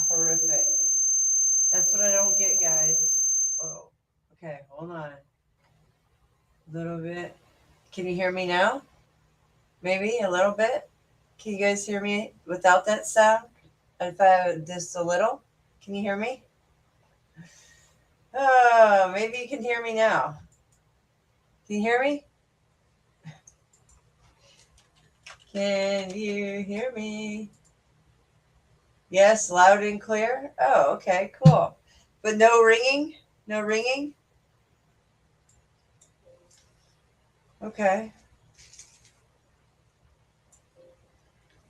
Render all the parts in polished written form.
horrific. That's what I don't get, guys. Oh, okay, hold on. A little bit. Can you hear me now? Maybe a little bit. Can you guys hear me without that sound? If I have just a little, can you hear me? Oh, maybe you can hear me now. Can you hear me? Can you hear me? Yes, loud and clear. Oh, okay, cool. But no ringing? No ringing? Okay.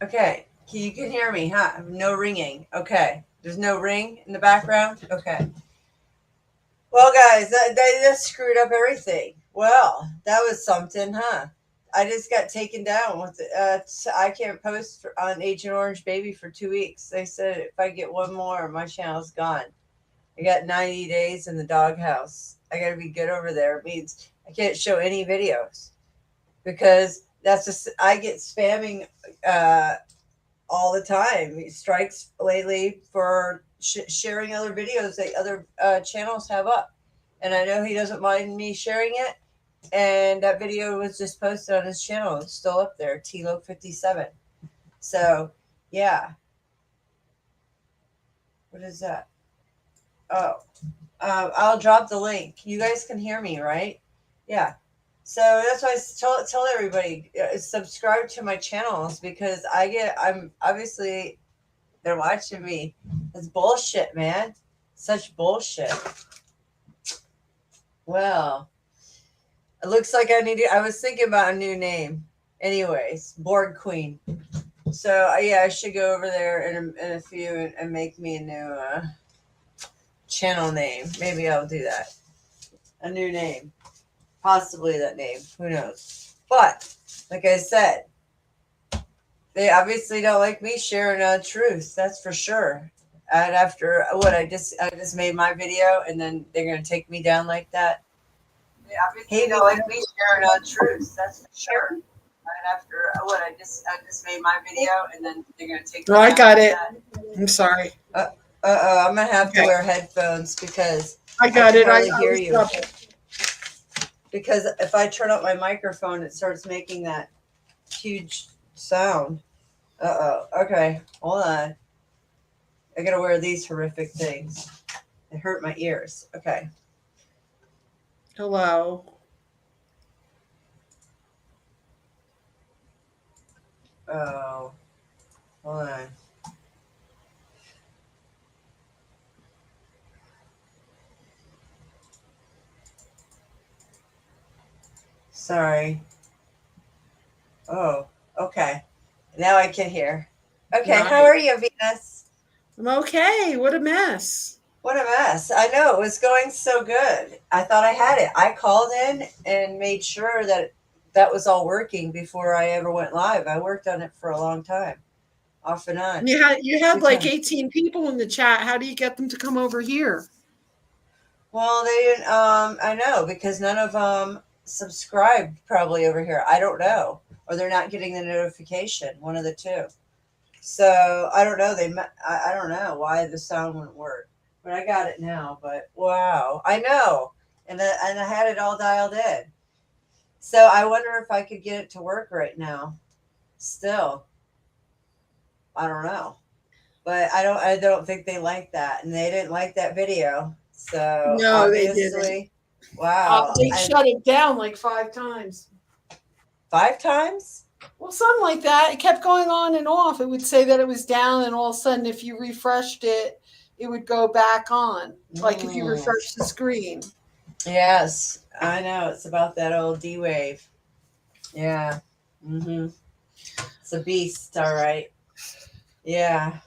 Okay. You can hear me, huh? No ringing. Okay. There's no ring in the background? Okay. Well, guys, they just screwed up everything. Well, that was something, huh? I just got taken down with I can't post on Agent Orange Baby for 2 weeks. They said if I get one more, my channel's gone. I got 90 days in the doghouse. I got to be good over there. It means I can't show any videos because that's just, I get spamming all the time. Strikes lately for sharing other videos that other channels have up. And I know he doesn't mind me sharing it. And that video was just posted on his channel. It's still up there, Tlo57. So, yeah. What is that? Oh, I'll drop the link. You guys can hear me, right? Yeah. So that's why I tell everybody subscribe to my channels because I'm obviously they're watching me. It's bullshit, man. Such bullshit. Well, it looks like I was thinking about a new name. Anyways, Board Queen. So yeah, I should go over there in a few and make me a new channel name. Maybe I'll do that. A new name. Possibly that name. Who knows? But like I said, they obviously don't like me sharing truth. That's for sure. And after what I just made my video, and then they're gonna take me down like that. They obviously don't like me sharing truth. That's for sure. And after what I just made my video, and then they're gonna take me No, I down got like it. that. I'm sorry. I'm gonna have to Okay. wear headphones because I got can it. hardly I hear was you. double. Because if I turn up my microphone, it starts making that huge sound. Okay, hold on. I gotta wear these horrific things. They hurt my ears. Okay. Hello. Oh, hold on. Sorry. Oh, okay. Now I can hear. Okay, how Nice. are you, Venus? I'm okay. What a mess. What a mess. I know, it was going so good. I thought I had it. I called in and made sure that that was all working before I ever went live. I worked on it for a long time, off and on. And you had like Because 18 people in the chat. How do you get them to come over here? well, they didn't. I know because none of them subscribed probably over here. I don't know, or they're not getting the notification. One of the two. So I don't know. I don't know why the sound wouldn't work, but I got it now. But wow, I know, and I had it all dialed in. So I wonder if I could get it to work right now. Still, I don't know, but I don't think they like that, and they didn't like that video. So No, they didn't. obviously, wow, They shut it down like 5 times. 5 times. Well, something like that. It kept going on and off. It would say that it was down, and all of a sudden, if you refreshed it, it would go back on. Like if you Mm. refresh the screen. Yes, I know. It's about that old D wave. Yeah. It's a beast, all right. Yeah.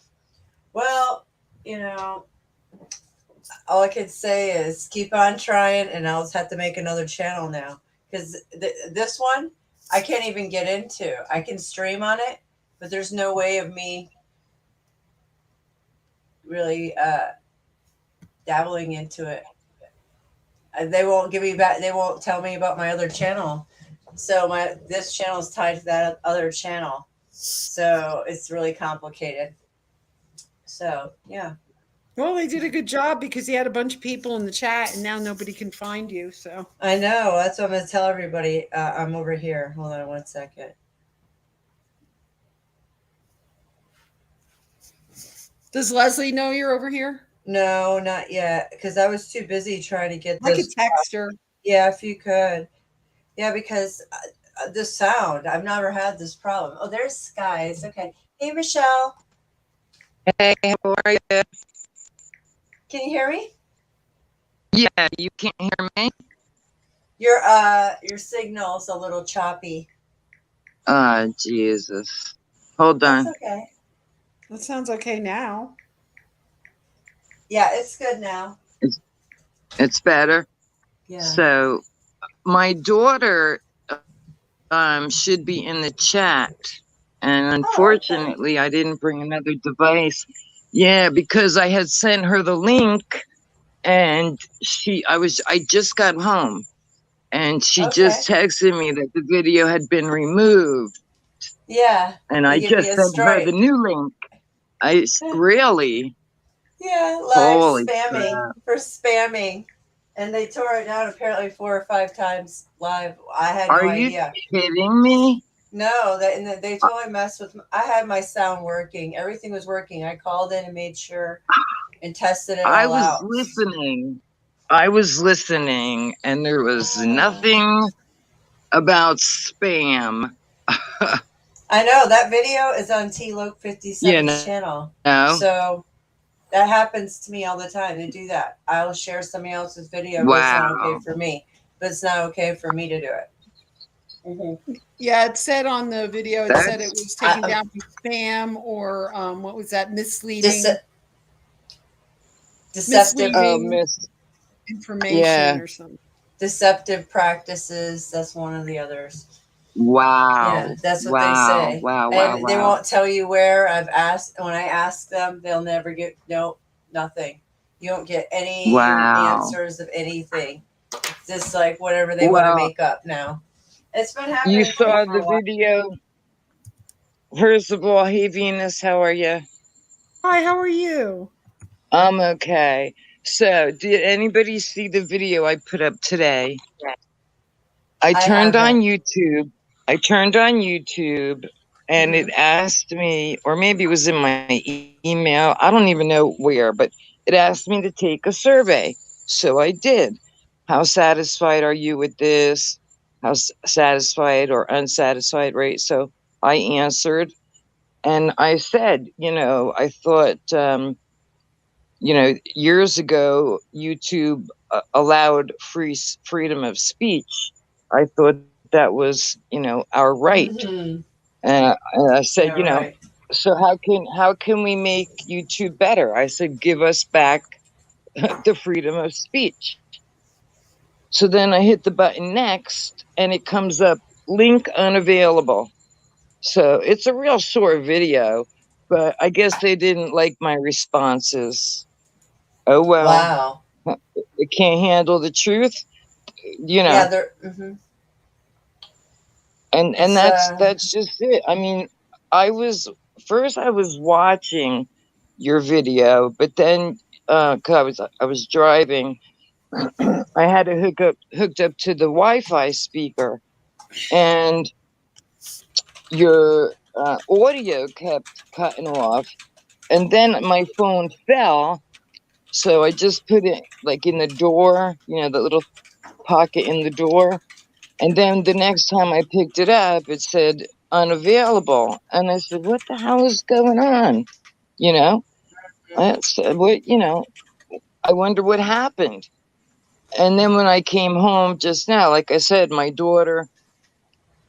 Well, you know, all I could say is keep on trying, and I'll just have to make another channel now because this one I can't even get into. I can stream on it, but there's no way of me really dabbling into it. They won't give me back. They won't tell me about my other channel. So this channel is tied to that other channel. So it's really complicated. So yeah. Well, they did a good job because he had a bunch of people in the chat, and now nobody can find you. So I know. That's what I'm going to tell everybody. I'm over here. Hold on 1 second. does Leslie know you're over here? No, not yet. Because I was too busy trying to get I could this. text her. Yeah, if you could. Yeah, because the sound, I've never had this problem. Oh, there's Skies. Okay. Hey, Michelle. Hey, how are you? Can you hear me? Yeah, you can't hear me? Your signal's a little choppy. Jesus. Hold That's on. okay. That sounds okay now. Yeah, it's good now. It's better. Yeah. So, my daughter should be in the chat. And Oh, okay. unfortunately, I didn't bring another device. Yeah, because I had sent her the link and I just got home and she just Okay. texted me that the video had been removed. Yeah. And They I give just you a sent her the strike. new link. Really? Yeah, live Holy spamming crap. for spamming. And they tore it down apparently 4 or 5 times live. I had Are no you idea. kidding me? No, they totally messed with. I had my sound working. Everything was working. I called in and made sure and tested it I all was out. listening. And there was Uh, nothing about spam. I know that video is on T Loke You 57's channel. know? So that happens to me all the time. They do that. I'll share somebody else's video, but it's not okay Wow. for me. But it's not okay for me to do it. Mm-hmm. Yeah, it said on the video, it said it That's was taken down for spam or what was that? Misleading, Deceptive miss. information Yeah. or something. deceptive practices. That's one of the others. Wow. Yeah, that's what they Wow. say. Wow. And Wow. they Wow. won't tell you where. When I ask them, they'll never get nothing. You don't get any Wow. answers of anything. It's just like whatever they want to Well, make up now. It's been you happening to me saw for a the while. video. First of all, hey Venus, how are you? Hi, how are you? I'm okay. So, did anybody see the video I put up today? I turned on YouTube. And it asked me, or maybe it was in my email. I don't even know where, but it asked me to take a survey. So I did. How satisfied are you with this? How satisfied or unsatisfied, right? So I answered and I said, I thought, years ago, YouTube allowed freedom of speech. I thought that was, our right. Mm-hmm. And I said, Yeah, right. so how can we make YouTube better? I said, give us back the freedom of speech. So then I hit the button next, and it comes up link unavailable. So it's a real short video, but I guess they didn't like my responses. Oh well. Wow. It can't handle the truth, Yeah, they're. Mm-hmm. and that's just it. I mean, I was watching your video, but then 'cause I was driving, I had to hooked up to the Wi-Fi speaker, and your audio kept cutting off, and then my phone fell, so I just put it like in the door, the little pocket in the door. And then the next time I picked it up, it said unavailable. And I said, what the hell is going on? I said, I wonder what happened. And then when I came home just now, like I said, my daughter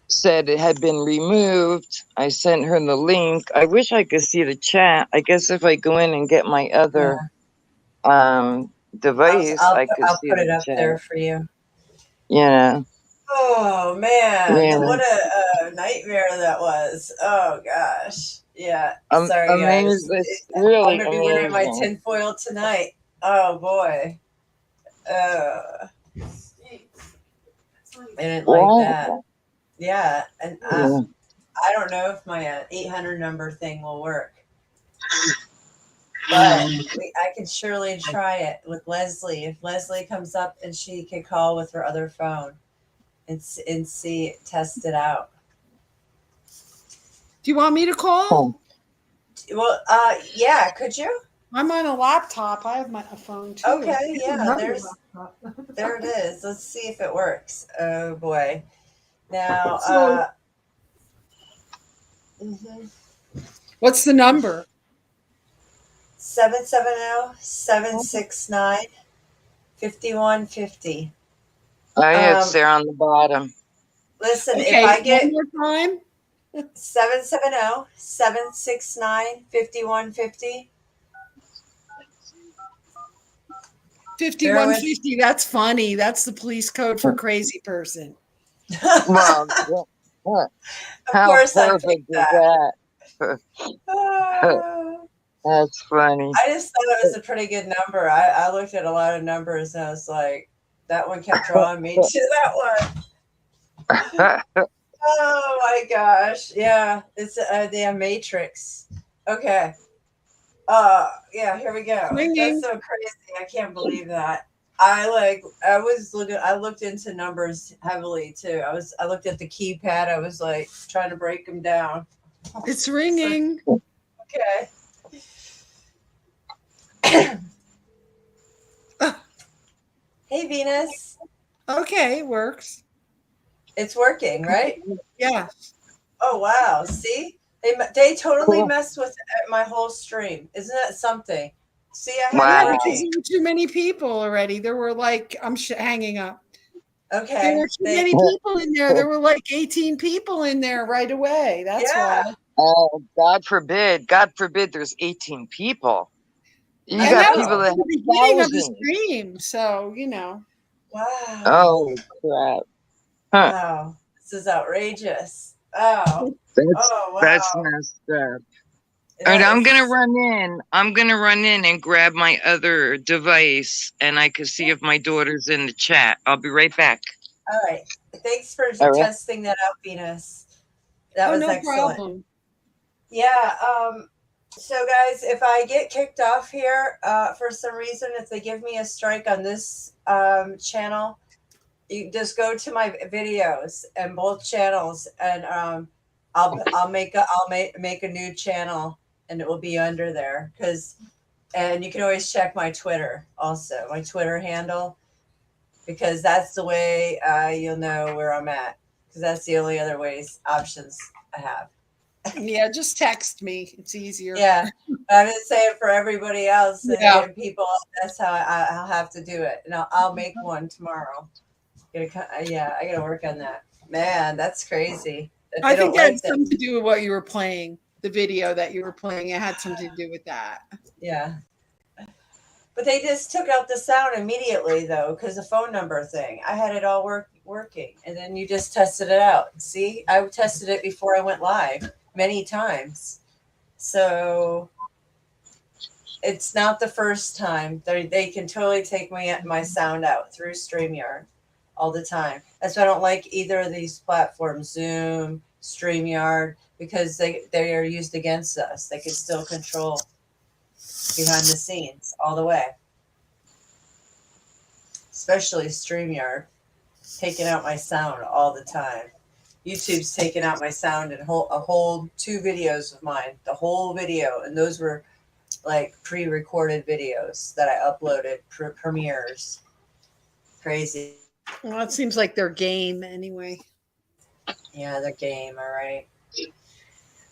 said it had been removed. I sent her the link. I wish I could see the chat. I guess if I go in and get my other device, I could I'll see put the it up chat. there for you. Yeah. Oh man, what a nightmare that was. Oh gosh. Yeah. Sorry guys. Really I'm gonna be wearing my tinfoil tonight. Oh boy. I didn't like that. Yeah, and I don't know if my 800 number thing will work. but I can surely try it with Leslie. If Leslie comes up and she can call with her other phone and see, test it out. Do you want me to call? Oh. Well, yeah, could you? I'm on a laptop. I have a phone too. Okay, yeah, Another laptop. there it is. Let's see if it works. Oh boy. Now, So- mhm. What's the number? 770-769-5150. Oh, yeah, it's there on the bottom. Listen, Okay, if I get one more time. 770-769-5150. 5150. That's funny. That's the police code for crazy person. Well, Of how course I perfect picked is that. that? Ah. That's funny. I just thought it was a pretty good number. I looked at a lot of numbers and I was like, that one kept drawing me to that one. Oh my gosh. Yeah. It's the Matrix. Okay. Yeah, here we go. Ringing. That's so crazy. I can't believe that. I looked into numbers heavily too. I looked at the keypad. I was like trying to break them down. It's ringing. Okay. Hey Venus. Okay, it works. It's working, right? Yeah. Oh wow! See, they totally Cool. messed with my whole stream. Isn't that something? See, I Wow. had Yeah, it because right. there were too many people already. There were like, I'm hanging up. There Okay. were too many people in there. There were like 18 people in there right away. That's Yeah. why. Oh, God forbid. God forbid there's 18 people. You I And got that know. was people that the have beginning of the thousands. stream. So, you know. Wow. Oh, crap. Huh. Wow. This is outrageous. Oh. That's, Oh wow. that's messed up. That All right, I'm is- gonna run in. I'm gonna run in and grab my other device, and I can see if my daughter's in the chat. I'll be right back. All right. Thanks for All right. testing that out, Venus. That was no excellent. problem. Yeah. So guys, if I get kicked off here for some reason, if they give me a strike on this channel, you just go to my videos and both channels, and I'll make a new channel, and it will be under there and you can always check my Twitter also, my Twitter handle, because that's the way you'll know where I'm at, because that's the only other options I have. Yeah, just text me. It's easier. Yeah, I'm just saying for everybody else Yeah. and people, that's how I'll have to do it, and I'll make one tomorrow. I gotta work on that. Man, that's crazy. That I they think don't it had like that. something to do with what you were playing. The video that you were playing, it had something to do with that. Yeah. But they just took out the sound immediately, though, because the phone number thing. I had it all working, and then you just tested it out. See, I tested it before I went live many times. So it's not the first time. They can totally take my sound out through StreamYard all the time. That's why I don't like either of these platforms, Zoom, StreamYard, because they are used against us. They can still control behind the scenes all the way. Especially StreamYard, taking out my sound all the time. YouTube's taking out my sound and a whole 2 videos of mine, the whole video, and those were like pre-recorded videos that I uploaded, premieres. Crazy. Well, it seems like their game anyway. Yeah, the game, all right.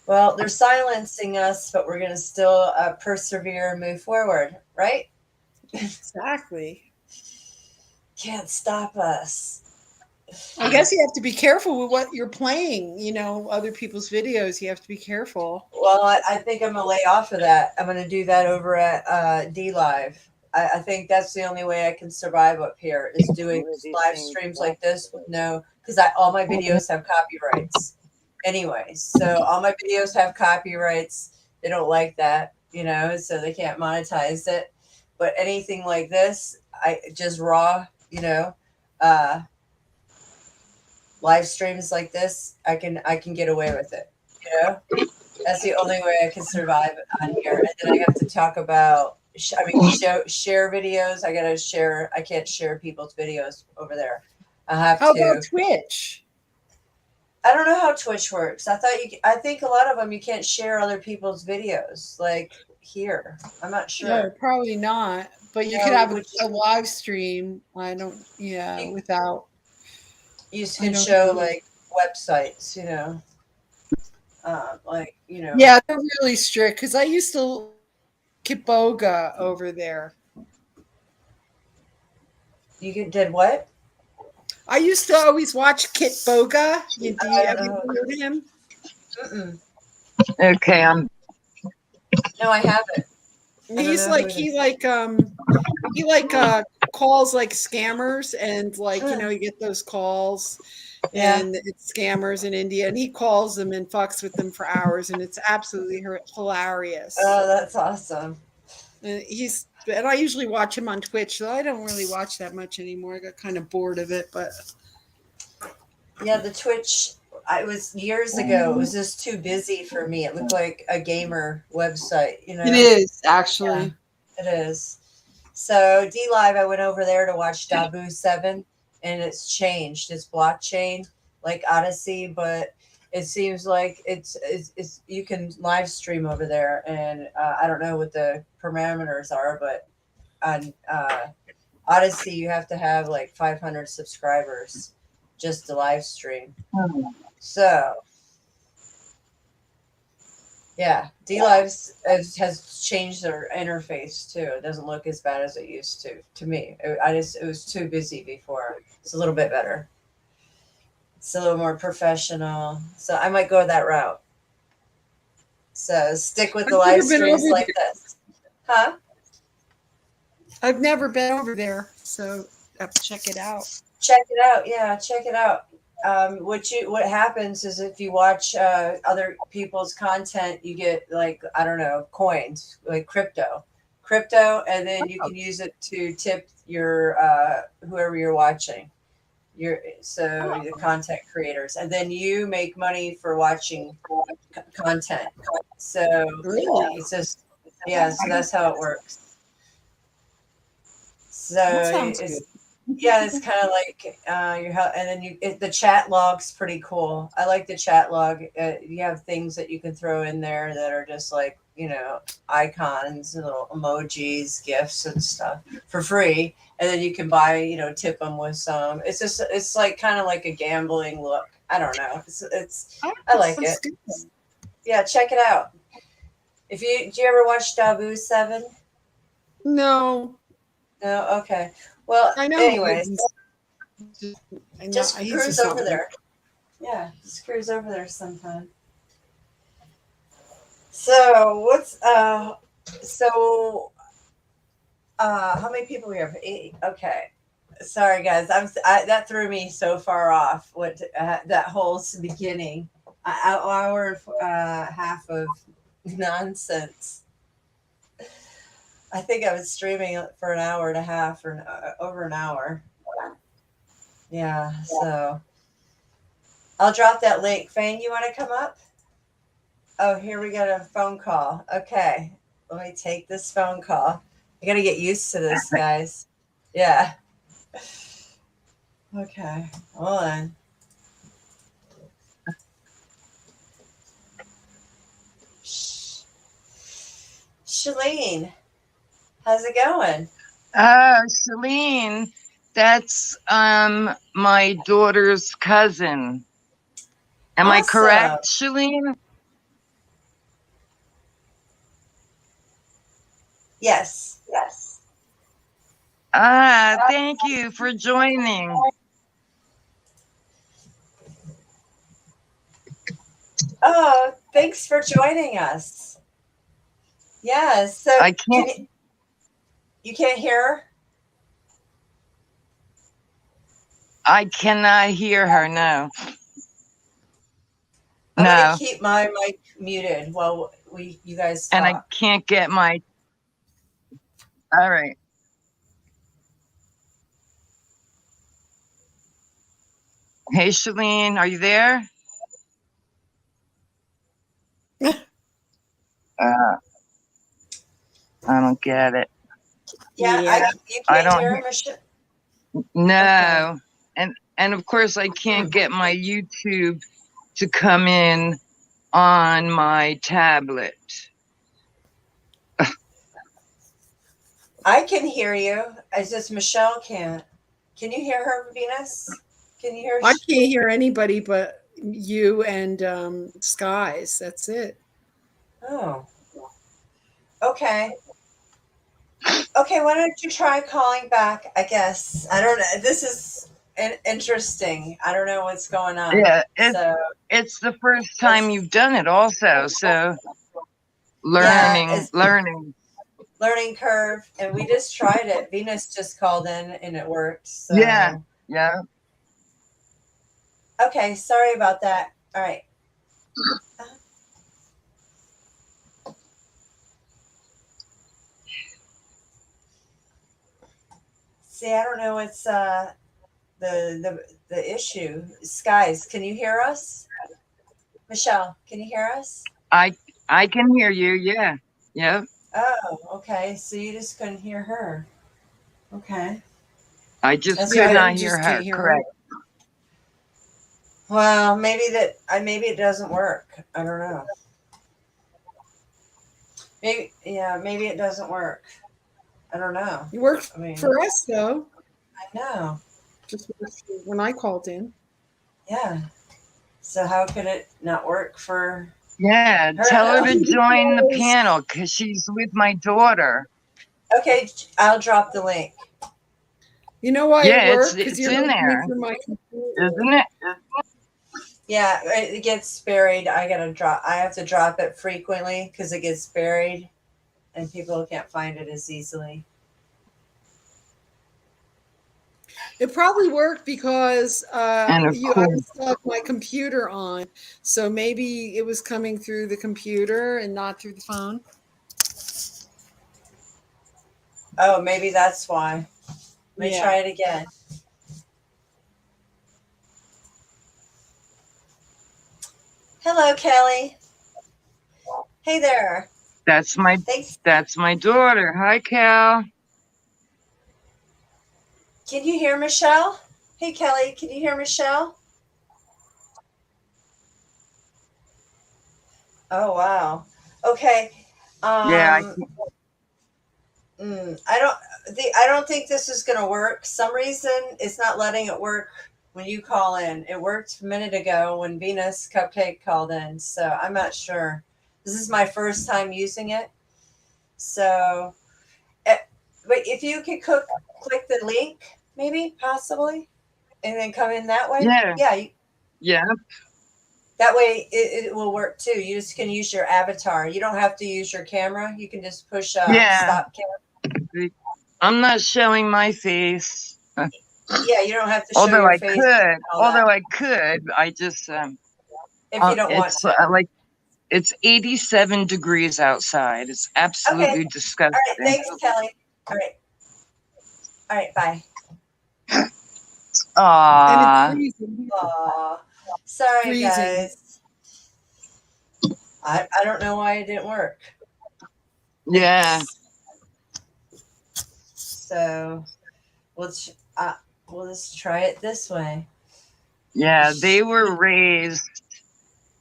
Well, they're silencing us, but we're going to still persevere and move forward, right? Exactly. Can't stop us. I guess you have to be careful with what you're playing. You know, other people's videos, you have to be careful. Well, I think I'm going to lay off of that. I'm going to do that over at D Live. I think that's the only way I can survive up here is doing live streams like this with because all my videos have copyrights anyway. So all my videos have copyrights. They don't like that, so they can't monetize it. But anything like this, I just raw, live streams like this, I can get away with it, That's the only way I can survive on here. And then I have to talk about, share videos. I gotta share. I can't share people's videos over there. I have How to. about Twitch? I don't know how Twitch works. I think a lot of them you can't share other people's videos like here. I'm not No, sure. probably not. But you could No, have which a live stream. I don't. Yeah, you, without. you I can don't. show like websites, Yeah, they're really strict because I used to Kiboga over there. did what? I used to always watch Kit Boga. I Have don't you know. ever heard of him? Mm-mm. Okay, No, I haven't. I don't He's know who like it is. he like calls like scammers and like you get those calls Yeah. and it's scammers in India and he calls them and fucks with them for hours and it's absolutely hilarious. Oh, that's awesome. And I usually watch him on Twitch, so I don't really watch that much anymore. I got kind of bored of it, but Yeah, the Twitch. I was years ago. It was just too busy for me. It looked like a gamer website. it is Yeah, actually. it is. So D Live, I went over there to watch Dabu 7, and it's changed. It's blockchain like Odyssey, but it seems like it's you can live stream over there, and I don't know what the parameters are, but on Odyssey you have to have like 500 subscribers just to live stream. So yeah, D Lives has changed their interface too. It doesn't look as bad as it used to me. It was too busy before. It's a little bit better. It's a little more professional. So I might go that route. So stick with the I've live never been streams over like this. Huh? I've never been over there, so I have to check it out. Check it out. Yeah, check it out. What happens is if you watch other people's content, you get like I don't know coins like crypto, and then you can use it to tip your whoever you're watching. The content creators, and then you make money for watching content. So Really? it's just so that's how it works. So That sounds good. it's kind of like and then the chat log's pretty cool. I like the chat log. You have things that you can throw in there that are just like icons, little emojis, gifs, and stuff for free, and then you can buy tip them with some. It's like kind of like a gambling look. I don't know. I like it. Good. Yeah, check it out. Do you ever watch Dabu 7? No, No. Okay. Well, I know. anyways. Just he's cruise just over not- there. Yeah, just cruise over there sometime. So how many people we have? 8. Okay. Sorry guys, that threw me so far off. That whole beginning, hour and half of nonsense. I think I was streaming for an hour and a half or over an hour. Yeah, so I'll drop that link. Fane, you want to come up? Oh, here we got a phone call. Okay, let me take this phone call. I got to get used to this, guys. Yeah. Okay, hold on. Shalene, how's it going? Celine, that's my daughter's cousin. Am I correct, Shalene? Yes. Thank you for joining. Oh, thanks for joining us. Yeah, so I can't. You can't hear her? I cannot hear her. No. I'm No. gonna keep my mic muted while you guys talk. And I can't get my. All right. Hey, Shalene, are you there? Uh, I don't get it. Yeah, Yeah. you I can't don't. hear Michelle. Okay. No, and of course I can't Hmm. get my YouTube to come in on my tablet. I can hear you. It's just Michelle can't. Can you hear her, Venus? Can you hear? I can't hear anybody but you and Skies. That's it. Oh, okay. Okay, why don't you try calling back? I guess. I don't know. This is interesting. I don't know what's going on. Yeah, So, it's the first time it's, you've done it also, so yeah, learning. it's learning curve. And we just tried it. Venus just called in and it worked. Yeah, So, yeah. okay, sorry about that. All right. See, I don't know what's the issue. Skies, can you hear us? Michelle, can you hear us? I I can hear you. Yeah, yeah. Oh, okay. So you just couldn't hear her. Okay. I just That's could Yeah, why. not you hear just her. can't hear her. Correct. Well, maybe that. Maybe it doesn't work. I don't know. Maybe yeah. Maybe it doesn't work. I don't know. It worked I mean, for us though. I know. Just when I called in. Yeah. So how could it not work for Yeah, her tell her now? to join the panel because she's with my daughter. Okay, I'll drop the link. You know why it Yeah, worked? Because it's you're in listening there, through my computer. isn't it? Yeah, it gets buried. I gotta drop. I have to drop it frequently because it gets buried, and people can't find it as easily. It probably worked because And of I course, still have my computer on, so maybe it was coming through the computer and not through the phone. Oh, maybe that's why. Let me Yeah. try it again. Hello, Kelly. Hey there. that's my Thanks. that's my daughter. Hi, Cal. Can you hear Michelle? Hey, Kelly. Can you hear Michelle? Oh, wow. Okay. Yeah, Um, I don't. I don't think this is going to work. Some reason it's not letting it work when you call in. It worked a minute ago when Venus Cupcake called in, so I'm not sure. This is my first time using it, so. But if you could click the link, maybe possibly, and then come in that way. yeah, Yeah, yeah, that way it will work too. You just can use your avatar. You don't have to use your camera. You can just push yeah. stop camera. I'm not showing my face. Yeah, you don't have to show Although your I face could, and all that I just if you don't want it's to. like it's 87 degrees outside. It's Okay. absolutely All right. disgusting. Thanks, Kelly. All right. All right. Bye. And it's Ah, freezing. Aw. Sorry, Freezing. guys. I don't know why it didn't work. yeah. So we'll just try it this way. Yeah, they were raised.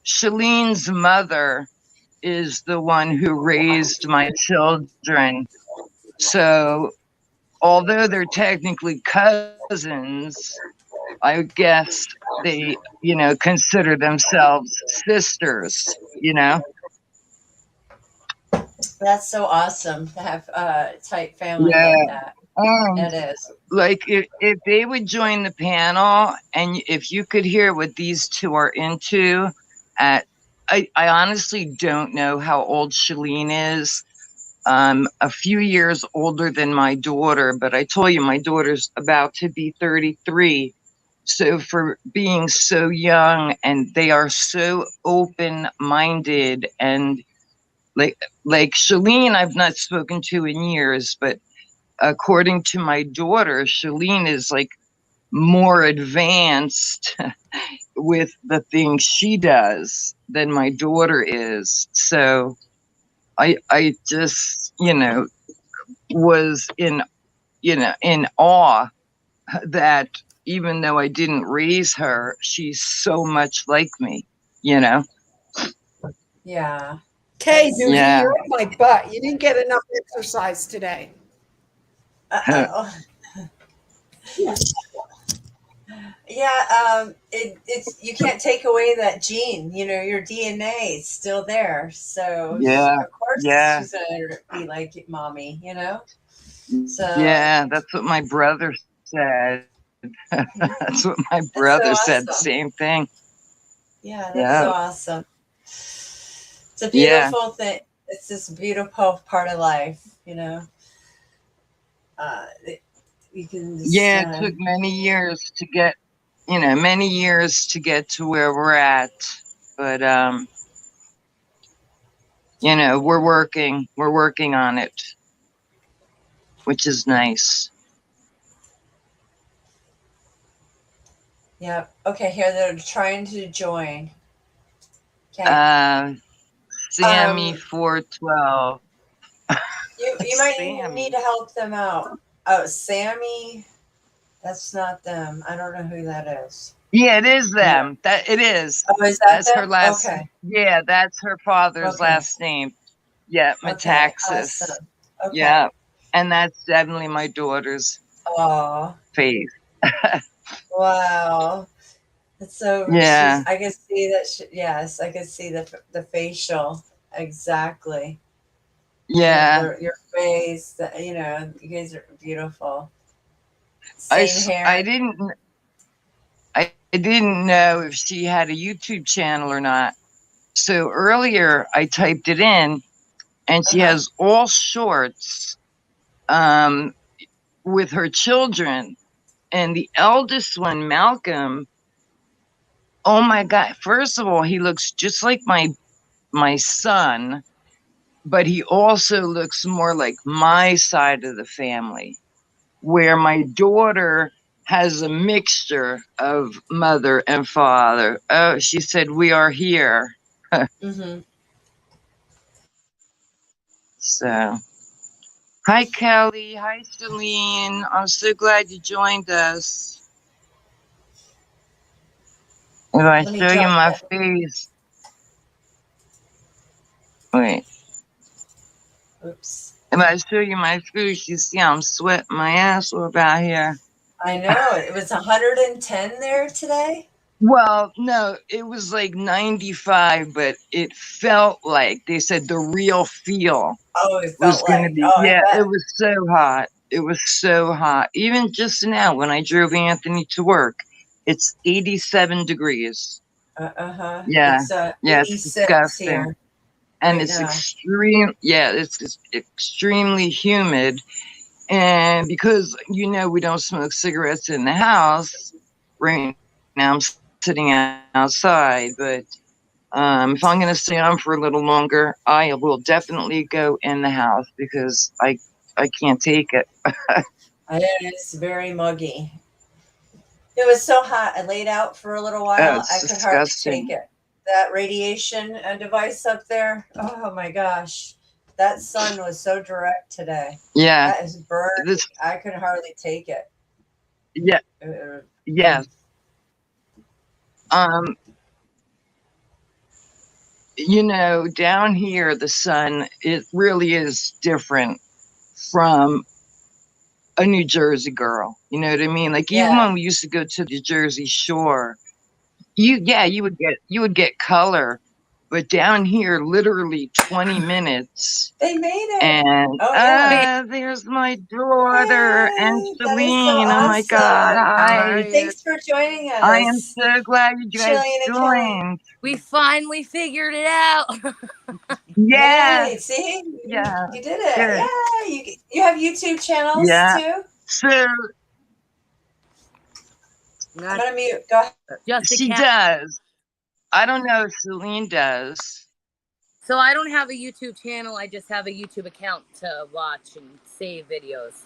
Shalene's mother is the one who raised my children. So, although they're technically cousins, I guess they, consider themselves sisters, That's so awesome to have a tight family Yeah. like that. And It is. like if they would join the panel and if you could hear what these two are into at I honestly don't know how old Shalene is. A few years older than my daughter, but I told you my daughter's about to be 33. So for being so young and they are so open-minded and like Shalene I've not spoken to in years, but according to my daughter, Shalene is like more advanced with the things she does than my daughter is. So I just, was in awe that even though I didn't raise her, she's so much like me, you know? Yeah. Okay, Doogie, Yeah. you're up my butt. You didn't get enough exercise today. Uh-oh. Yeah, it's you can't take away that gene. Your DNA is still there. So Yeah. of course Yeah. she's gonna be like mommy. So Yeah, that's what my brother said. That's what my that's so brother said. awesome. Same thing. Yeah, that's Yeah. so awesome. It's a Yeah. beautiful thing. It's this beautiful part of life. You can just Yeah, it took many years to get, to where we're at. But we're working on it, which is nice. Yeah. Okay. Here they're trying to join. Okay. Sammy 412. You might Sammy. need to help them out. Oh, Sammy. That's not them. I don't know who that is. Yeah, it is them. That it is. Oh, is that That's her them? last. Okay. Yeah, that's her father's Okay. last name. Yeah, Metaxas. Awesome. Okay. Yeah, and that's definitely my daughter's Aw. face. Wow. That's so. Yeah. I can see that. Yes, I can see the facial exactly. Yeah. Your face. You guys are beautiful. Same hair. I didn't know if she had a YouTube channel or not. So earlier I typed it in, and she has all shorts with her children. And the eldest one, Malcolm, oh my God. First of all, he looks just like my son, but he also looks more like my side of the family, where my daughter has a mixture of mother and father. Oh, she said, we are here. Mm-hmm. So, hi, Kelly. Hi, Celine. I'm so glad you joined us. If I show you my face. Wait. Oops. If I show you my face, you see I'm sweating my ass off out here. I know. It was 110 there today. Well, no, it was like 95, but it felt like they said the real feel. Oh, it was felt going like. to be. Oh, Yeah, it was so hot. It was so hot. Even just now when I drove Anthony to work, it's 87 degrees. Yeah. It's disgusting. Here and right it's now. it's extremely humid. And because we don't smoke cigarettes in the house right now, I'm sitting outside. But if I'm going to stay on for a little longer, I will definitely go in the house because I can't take it. It's very muggy. It was so hot. I laid out for a little while. I could hardly take it. That radiation device up there. Oh my gosh. That sun was so direct today. Yeah. That is burned. I could hardly take it. Yeah. Yes. Down here, the sun, it really is different from a New Jersey girl. You know what I mean? Like even when we used to go to the Jersey Shore, you would get color, but down here, literally 20 minutes. They made it. And there's my daughter and Celine. So awesome. Oh my God! Hi. Thanks for joining us. I am so glad you guys joined. We finally figured it out. Yeah. Yay, see? Yeah. You did it. Good. Yeah. You have YouTube channels too? So I'm gonna mute. Go ahead. She does. I don't know if Celine does. So I don't have a YouTube channel. I just have a YouTube account to watch and save videos.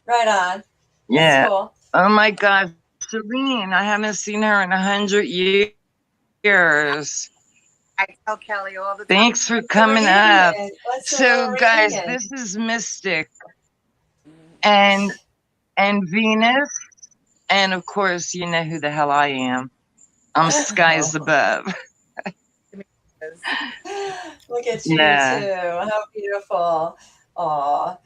Right on. Yeah. That's cool. Oh my God, Celine! I haven't seen her in 100 years. I tell Kelly all the time. Thanks for What's the coming up. reunion? What's the So, little guys, reunion? this is Mystic and Venus, and of course, you know who the hell I am. I'm skies above. Look at you Yeah. too. How beautiful. Aw.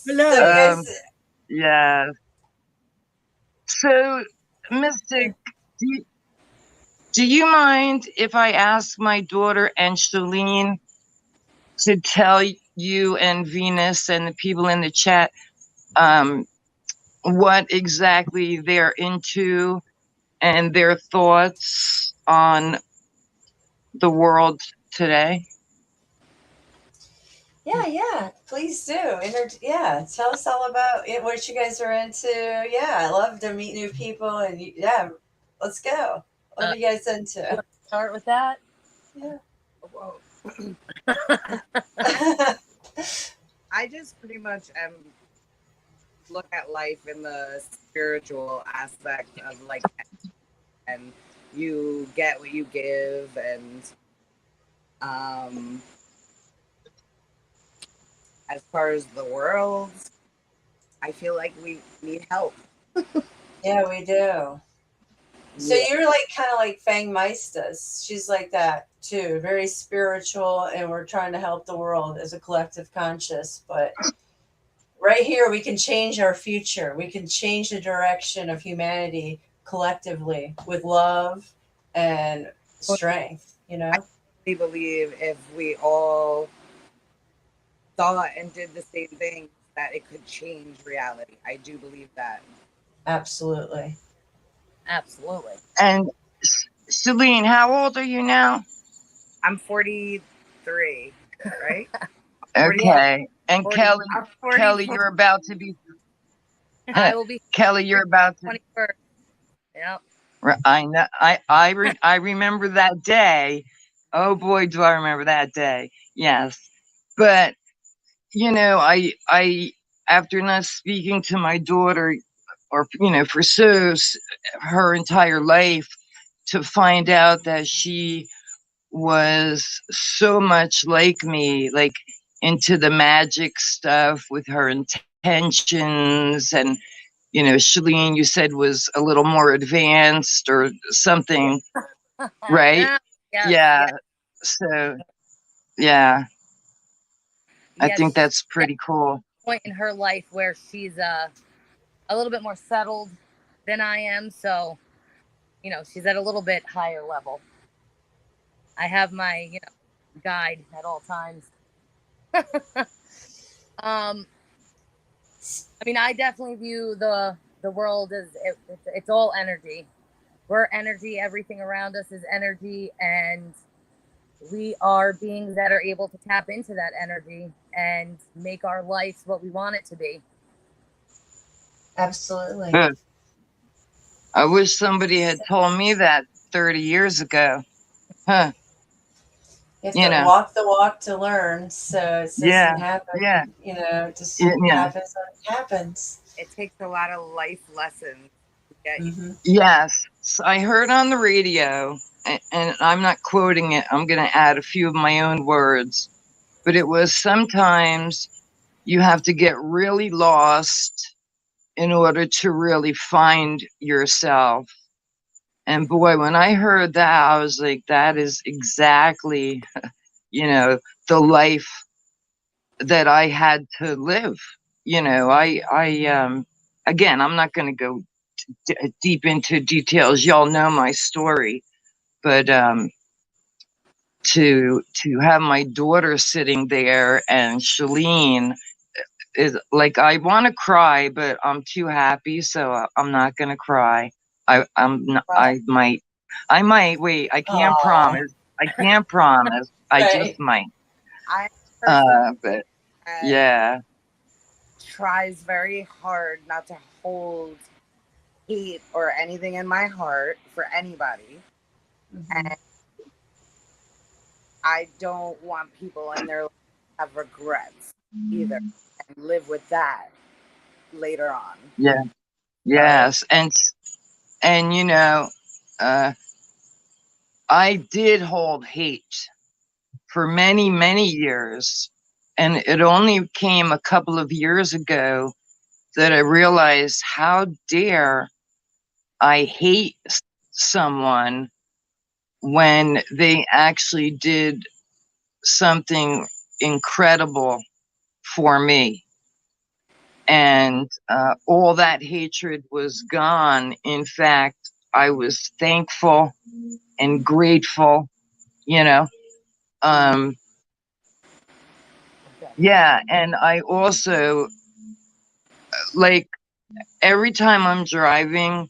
Hello. So you guys, Yeah. So, Mystic, do you mind if I ask my daughter and Shalene to tell you and Venus and the people in the chat what exactly they're into and their thoughts on the world today? yeah, please do. Yeah, tell us all about it, what you guys are into. Yeah, I love to meet new people, and yeah, let's go. What are you guys into? Start with that. Yeah. I just pretty much look at life in the spiritual aspect of like, and you get what you give, and as far as the world, I feel like we need help. Yeah, we do. So Yeah. you're like kind of like Fang Meistas. She's like that too, very spiritual, and we're trying to help the world as a collective conscious. But right here, we can change our future. We can change the direction of humanity collectively with love and strength. You know, I believe if we all thought and did the same thing, that it could change reality. I do believe that. absolutely. Absolutely. And Celine, how old are you now? I'm 43, right? Okay. And 40. Kelly, I'm 40. Kelly, you're about to be. I will be Kelly, you're about to. 21st. Yep. I know. I remember that day. Oh boy, do I remember that day. Yes, but I after not speaking to my daughter, or for her entire life, to find out that she was so much like me, like into the magic stuff with her intentions, and Shalene, you said, was a little more advanced or something, right? Yes, Yeah. yes. So, yeah, I Yes, think that's she's at pretty cool. a point in her life where she's a little bit more settled than I am. So, she's at a little bit higher level. I have my, guide at all times. I mean, I definitely view the world as it's all energy. We're energy. Everything around us is energy, and we are beings that are able to tap into that energy and make our lives what we want it to be. Absolutely. Good. I wish somebody had told me that 30 years ago. Huh. You have to walk the walk to learn, so it Yeah. doesn't happen. Yeah. It just Yeah. happens when it happens. It takes a lot of life lessons to get you. Mm-hmm. Yes. I heard on the radio, and I'm not quoting it, I'm going to add a few of my own words, but it was sometimes you have to get really lost in order to really find yourself. And boy, when I heard that, I was like, that is exactly, the life that I had to live. Again, I'm not going to go deep into details. Y'all know my story, but to have my daughter sitting there and Shalene is like, I want to cry, but I'm too happy, so I'm not going to cry. I might wait. I can't promise. I can't promise. I just might. I person But yeah. tries very hard not to hold hate or anything in my heart for anybody. Mm-hmm. And I don't want people in their life to have regrets either, and live with that later on. Yeah. Yes. And I did hold hate for many, many years. And it only came a couple of years ago that I realized how dare I hate someone when they actually did something incredible for me. And all that hatred was gone. In fact, I was thankful and grateful, you know. Yeah, and I also, like, every time I'm driving,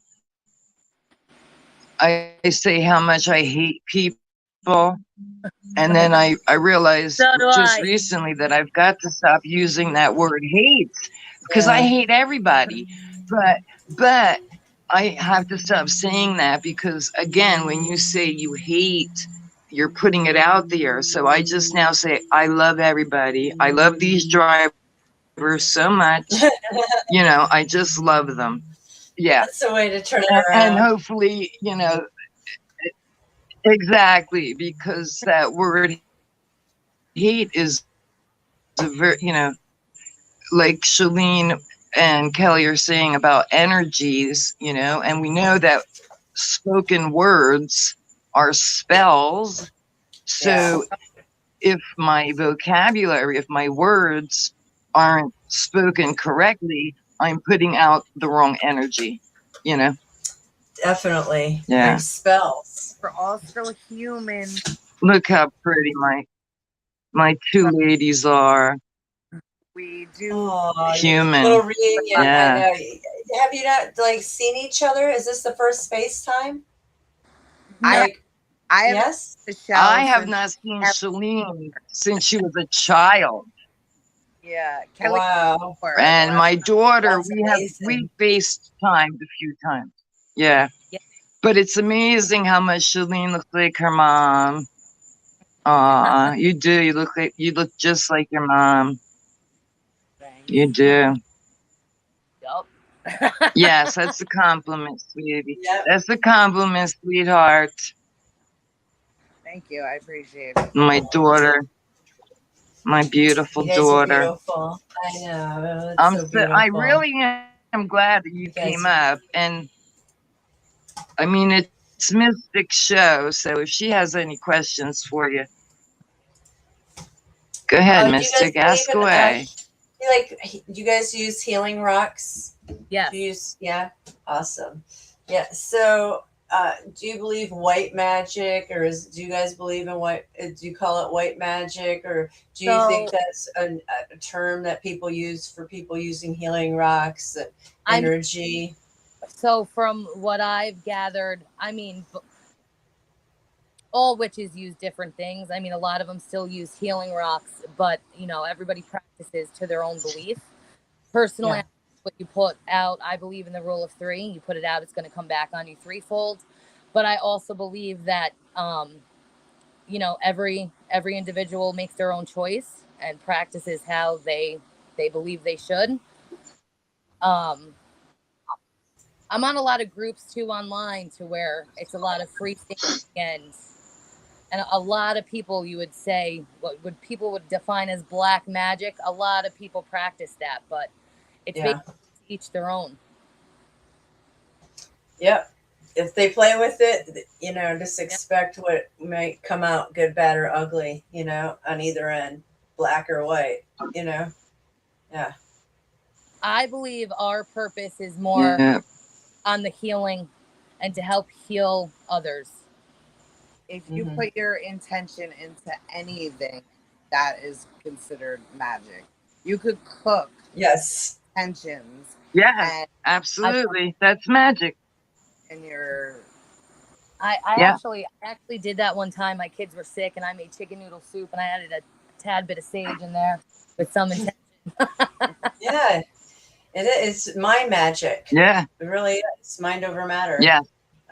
I say how much I hate people. And then I realized So do just I. recently that I've got to stop using that word hate, because I Yeah. hate everybody. But I have to stop saying that, because again, when you say you hate, you're putting it out there. So I just now say I love everybody. I love these drivers so much. You know, I just love them. Yeah. That's the way to turn it And around. hopefully, you know, exactly, because that word hate is a very, you know, like Shalene and Kelly are saying about energies, you know, and we know that spoken words are spells. So if my vocabulary, if my words aren't spoken correctly, I'm putting out the wrong energy, you know? Definitely. Yeah. Like spells. We're all still human. Look how pretty my two ladies are. We do. Oh, Human. little reunion. Yeah. I know. Have you not like seen each other? Is this the first FaceTime? I Like, I have yes. Michelle. I have since- not seen Shalene since she was a child. Yeah, Kelly. Wow. And my daughter, That's we amazing. FaceTimed a few times. Yeah. Yeah. But it's amazing how much Shalene looks like her mom. Aw, you do. You look just like your mom. You do. Yup. Yes, that's a compliment, sweetie. Yep. That's a compliment, sweetheart. Thank you. I appreciate it. My daughter, my beautiful You guys are daughter. beautiful. I know. It's I beautiful. really am glad that you You guys came are- up. And I mean, it's Mystic Show, so if she has any questions for you, go ahead, do you Mystic. guys Ask believe in, away. you guys use healing rocks? Yes. Do you use, yeah, awesome. Yeah. So, do you believe white magic, or do you guys believe in what? Do you call it white magic, or do you think So- that's a term that people use for people using healing rocks, I'm- energy? So from what I've gathered, I mean, all witches use different things. I mean, a lot of them still use healing rocks, but you know, everybody practices to their own belief. Personally, Yeah. what you put out, I believe in the rule of three. You put it out, it's going to come back on you threefold. But I also believe that, you know, every individual makes their own choice and practices how they believe they should. I'm on a lot of groups too online, to where it's a lot of free thinking, and a lot of people, you would say, what would people would define as black magic. A lot of people practice that, but it's Yeah. basically each their own. Yep. If they play with it, you know, just expect what might come out, good, bad, or ugly, you know, on either end, black or white, you know. Yeah. I believe our purpose is more Yeah. on the healing and to help heal others. If you Mhm. put your intention into anything, that is considered magic. You could cook Yes. intentions Yeah, absolutely. That's magic. and your. I Yeah. actually did that one time. My kids were sick, and I made chicken noodle soup, and I added a tad bit of sage in there with some intention. Yeah. It is. It's mind magic. Yeah. It really is. It's mind over matter. Yeah.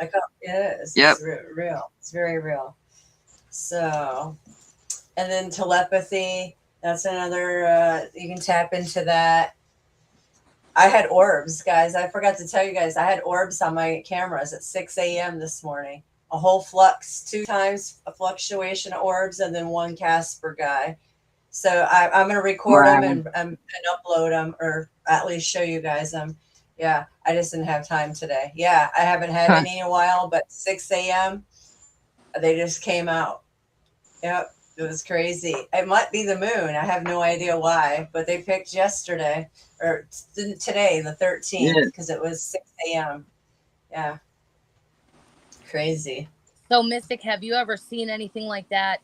It is. Yep. It's real. It's very real. So, and then telepathy. That's another. You can tap into that. I had orbs, guys. I forgot to tell you guys. I had orbs on my cameras at 6 a.m. this morning. a whole flux, 2 times a fluctuation of orbs, and then one Casper guy. So I'm going to record Wow. them and upload them, or at least show you guys them. Yeah, I just didn't have time today. Yeah, I haven't had Huh. any in a while, but 6 a.m. they just came out. Yep, it was crazy. It might be the moon. I have no idea why, but they picked yesterday or today, the 13th, Yeah. because it was 6 a.m. Yeah, crazy. So, Mystic, have you ever seen anything like that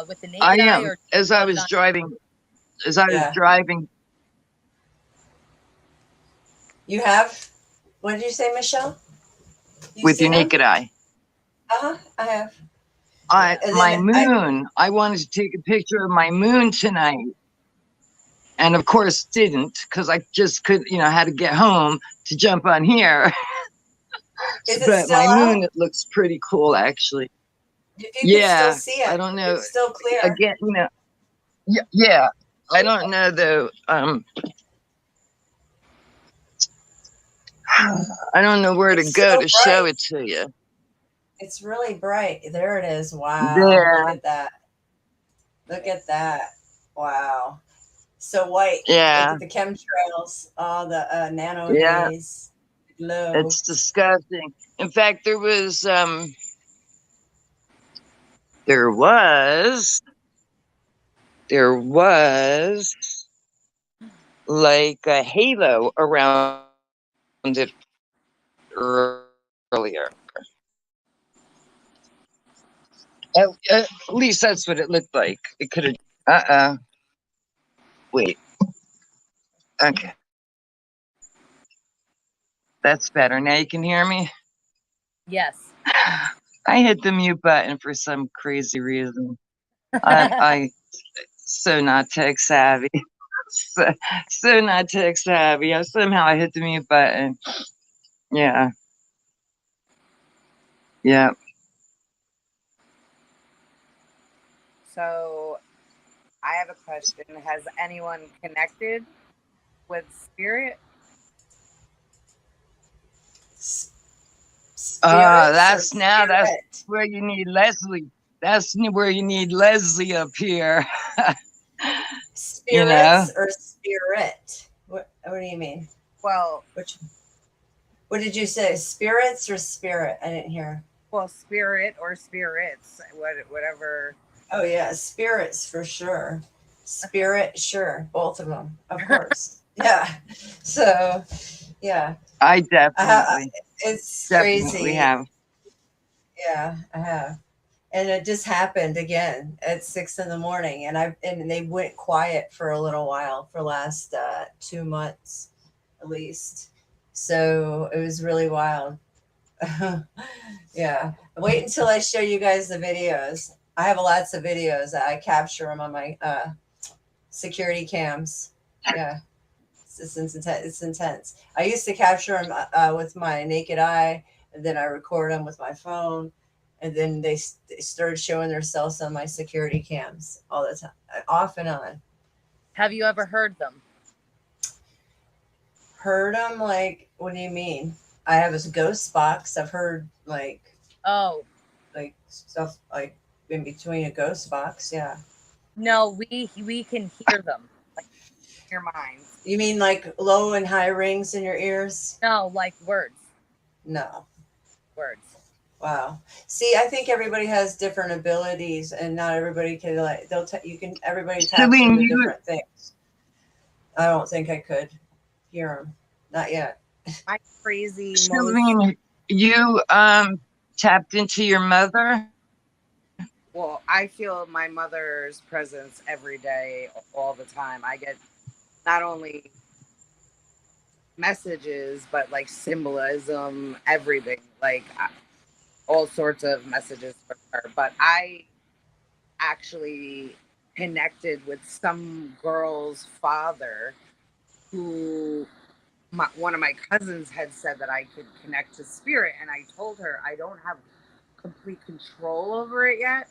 with the naked I eye? am. Or As I was driving, Yeah. You have? What did you say, Michelle? with your naked eye. I have. And My then moon. I wanted to take a picture of my moon tonight, and of course didn't, because I just could, had to get home to jump on here. Is it But still my moon, out? it looks pretty cool, actually. If you can still see it, I don't know. it's still clear. Again, yeah. I don't know though. I don't know where It's to go so to show bright. it to you. It's really bright. There it is. Wow. There. Look at that. Look at that. Wow. So white. Yeah. Look at the chemtrails, all the nano Yeah. haze, glow. It's disgusting. In fact, there was like a halo around it earlier. At least that's what it looked like. It could have. Wait. Okay. That's better. Now you can hear me? Yes. I hit the mute button for some crazy reason. I so not tech savvy. so not tech savvy. Somehow I hit the mute button. Yeah. Yeah. So I have a question. Has anyone connected with spirit? Spirits or That's spirit? where you need Leslie. That's where you need Leslie up here. Spirits or spirit? What do you mean? Well, what did you say? Spirits or spirit? I didn't hear. Well, spirit or spirits, whatever. Oh yeah, spirits for sure. Spirit, sure, both of them, of course. Yeah. So, yeah. I definitely. It's definitely crazy. have. Yeah, I have. And it just happened again at 6 in the morning, and they went quiet for a little while for last 2 months, at least. So it was really wild. Yeah. Wait until I show you guys the videos. I have lots of videos. I capture them on my security cams. Yeah. It's intense. I used to capture them with my naked eye, and then I record them with my phone, and then they started showing themselves on my security cams all the time, off and on. Have you ever heard them? Heard them? Like, what do you mean? I have a ghost box. I've heard like stuff like in between a ghost box. Yeah. No, we can hear them. Like your mind. You mean like low and high rings in your ears? No, like words. No. Words. Wow. See, I think everybody has different abilities, and not everybody can everybody taps into different things. I don't think I could hear them. Not yet. My crazy. Shalene, you tapped into your mother? Well, I feel my mother's presence every day, all the time. I get not only messages, but like symbolism, everything, like all sorts of messages from her. But I actually connected with some girl's father who one of my cousins had said that I could connect to spirit, and I told her I don't have complete control over it yet,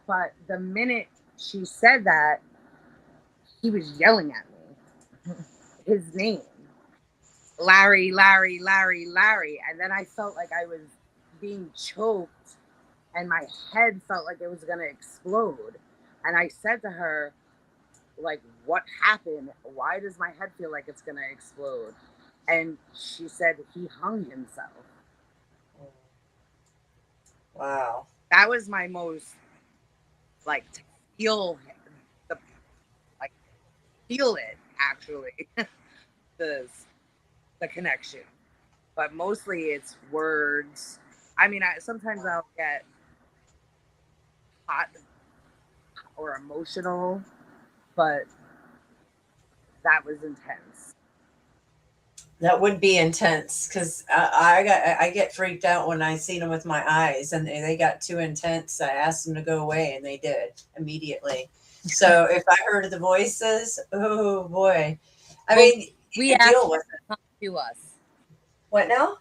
but the minute she said that, he was yelling at me his name, Larry, Larry, Larry, Larry, and then I felt like I was being choked and my head felt like it was going to explode. And I said to her, like, what happened? Why does my head feel like it's going to explode? And she said he hung himself. Wow. That was my most, like, to feel the, like, feel it, actually, the connection. But mostly it's words. I mean, sometimes I'll get hot or emotional, but that was intense. That would be intense because I get freaked out when I see them with my eyes and they got too intense. I asked them to go away and they did immediately. So if I heard the voices, oh boy, I Well, mean, we you asked deal with it. them to come to us. What now?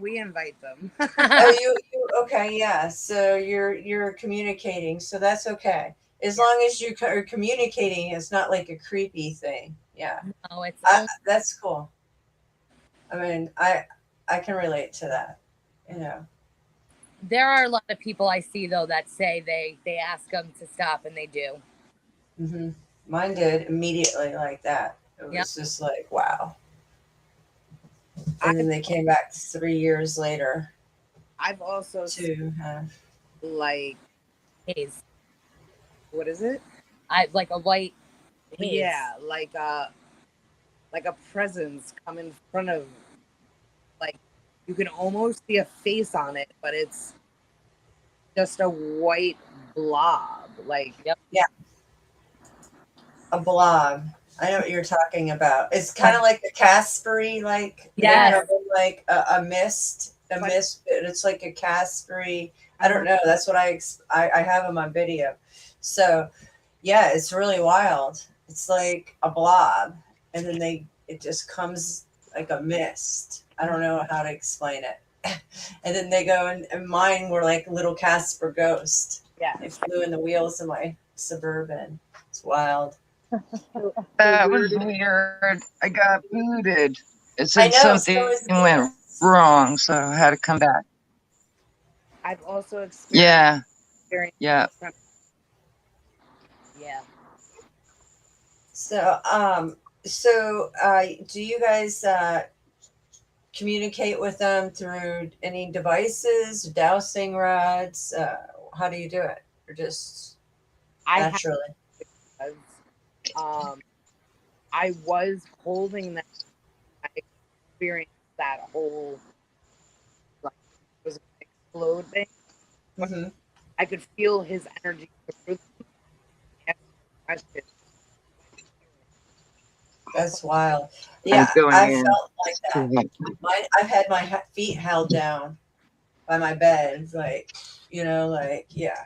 We invite them. Oh, you okay? Yeah. So you're communicating, so that's okay. As long as you are communicating, it's not like a creepy thing. Yeah. No, it's That's cool. I mean, I can relate to that. You know. there are a lot of people I see though that say they ask them to stop and they do. Hmm. Mine did immediately like that. It was Yep. just like wow. And then they came back 3 years later I've also to like, Haze. what is it? I like a white haze. Yeah, like a presence come in front of, like, you can almost see a face on it, but it's just a white blob. Like, Yep. yeah, a blob. I know what you're talking about. It's kind of like a Caspery, like Yes. like a mist, a mist. It's like a Caspery. I don't know. That's what I have them on video. So yeah, it's really wild. It's like a blob, and then it just comes like a mist. I don't know how to explain it. And then they go and mine were like little Casper ghost. yeah. They flew in the wheels of my Suburban. It's wild. That was weird. I got booted. It I said know. something So is went wrong, so I had to come back. I've also experienced. Yeah, experience yeah. Yeah. So, do you guys communicate with them through any devices, dowsing rods? How do you do it, or just naturally? I was holding that. I experienced that whole, like, it was an explode thing. Mm-hmm. I could feel his energy through them. That's wild. Yeah, going I in. felt like that. I've had my feet held down by my bed, like yeah.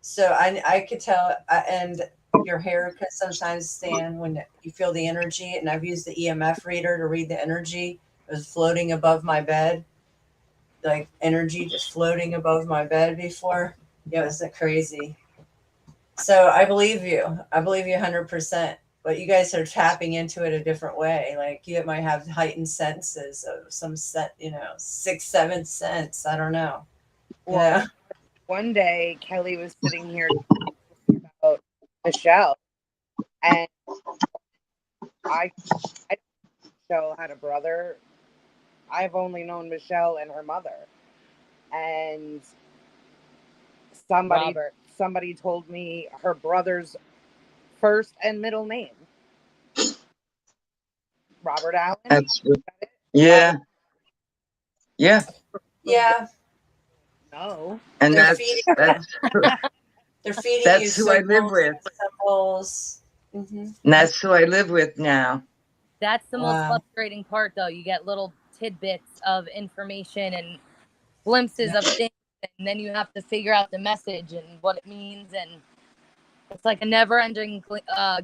So I could tell, and your hair could sometimes stand when you feel the energy. And I've used the EMF reader to read the energy. It was floating above my bed, like energy just floating above my bed before. Yeah, it was crazy. So I believe you. I believe you 100%. But you guys are tapping into it a different way. Like you might have heightened senses of some sixth, seventh sense. I don't know. Well, Yeah. one day Kelly was sitting here talking about Michelle, and Michelle had a brother. I've only known Michelle and her mother, and somebody told me her brother's first and middle name. Robert Allen. That's yeah, yeah. Yeah. No. And They're that's feeding They're feeding you that's who I live signals with. and symbols. Mm-hmm. And that's who I live with now. That's the most Wow. frustrating part, though. You get little tidbits of information and glimpses of things, and then you have to figure out the message and what it means, and it's like a never-ending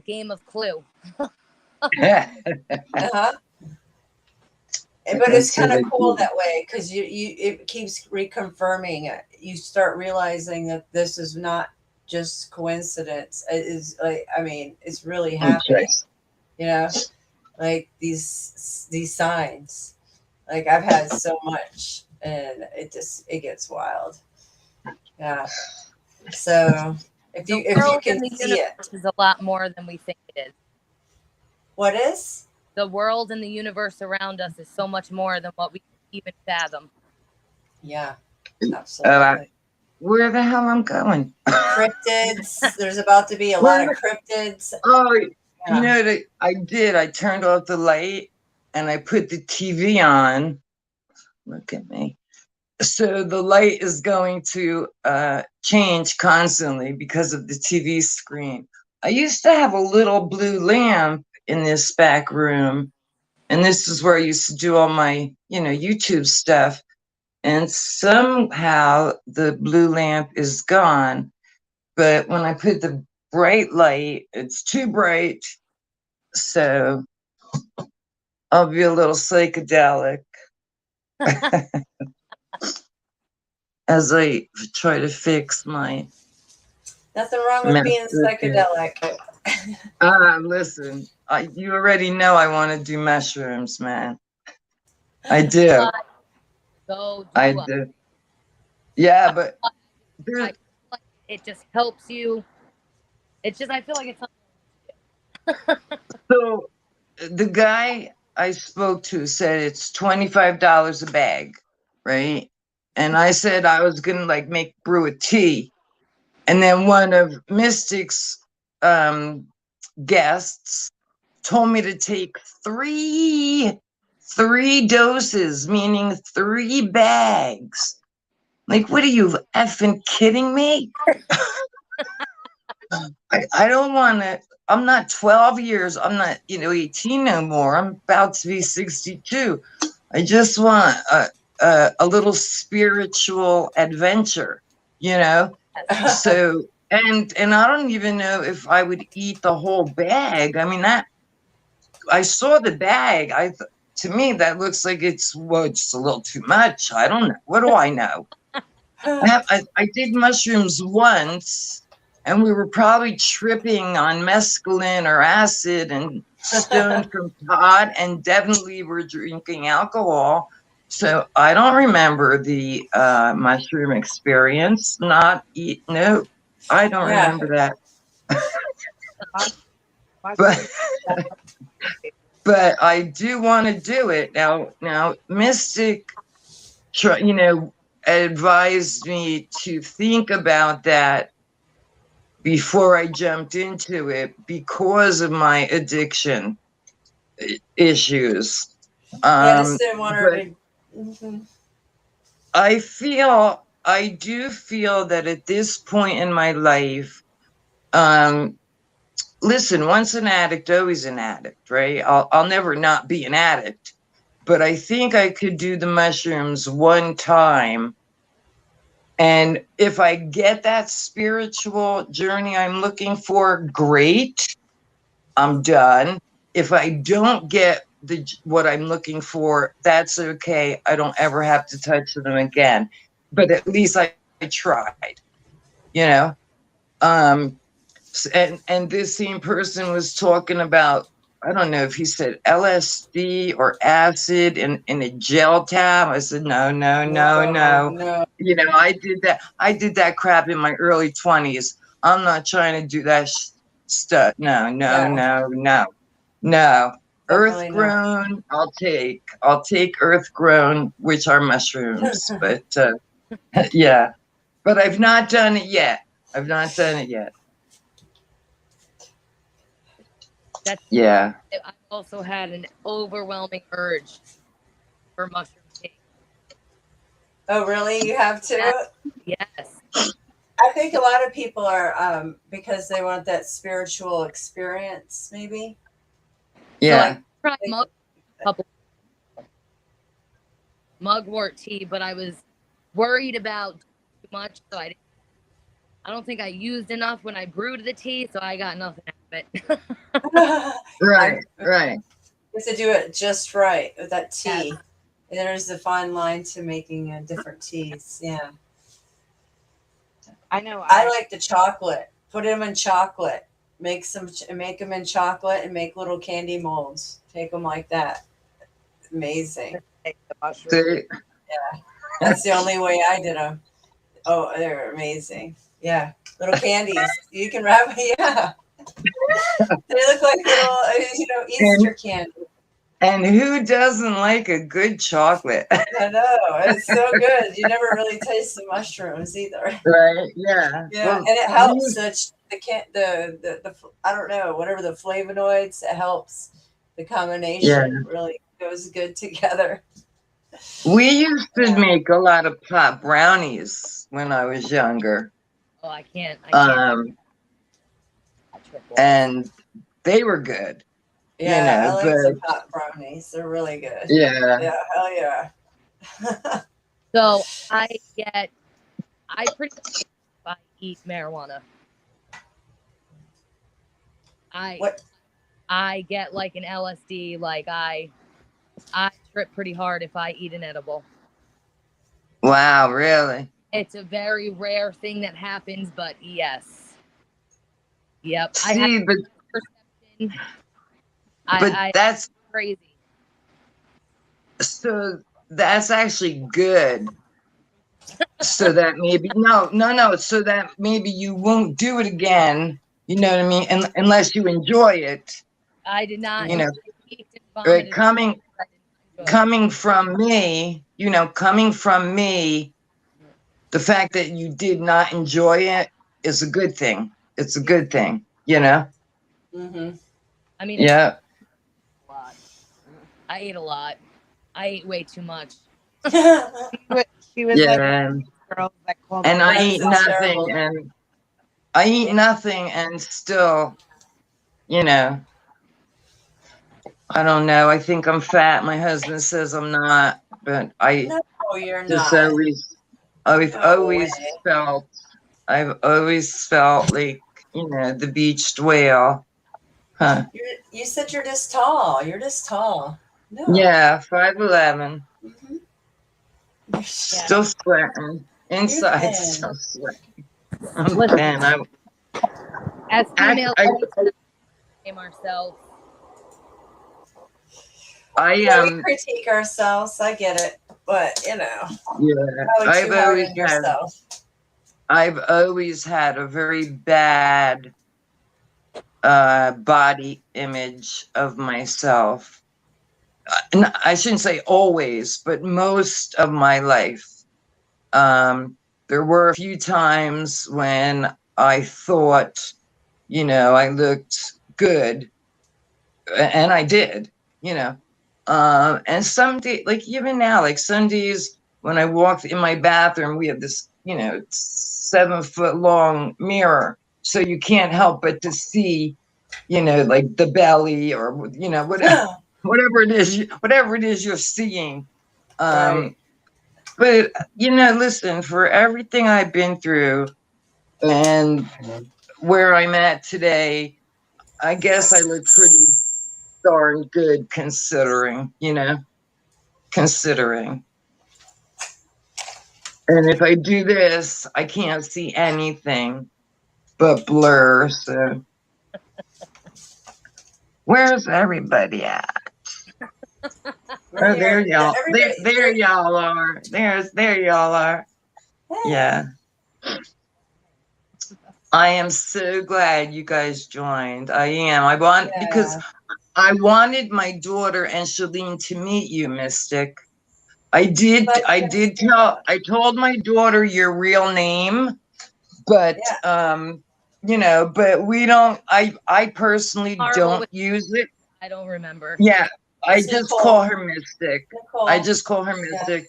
game of Clue. Uh-huh. But it's kind of cool that way because it keeps reconfirming it. You start realizing that this is not just coincidence. It is like, I mean, it's really happening. You know, like these signs. Like I've had so much and it gets wild. Yeah. So if The you world can and the see it, universe is a lot more than we think it is. what is? The world and the universe around us is so much more than what we can even fathom. Yeah, Oh, absolutely. where the hell I'm going? Cryptids. There's about to be a lot of cryptids. Oh, Yeah. you know that I did. I turned off the light and I put the TV on. Look at me. So the light is going to change constantly because of the TV screen. I used to have a little blue lamp in this back room, and this is where I used to do all my, YouTube stuff. And somehow the blue lamp is gone. But when I put the bright light, it's too bright. So I'll be a little psychedelic as I try to fix my Nothing wrong with being psychedelic. Listen, you already know I want to do mushrooms, man. I do. So I do I. do. Yeah, but there's, I feel like it just helps you. It's just, I feel like it's something. so the guy I spoke to said it's $25 a bag, right? And I said I was gonna brew a tea. And then one of Mystic's guests told me to take three doses, meaning 3 bags. Like, what are you effing kidding me? I don't want to. I'm not 12 years. I'm not, 18 no more. I'm about to be 62. I just want a little spiritual adventure, you know? So, and I don't even know if I would eat the whole bag. I mean, I saw the bag. To me, that looks like it's a little too much. I don't know. What do I know? I did mushrooms once, and we were probably tripping on mescaline or acid and stoned from pot, and definitely were drinking alcohol. So I don't remember the mushroom experience. No, I don't remember that. But but I do want to do it now. Mystic, advised me to think about that before I jumped into it because of my addiction issues. I just didn't want her to. I do feel that at this point in my life, listen, once an addict, always an addict, right? I'll never not be an addict, but I think I could do the mushrooms one time. And if I get that spiritual journey I'm looking for, great, I'm done. If I don't get what I'm looking for, that's okay. I don't ever have to touch them again. But at least I tried, you know? And this same person was talking about, I don't know if he said LSD or acid in a gel tab. I said, no. I did that crap in my early 20s. I'm not trying to do that stuff. No. Earth grown, I'll take earth grown, which are mushrooms. But yeah, but I've not done it yet. Yeah. I also had an overwhelming urge for mushroom tea. Oh, really? You have to? Yes. I think a lot of people are because they want that spiritual experience, maybe. Yeah. So I tried mugwort tea, but I was worried about too much, so I don't think I used enough when I brewed the tea, so I got nothing out of it. Right. You have to do it just right with that tea. Yes. There's a fine line to making different teas. Yeah. I know. I like the chocolate. Put them in chocolate. Make them in chocolate and make little candy molds. Take them like that. Amazing. The mushroom. Yeah. That's the only way I did them. Oh, they're amazing. Yeah, little candies. You can wrap. Yeah, they look like little, Easter candy. And who doesn't like a good chocolate? I know, it's so good. You never really taste the mushrooms either. Right? Yeah. Yeah, Well, and it helps. The I don't know, whatever the flavonoids, it helps. The combination really goes good together. we used to make a lot of pot brownies when I was younger. Oh, I can't. And they were good. Yeah, I like but some hot brownies. They're really good. yeah. Yeah, hell yeah. So I pretty much if I eat marijuana. What? I get like an LSD, like I trip pretty hard if I eat an edible. Wow, really? It's a very rare thing that happens, but yes. Yep. See, but perception. that's crazy. so that's actually good. So that maybe no, so that maybe you won't do it again. You know what I mean? And unless you enjoy it. I did not. You know, but right, coming from me, the fact that you did not enjoy it is a good thing. It's a good thing, Mm-hmm. I mean, yeah. I ate a lot. I ate way too much. She was like Yeah. girls that called And I That's eat so nothing, terrible. and I eat nothing, and still, I don't know. I think I'm fat. My husband says I'm not, but No, you're just not. I've No always way. felt like, the beached whale. Huh. You said you're this tall. You're this tall. No. Yeah, 5'11". Mhm. Still sweating. Inside, thin. still sweating. I'm Listen. thin. As females, I blame ourselves. Yeah, we critique ourselves. I get it, but probably I've too hard always on yourself. I've always had a very bad body image of myself. I shouldn't say always, but most of my life. There were a few times when I thought, I looked good, and I did, and some days, like even now, like some days when I walk in my bathroom, we have this, 7-foot long mirror. So you can't help but to see, like the belly or, whatever it is you're seeing. Right. But, listen, for everything I've been through and where I'm at today, I guess I look pretty darn good considering. And if I do this, I can't see anything but blur. So where's everybody at? Oh, there y'all. There y'all are. There y'all are. Yeah. I am so glad you guys joined. I am. Because I wanted my daughter and Shalene to meet you, Mystic. I told my daughter your real name, but but we don't, I personally don't use it. I don't remember. Yeah. I It's just Nicole. call her Mystic. Nicole. I just call her Mystic.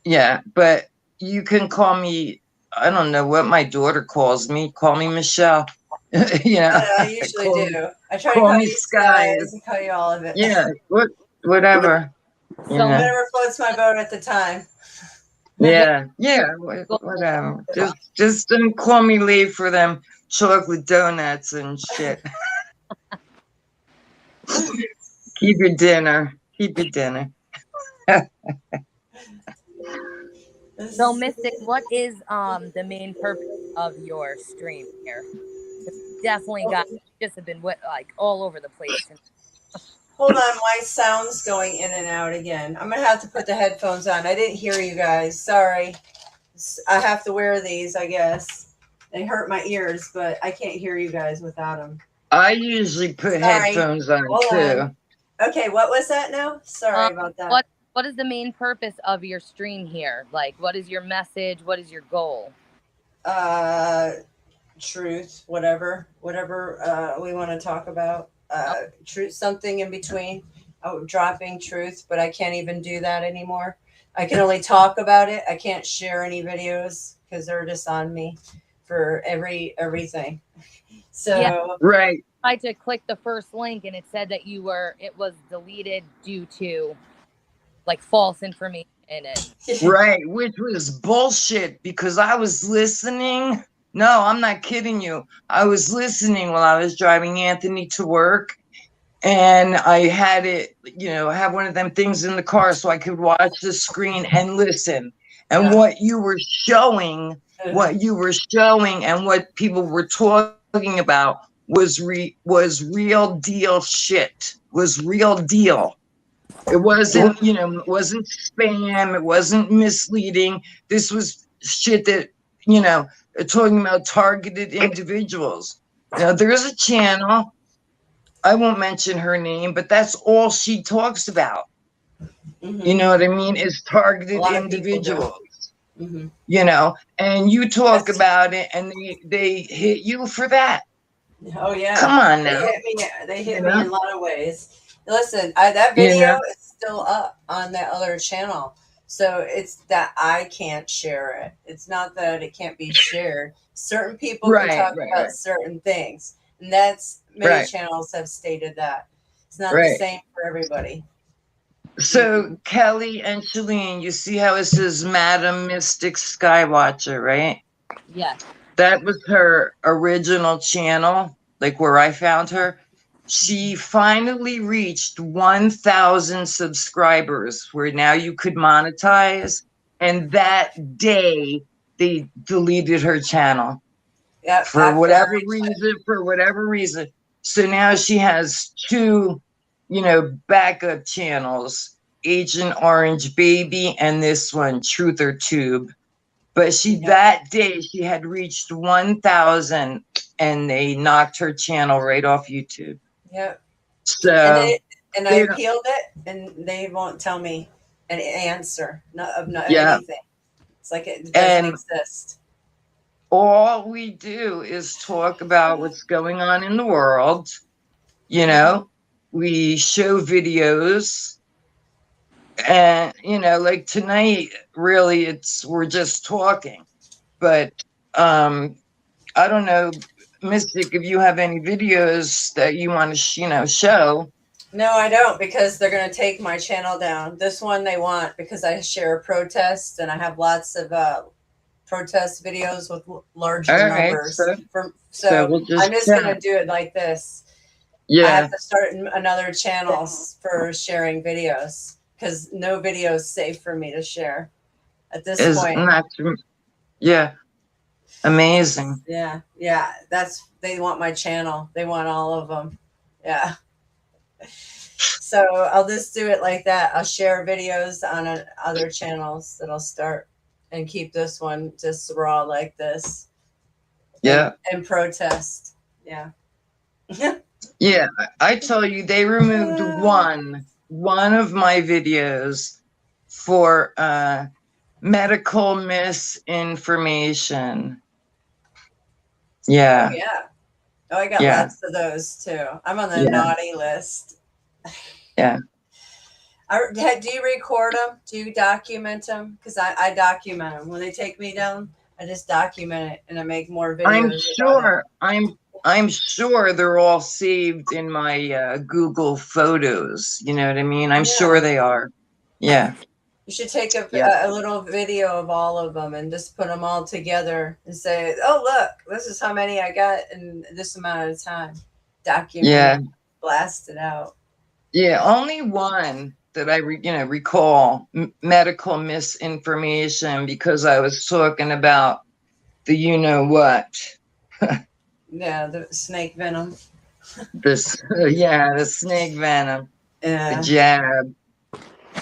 Yeah, but you can call me, I don't know what my daughter calls me. Call me Michelle. I usually do. I try to call you Skies and call you all of it. Yeah, whatever. So Whatever floats my boat at the time. Yeah, whatever. Just don't call me late for them chocolate donuts and shit. Keep your dinner. So, Mystic, what is the main purpose of your stream here? Definitely just have been like all over the place. Hold on, my sound's going in and out again. I'm gonna have to put the headphones on. I didn't hear you guys. Sorry. I have to wear these, I guess. They hurt my ears, but I can't hear you guys without them. I usually put Sorry. headphones on Hold too. on. Okay, what was that now? Sorry about that. What is the main purpose of your stream here? Like, what is your message? What is your goal? Truth, whatever we want to talk about. Truth, something in between. Dropping truth, but I can't even do that anymore. I can only talk about it. I can't share any videos because they're just on me for everything. So Yeah. Right. I tried to click the first link and it said that it was deleted due to like false information in it. Right, which was bullshit because I was listening. No, I'm not kidding you. I was listening while I was driving Anthony to work, and I had it, have one of them things in the car so I could watch the screen and listen. And Yeah. what you were showing, and what people were talking about was real deal shit. Was real deal. It wasn't, it wasn't spam. It wasn't misleading. This was shit that, talking about targeted individuals. Now, there's a channel. I won't mention her name, but that's all she talks about. Mhm. You know what I mean? Is targeted A lot of people do. individuals. Mhm. And you talk That's- about it, and they hit you for that. Oh yeah. Come on now. They hit You me know? in a lot of ways. Listen, that You video know? is still up on that other channel. So it's that I can't share it. It's not that it can't be shared. Certain people can talk about certain things. And that's many Right. channels have stated that. It's not the Right. same for everybody. So Kelly and Shalene, you see how it says Madam Mystic Skywatcher, right? Yes. That was her original channel, like where I found her. She finally reached 1,000 subscribers where now you could monetize. And that day they deleted her channel Yeah, for whatever reason. So now she has two, backup channels, Agent Orange Baby and this one, Truther Tube. But that day she had reached 1,000 and they knocked her channel right off YouTube. Yeah. So and I appealed it and they won't tell me an answer of anything. It's like it doesn't exist. All we do is talk about what's going on in the world. We show videos. And, like tonight, really, we're just talking. But I don't know, Mystic, if you have any videos that you want to, show. No, I don't, because they're going to take my channel down. This one they want because I share protests and I have lots of protest videos with larger numbers. So I'm just going to do it like this. Yeah. I have to start another channel for sharing videos because no video is safe for me to share at this point. Yeah. Amazing. Yeah. They want my channel. They want all of them. Yeah. So I'll just do it like that. I'll share videos on other channels that I'll start and keep this one just raw like this. Yeah. And protest. Yeah. Yeah. I tell you, they removed one of my videos for medical misinformation. Yeah. Oh, yeah. Oh, I got lots of those too. I'm on the naughty list. Yeah. Do you record them? Do you document them? Because I document them. When they take me down, I just document it and I make more videos. I'm sure they're all saved in my Google Photos. You know what I mean? I'm sure they are. Yeah. You should take a little video of all of them and just put them all together and say, oh, look, this is how many I got in this amount of time. Document it, blast it out. Yeah, only one that I recall medical misinformation because I was talking about the what. Yeah, the snake venom. The snake venom. Yeah.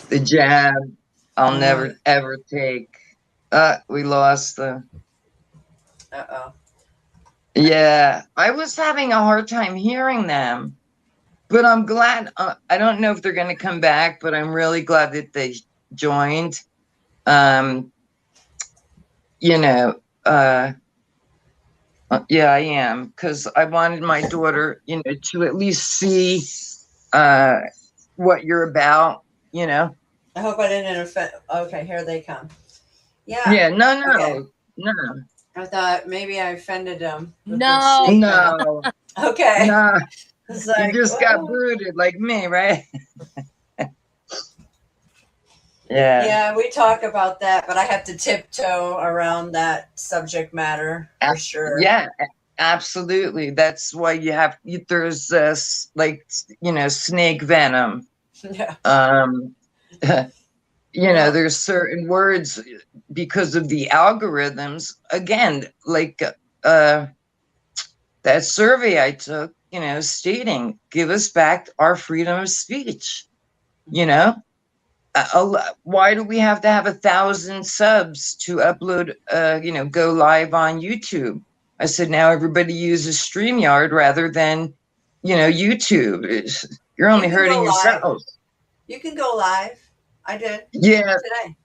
The jab, I'll Uh, never ever take. We lost the. Uh-oh. Yeah, I was having a hard time hearing them, but I'm glad. I don't know if they're going to come back, but I'm really glad that they joined. Um, you know, yeah, I am, because I wanted my daughter, to at least see what you're about, I hope I didn't offend. Okay, here they come. Yeah. Yeah, no, Okay. no, I thought maybe I offended them. with the No. snake venom. no, Okay. no. It's You like, just got whoa. booted like me, right? Yeah. Yeah, we talk about that, but I have to tiptoe around that subject matter for sure. Yeah, absolutely. That's why there's this, like, snake venom. Yeah. Well, There's certain words because of the algorithms. Again, like that survey I took, stating, give us back our freedom of speech. Why do we have to have 1,000 subs to upload, go live on YouTube? I said, now everybody uses StreamYard rather than, YouTube. You're only you can hurting go live. yourselves. You can go live. I did Yeah, today.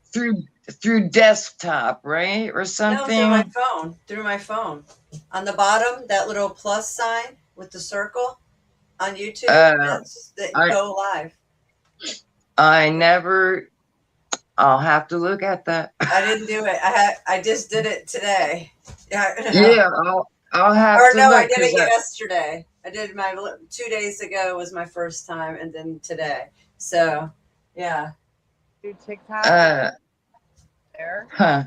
through desktop, right? Or No, something. through my phone. Through my phone. On the bottom, that little plus sign with the circle on YouTube. That's go live. I'll have to look at that. I didn't do it. I just did it today. Yeah, I'll have Or to no, look. I did it yesterday. I did 2 days ago was my first time, and then today. So, yeah. Do TikTok there. Huh.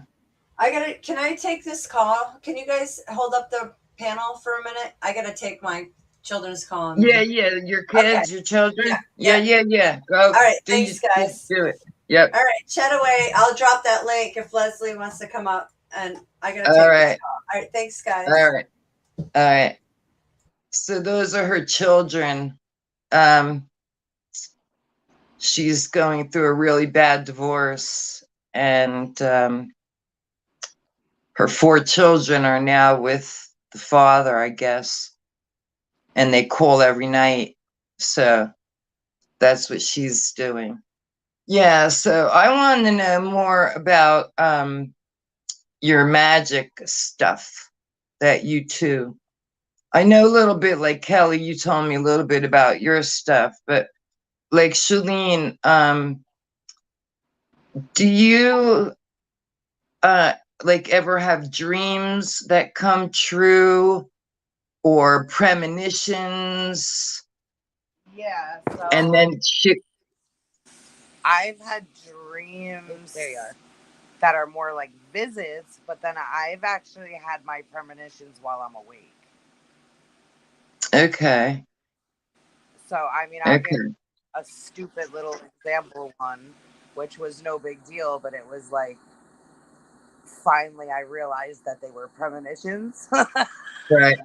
Can I take this call? Can you guys hold up the panel for a minute? I gotta take my children's call. Yeah, your kids, your children. Yeah. Go. All right, thanks, guys. Do it. Yep. All right, chat away. I'll drop that link if Leslie wants to come up, and I gotta take All right. this call. All right, thanks, guys. All right. So those are her children. She's going through a really bad divorce, and her 4 children are now with the father, I guess, and they call every night. So that's what she's doing. Yeah, so I wanted to know more about your magic stuff that you do. I know a little bit, like Kelly, you told me a little bit about your stuff, but like Shalene, do you like ever have dreams that come true or premonitions? Yeah. So And then I've had dreams. There you are. That are more like visits, but then I've actually had my premonitions while I'm awake. Okay. So I mean, I'll give a stupid little example one, which was no big deal, but it was like finally I realized that they were premonitions. Right.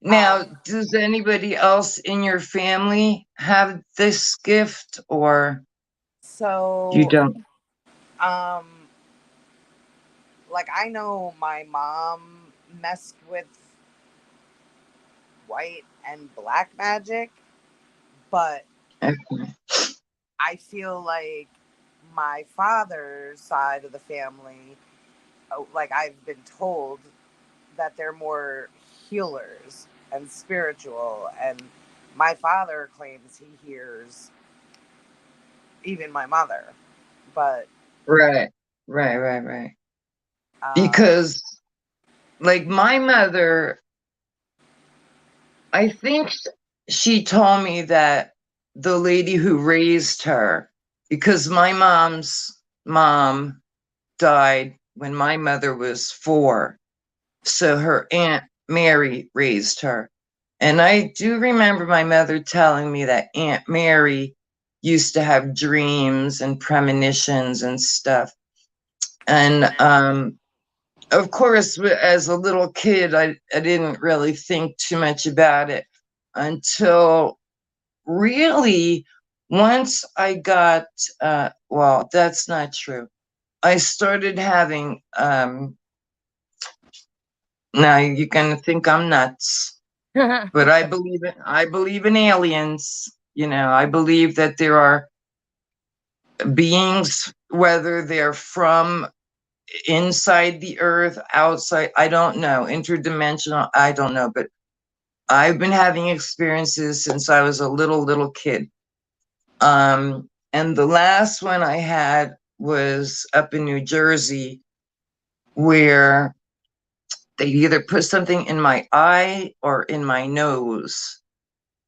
Now, does anybody else in your family have this gift, or so you don't? Like I know my mom messed with white and black magic, but I feel like my father's side of the family, like I've been told that they're more healers and spiritual, and my father claims he hears even my mother, but Right. Because like my mother, I think she told me that the lady who raised her, because my mom's mom died when my mother was 4. So her Aunt Mary raised her. And I do remember my mother telling me that Aunt Mary used to have dreams and premonitions and stuff. And of course, as a little kid, I didn't really think too much about it until really, once I got, well, that's not true. I started having, now you're gonna think I'm nuts, but I believe in aliens. You know, I believe that there are beings, whether they're from inside the earth, outside, I don't know, interdimensional, I don't know, but I've been having experiences since I was a little kid. And the last one I had was up in New Jersey, where they either put something in my eye or in my nose.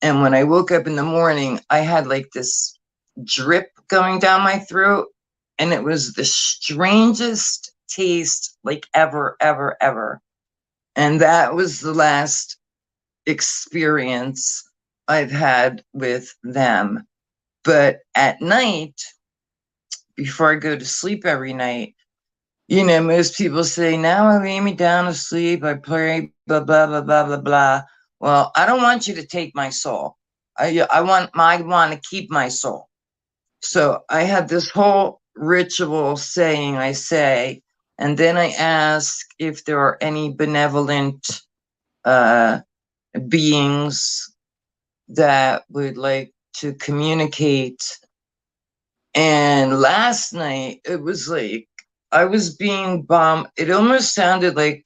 And when I woke up in the morning, I had like this drip going down my throat. And it was the strangest taste, like ever, ever, ever. And that was the last experience I've had with them. But at night, before I go to sleep every night, you know, most people say, now I lay me down to sleep, I pray, blah, blah, blah, blah, blah, blah. Well, I don't want you to take my soul. I want to keep my soul. So I have this whole ritual saying I say, and then I ask if there are any benevolent beings that would like to communicate. And last night it was like I was being bombed. It almost sounded like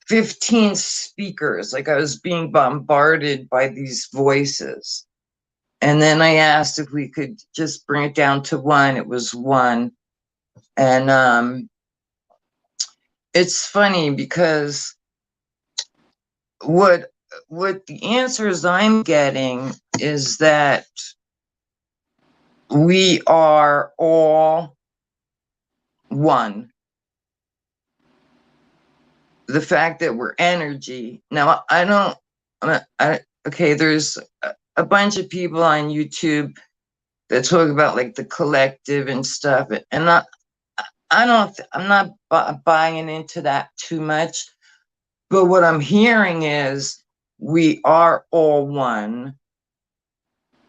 15 speakers, like I was being bombarded by these voices. And then I asked if we could just bring it down to one. It was one. And it's funny because what the answers I'm getting is that we are all one. The fact that we're energy. Now, okay, there's a bunch of people on YouTube that talk about like the collective and stuff. And I'm not buying into that too much. But what I'm hearing is we are all one.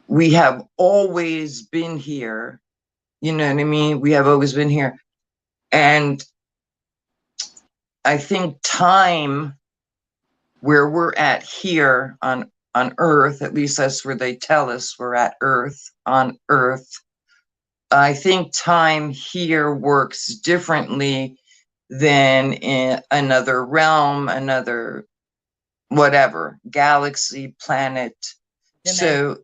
We have always been here. You know what I mean? We have always been here. And I think time, where we're at here on Earth, at least that's where they tell us we're at on Earth. I think time here works differently than in another realm, another whatever, galaxy, planet. Dimension. So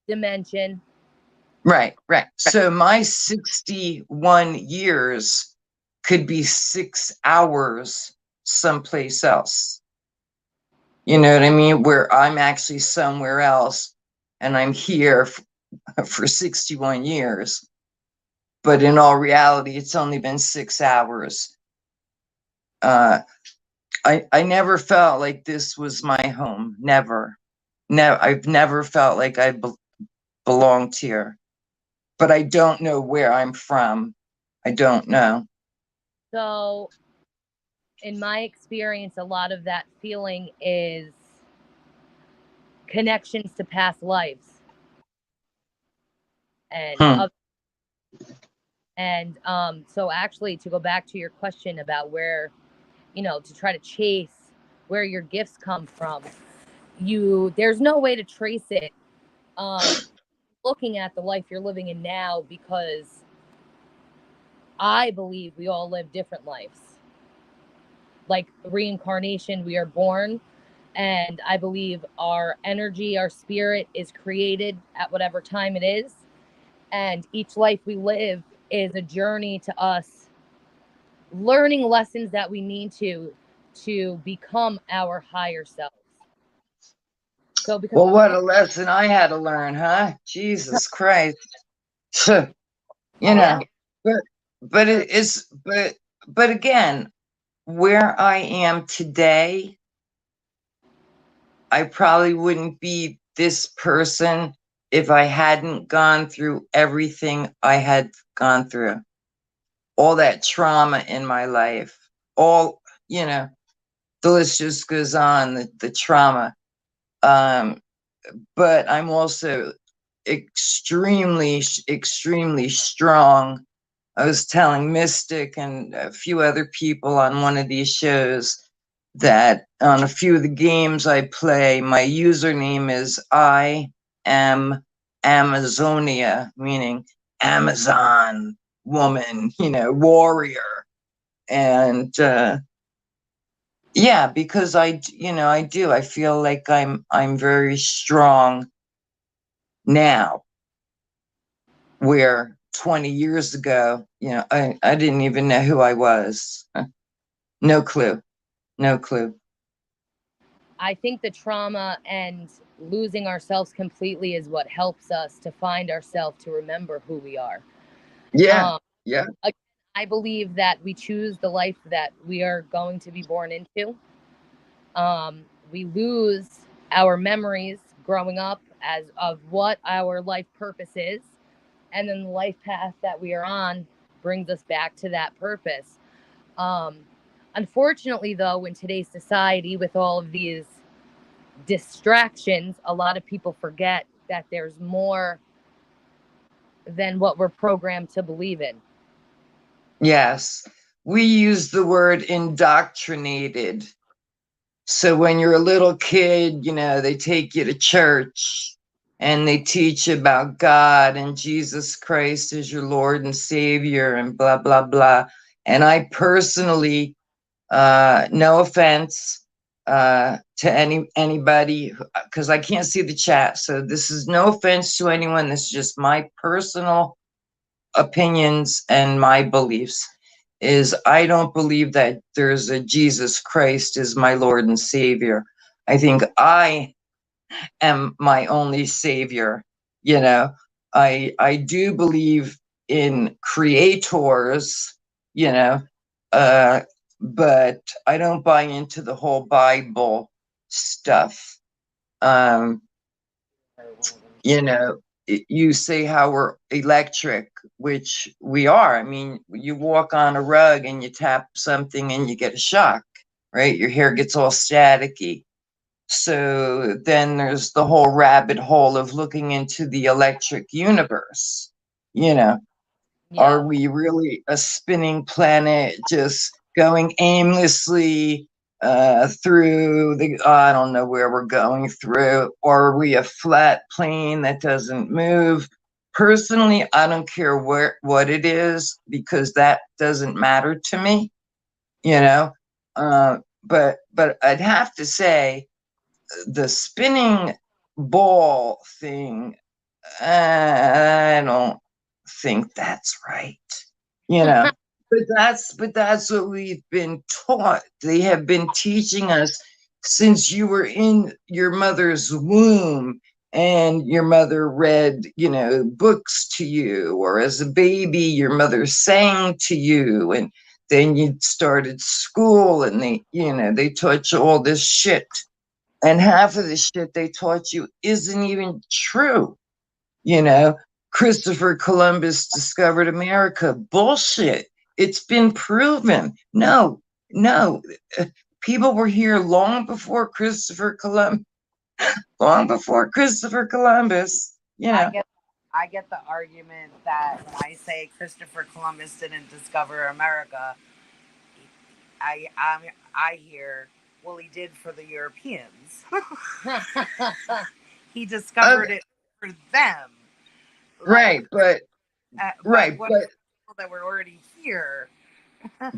Dimension. Right. So my 61 years could be 6 hours someplace else. You know what I mean? Where I'm actually somewhere else and I'm here for 61 years. But in all reality, it's only been 6 hours. I never felt like this was my home. Never. No, I've never felt like I belonged here. But I don't know where I'm from. I don't know. So, in my experience, a lot of that feeling is connections to past lives. And so actually, to go back to your question about where, to try to chase where your gifts come from, there's no way to trace it looking at the life you're living in now, because I believe we all live different lives. Like reincarnation, we are born, and I believe our energy, our spirit is created at whatever time it is, and each life we live is a journey to us learning lessons that we need to become our higher selves. So because what a lesson I had to learn, huh? Jesus Christ. But it is, but again, where I am today, I probably wouldn't be this person if I hadn't gone through everything I had gone through. All that trauma in my life, the list just goes on, the trauma. But I'm also extremely strong. I was telling Mystic and a few other people on one of these shows that on a few of the games I play, my username is I am Amazonia, meaning Amazon woman, warrior. And yeah, because I do. I feel like I'm very strong now, where 20 years ago, I didn't even know who I was. No clue. No clue. I think the trauma and losing ourselves completely is what helps us to find ourselves, to remember who we are. Yeah. Yeah. I believe that we choose the life that we are going to be born into. We lose our memories growing up as of what our life purpose is, and then the life path that we are on brings us back to that purpose. Unfortunately, though, in today's society, with all of these distractions, a lot of people forget that there's more than what we're programmed to believe in. Yes. We use the word indoctrinated. So when you're a little kid, they take you to church and they teach you about God and Jesus Christ as your Lord and Savior and blah, blah, blah. And I personally, no offense to anybody, because I can't see the chat. So this is no offense to anyone. This is just my personal opinions and my beliefs. Is I don't believe that there's a Jesus Christ as my Lord and Savior. I think I am my only Savior. I do believe in creators, but I don't buy into the whole Bible stuff. You say how we're electric, which we are. I mean, you walk on a rug and you tap something and you get a shock, right? Your hair gets all staticky. So then there's the whole rabbit hole of looking into the electric universe. Are we really a spinning planet just going aimlessly through I don't know where we're going through, or are we a flat plane that doesn't move? Personally, I don't care what it is, because that doesn't matter to me, but I'd have to say the spinning ball thing, I don't think that's right, but that's what we've been taught. They have been teaching us since you were in your mother's womb, and your mother read, books to you, or as a baby, your mother sang to you, and then you started school, and they taught you all this shit. And half of the shit they taught you isn't even true. Christopher Columbus discovered America. Bullshit. It's been proven. No. People were here long before Christopher Columbus. Long before Christopher Columbus. I get the argument that when I say Christopher Columbus didn't discover America, I hear, well, he did for the Europeans. He discovered it for them. Right, but people that were already here.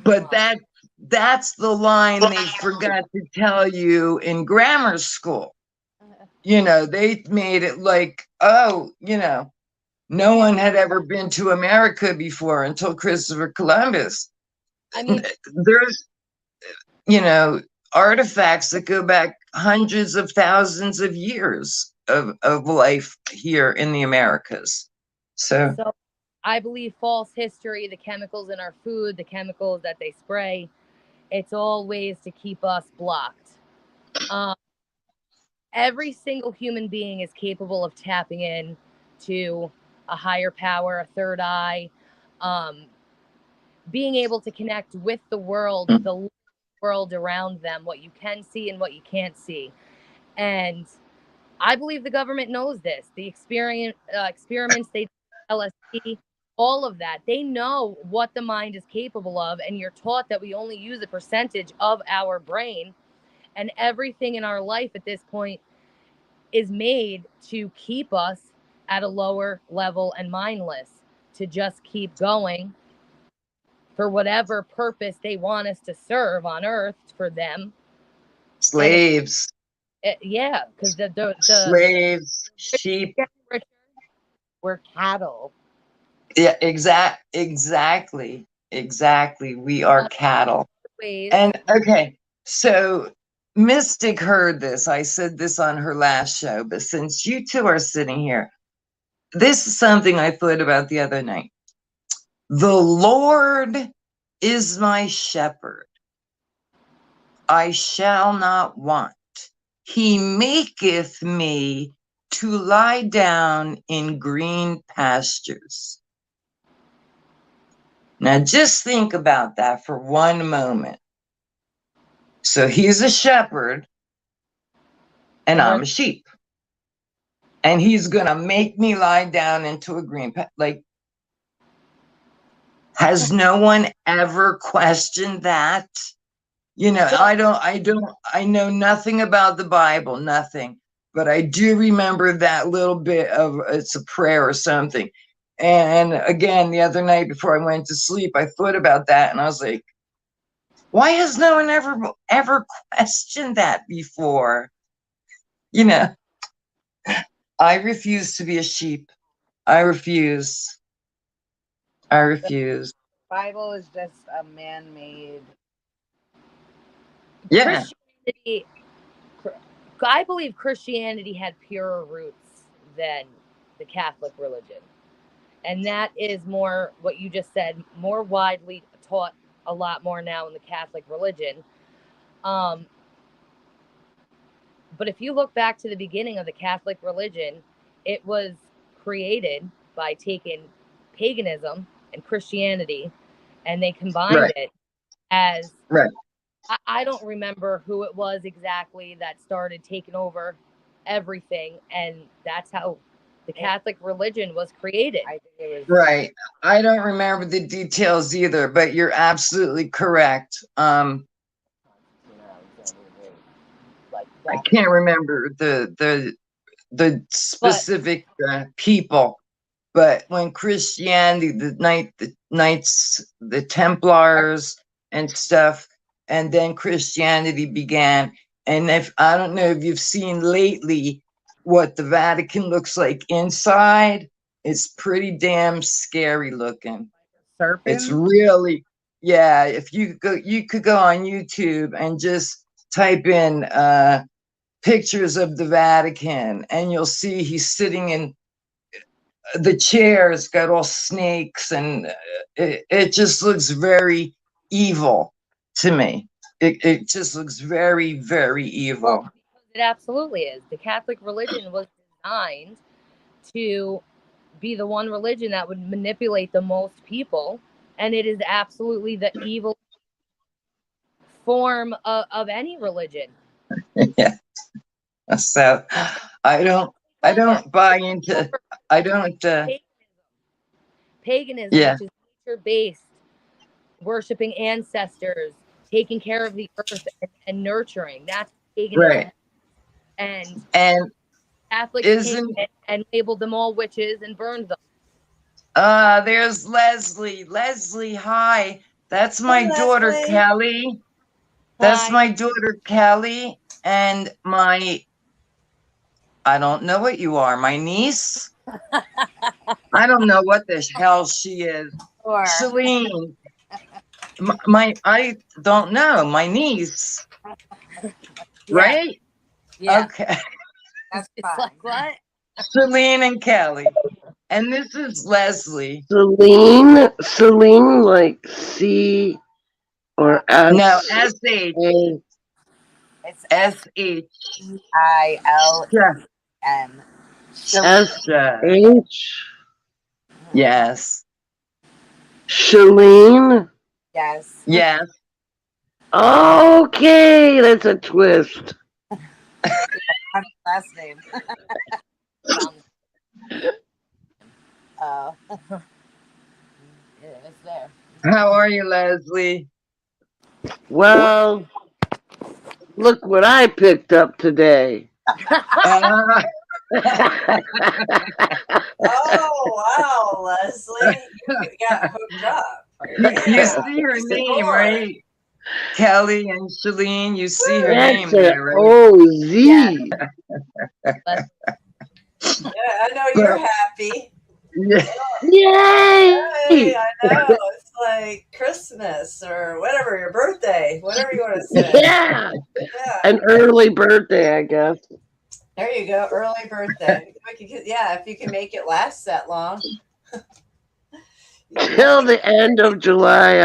But that's the line they forgot to tell you in grammar school. They made it like, no one had ever been to America before until Christopher Columbus. I mean, there's, artifacts that go back hundreds of thousands of years of life here in the Americas. So I believe false history, the chemicals in our food, the chemicals that they spray, it's all ways to keep us blocked. Every single human being is capable of tapping in to a higher power, a third eye, being able to connect with the world, the world around them, what you can see and what you can't see. And I believe the government knows this. The experiments they do, LSD, all of that, they know what the mind is capable of, and you're taught that we only use a percentage of our brain, and everything in our life at this point is made to keep us at a lower level and mindless, to just keep going for whatever purpose they want us to serve on earth for them. Slaves, Yeah, because the slaves, sheep. we're cattle. Yeah, exactly. We are cattle. Ways. And okay, so Mystic heard this. I said this on her last show, but since you two are sitting here, this is something I thought about the other night. The Lord is my shepherd. I shall not want. He maketh me to lie down in green pastures. Now just think about that for one moment. So he's a shepherd and I'm a sheep. And he's going to make me lie down into a green like, has no one ever questioned that? You know, I know nothing about the Bible, nothing, but I do remember that little bit of it's a prayer or something. And again, the other night before I went to sleep, I thought about that and I was like, why has no one ever questioned that before? You know, I refuse to be a sheep. I refuse. Bible is just a man-made. Yeah. Christianity, I believe Christianity had purer roots than the Catholic religion. And that is more what you just said, more widely taught a lot more now in the Catholic religion. But if you look back to the beginning of the Catholic religion, it was created by taking paganism and Christianity, and they combined it as, I don't remember who it was exactly that started taking over everything, and that's how the Catholic religion was created. I think it was Right. I don't remember the details either, but you're absolutely correct. I can't remember the specific people, but when Christianity, the Knights, the Templars and stuff, and then Christianity began. And if I don't know if you've seen lately what the Vatican looks like inside, it's pretty damn scary looking. serpent. It's really, yeah. If you could go on YouTube and just type in pictures of the Vatican, and you'll see he's sitting in the chairs, got all snakes, and it just looks very evil to me. It just looks very, very evil. Well, it absolutely is. The Catholic religion was designed to be the one religion that would manipulate the most people, and it is absolutely the evil form of any religion. Yeah. So I don't buy into. I don't. Paganism, Yeah. which is nature-based, worshiping ancestors, taking care of the earth and nurturing. That's paganism. Right. And Catholics isn't came and labeled them all witches and burned them. There's Leslie. Leslie, hi. That's my daughter, Leslie. Kelly. That's Hi. my daughter, Kelly, and I don't know what you are, my niece? I don't know what the hell she is. Or Celine. I don't know, my niece. Right? Yeah. Okay. that's It's fine. like, what? Celine and Kelly. And this is Leslie. Celine, like C or S? No, S-H. It's S-H. SILN. S-H? Yes. Shalene? Yes. Yes. Okay, that's a twist. last name. Uh, yeah, it's there. How are you, Leslie? Well, look what I picked up today. Uh, Oh wow, Leslie, you got hooked up. you Yeah, see her praise the name, Lord. right? Kelly and Shalene, you see her That's name an there, right? OZ. But Yeah, I know But you're happy. yeah, Hey, Yay! I know. It's like Christmas or whatever, your birthday, whatever you want to say. Yeah, Yeah, an early birthday, I guess. there you go. Early birthday. Yeah, if you can make it last that long. Till the end of July.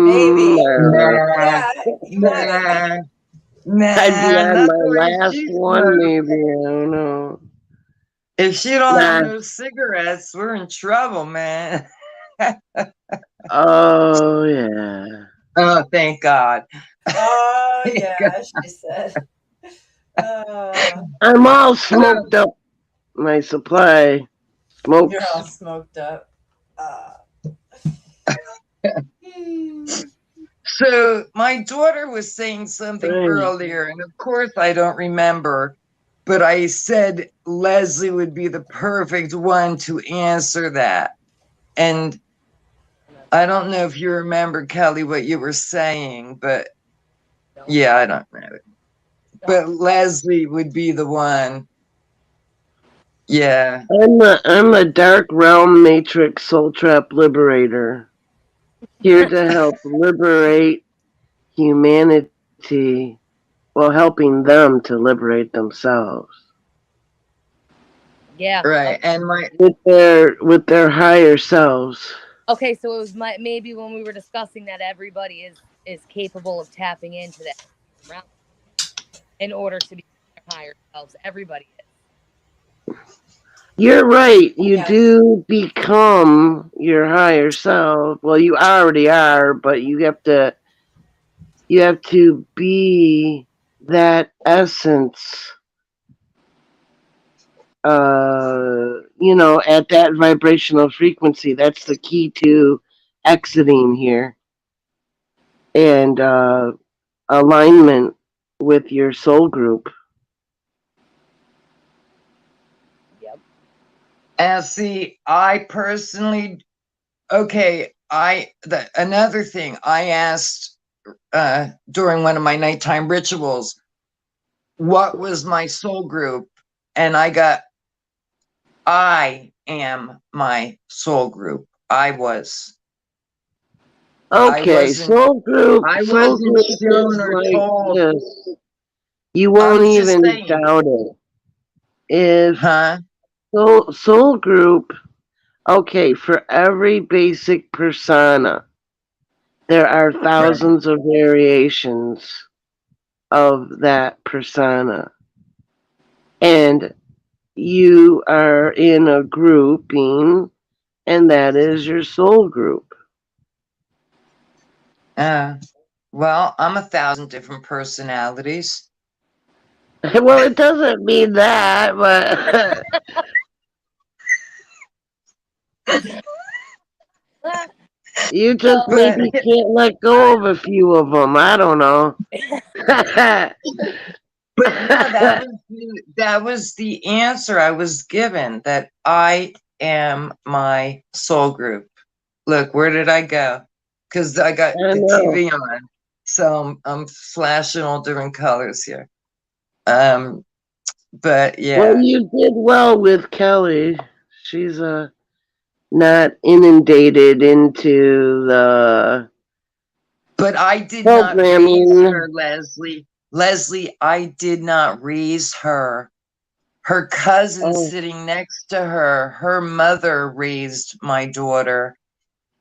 Maybe. nah, Yeah, you might. nah, I'd be nah, on not my the way last she one, smokes. maybe. I don't know. If she don't have Nah. no cigarettes, we're in trouble, man. Oh, yeah. Oh, thank God. Oh, Thank yeah, God. she said. Uh, I'm all smoked up. My supply smokes. you're all smoked up. So my daughter was saying something Right. earlier, and of course I don't remember, but I said Leslie would be the perfect one to answer that. And I don't know if you remember, Kelly, what you were saying, but yeah, I don't know. But Leslie would be the one. Yeah. I'm a Dark Realm Matrix Soul Trap Liberator. Here to help liberate humanity while helping them to liberate themselves. yeah. Right. And my With their higher selves. Okay, so it was maybe when we were discussing that everybody is capable of tapping into that realm in order to be their higher selves. Everybody is. You're right. You Yes. do become your higher self. Well, you already are, but you have to be that essence. At that vibrational frequency. That's the key to exiting here and alignment with your soul group. Yep. And see, I personally, okay, another thing I asked during one of my nighttime rituals, what was my soul group? And I am my soul group. I was. Okay, soul group. I Soul wasn't group shown is or like told. this. You won't I'm just even saying. doubt it. If Huh? soul group, okay, for every basic persona, there are thousands of variations of that persona. And you are in a grouping, and that is your soul group. Well, I'm 1,000 different personalities. Well, it doesn't mean that, but you just maybe can't let go of a few of them. I don't know. But no, that was the answer I was given, that I am my soul group. Look, where did I go? Because I got the TV on, so I'm flashing all different colors here. But yeah. Well, you did well with Kelly. She's not inundated into the. But I did not raise her, Leslie. Leslie, I did not raise her. Her cousin sitting next to her mother raised my daughter.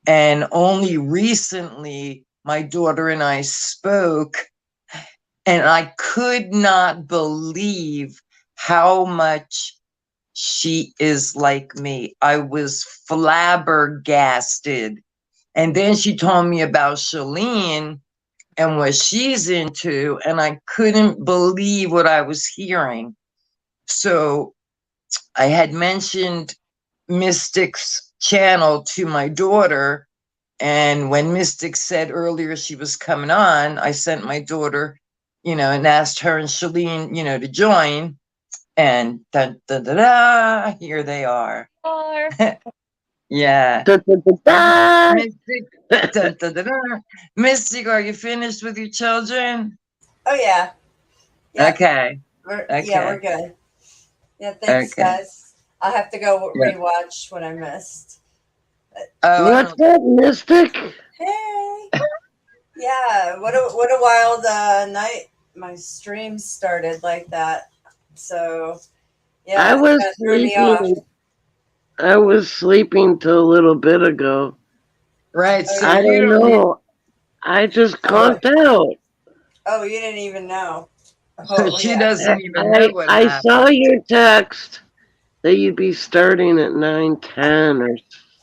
And only recently, my daughter and I spoke, and I could not believe how much she is like me. I was flabbergasted. And then she told me about Shalene, and what she's into, and I couldn't believe what I was hearing. So I had mentioned Mystic's channel to my daughter, and when Mystic said earlier she was coming on, I sent my daughter, and asked her and Shalene, to join, and da da da da, here they are. Or Yeah. Da, da, da, da. Mystic, da, da, da, da. Mystic, are you finished with your children? Oh yeah. Yep. Okay. Yeah, we're good. Yeah, thanks, Okay. guys. I'll have to go Yeah. rewatch what I missed. Oh, What's that, Mystic? Hey. Yeah, what a wild night. My stream started like that. So yeah, I it was kinda threw me off. sleeping. I was sleeping till a little bit ago. right. Oh, So I you don't don't need, know. I just conked out. Oh, you didn't even know. so Oh she yeah. doesn't even know what I happened. saw your text that you'd be starting at 9:10 or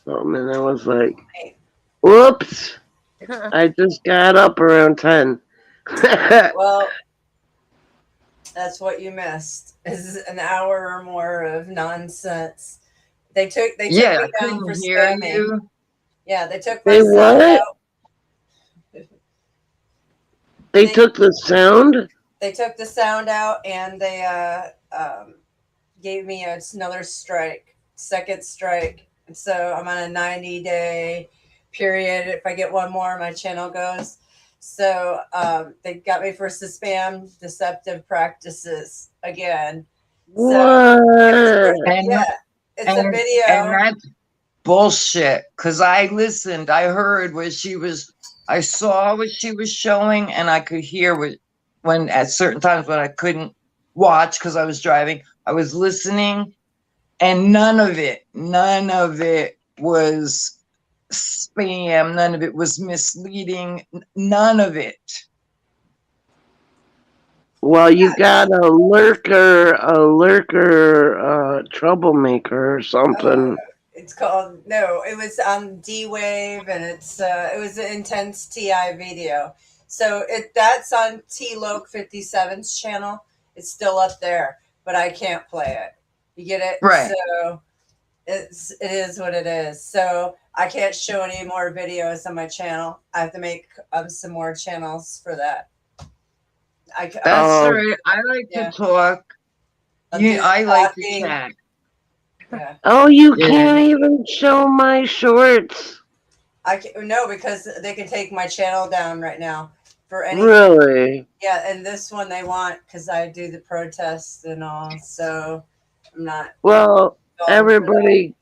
something, and I was like, "Whoops! I just got up around 10." Well, that's what you missed. Is an hour or more of nonsense. They took Yeah, I me down for couldn't hear spamming. you. Yeah, they took my They sound what? out. They took the sound. They took the sound out, and they gave me another strike, second strike. And so I'm on a 90-day period. If I get one more, my channel goes. So they got me for spam deceptive practices again. What? And, it's a and video. that's bullshit. Because I listened, I heard I saw what she was showing, and I could hear when at certain times when I couldn't watch because I was driving, I was listening, and none of it was spam, none of it was misleading, none of it. Well, you got a lurker, troublemaker or something. It's called it was on D-Wave, and it was an intense TI video. So that's on T-Loke 57's channel. It's still up there, but I can't play it. You get it? Right. So it is what it is. So I can't show any more videos on my channel. I have to make some more channels for that. That's right. I like to talk. I like to chat. Yeah. Oh, you can't even show my shorts. No, because they can take my channel down right now for any. Really? Yeah, and this one they want because I do the protests and all. So I'm not. Well, everybody,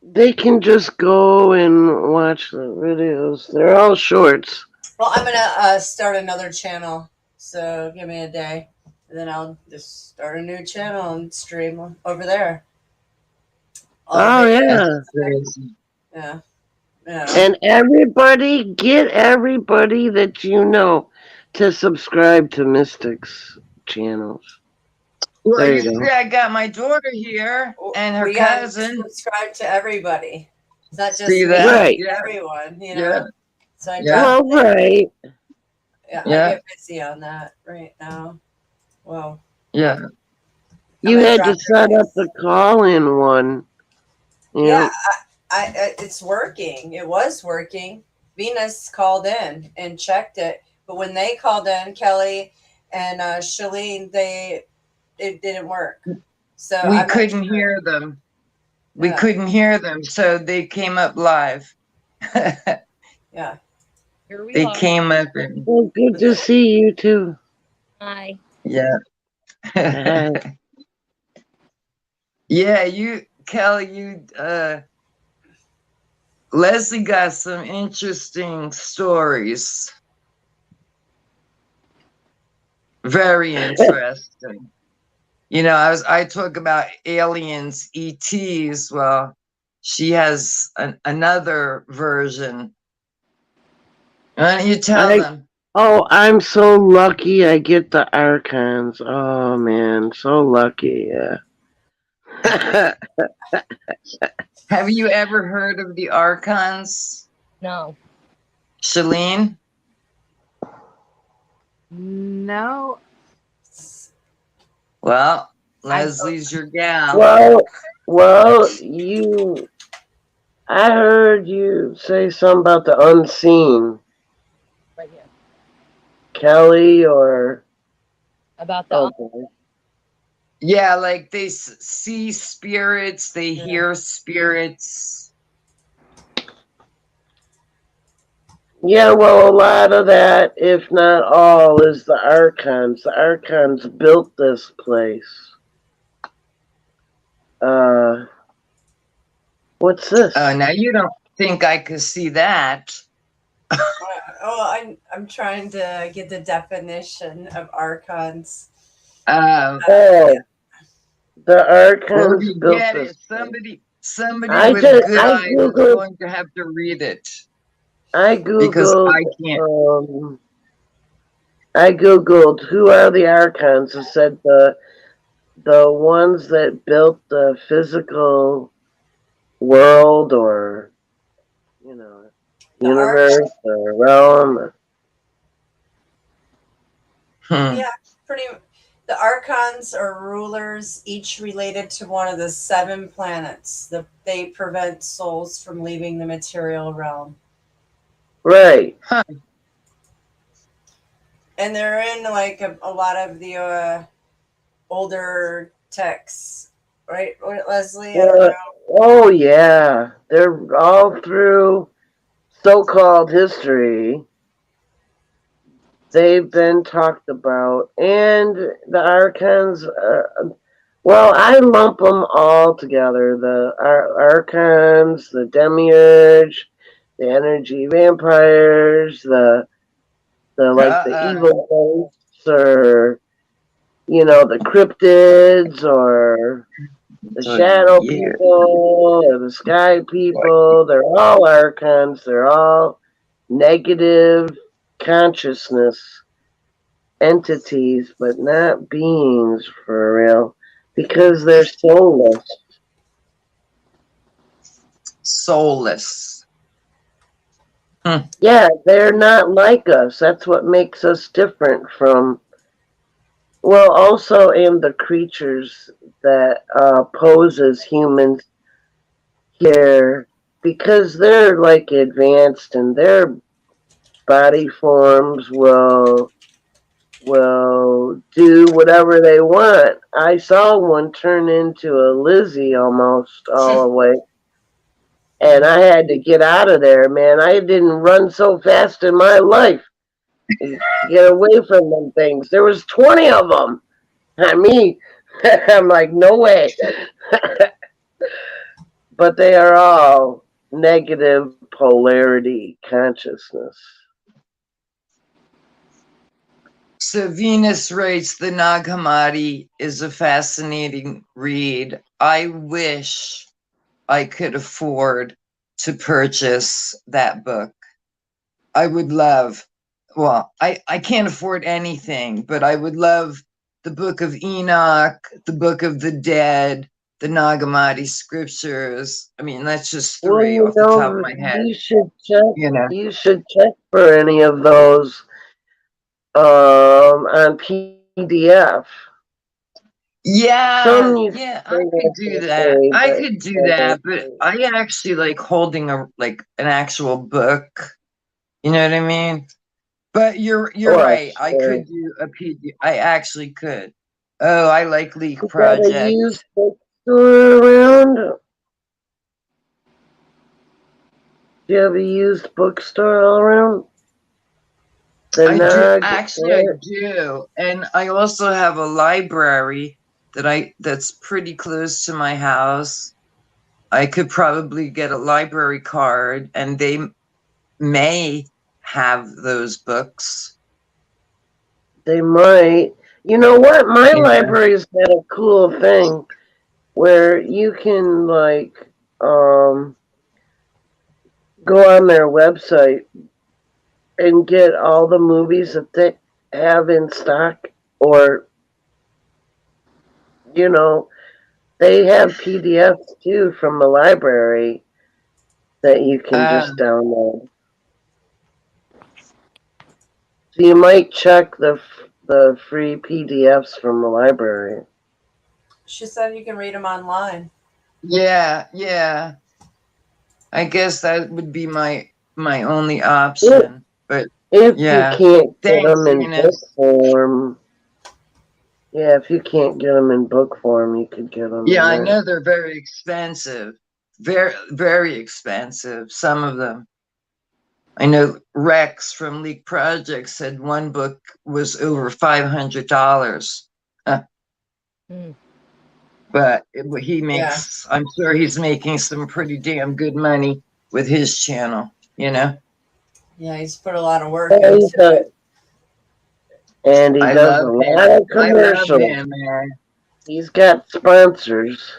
they can just go and watch the videos. They're all shorts. Well, I'm gonna start another channel. So give me a day, and then I'll just start a new channel and stream over there. Oh yeah. Yeah. And everybody, get everybody that you know to subscribe to Mystic's channels. Well, There you you go. see, I got my daughter here and her We gotta cousin. subscribe to everybody. It's not just See me, that? Right. everyone, you know. Yeah. So I Well, right. I Yeah. get busy on that right now. Well, Yeah. You had to set up the call-in one. You yeah, know? I it's working. It was working. Venus called in and checked it, but when they called in, Kelly and Shalene, it didn't work. So We I'm not couldn't sure. hear them. We Yeah. couldn't hear them, so they came up live. Yeah. here we They are. came up and Well, good to see you too. Hi. yeah. Yeah, Kelly, Leslie got some interesting stories. Very interesting. I talk about aliens, ETs. Well, she has another version. Why don't you tell them? Oh, I'm so lucky I get the Archons. Oh man, so lucky, yeah. Have you ever heard of the Archons, No. Shalene? know. Well, Leslie's your gal. Well, I heard you say something about the unseen, Right here. Kelly, or About the okay. Yeah, like they see spirits, they Yeah. hear spirits. Yeah, well, a lot of that, if not all, is the Archons. The Archons built this place. What's this? Oh, now you don't think I could see that? I'm trying to get the definition of archons. Oh, the Well, Archons you built get this it. place. Somebody I with did. good I eyes is googled. going to have to read it I because googled. I can't. I googled who are the Archons. It said the ones that built the physical world, or The universe, or realm. Yeah, pretty. The archons are rulers, each related to one of the 7 planets. They prevent souls from leaving the material realm. Right. And they're in like a lot of the older texts, right, Leslie? I don't know. Oh yeah, they're all through so-called history. They've been talked about, and the Archons. Well, I lump them all together: the Archons, the Demiurge, the energy vampires, the evil ghosts, or the cryptids, or the shadow people, or the sky people. They're all Archons. They're all negative consciousness entities, but not beings for real, because they're soulless. Soulless. Yeah, they're not like us. That's what makes us different from, well, also and the creatures that pose as humans here, because they're like advanced, and their body forms will do whatever they want. I saw one turn into a Lizzie almost all the way. And I had to get out of there, man. I didn't run so fast in my life. Get away from them things. There was 20 of them. I mean, I'm like, no way. But they are all negative polarity consciousness. So Venus writes, the Nag Hammadi is a fascinating read. I wish I could afford to purchase that book. I would love, well, I can't afford anything, but I would love the Book of Enoch, the Book of the Dead, the Nag Hammadi scriptures. I mean, that's just 3 off the top of my head. You should check. You should check for any of those on PDF. Yeah, I could do that. I could do that, but I actually like holding an actual book. You know what I mean? But you're right. I could do a PDF. I actually could. Oh, I like Leak Project. Got a used bookstore around? Do you have a used bookstore all around? I do. And I also have a library that's pretty close to my house. I could probably get a library card, and they may have those books. They might. You know what? My library's got a cool thing where you can go on their website and get all the movies that they have in stock, or they have PDFs too from the library that you can just download. So you might check the the free PDFs from the library. She said you can read them online. Yeah, yeah. I guess that would be my only option. But If yeah, you can't get thanks, them in Ina. book form, yeah, if you can't get them in book form, you could get them. Yeah, I in know they're very expensive. Very, very expensive. Some of them. I know Rex from Leak Project said one book was over $500. Hmm. But he Yeah. makes, I'm sure he's making some pretty damn good money with his channel, you know? Yeah, he's put a lot of work there. into it. And he I does love a lot him. of I love commercials. him, man. He's got sponsors.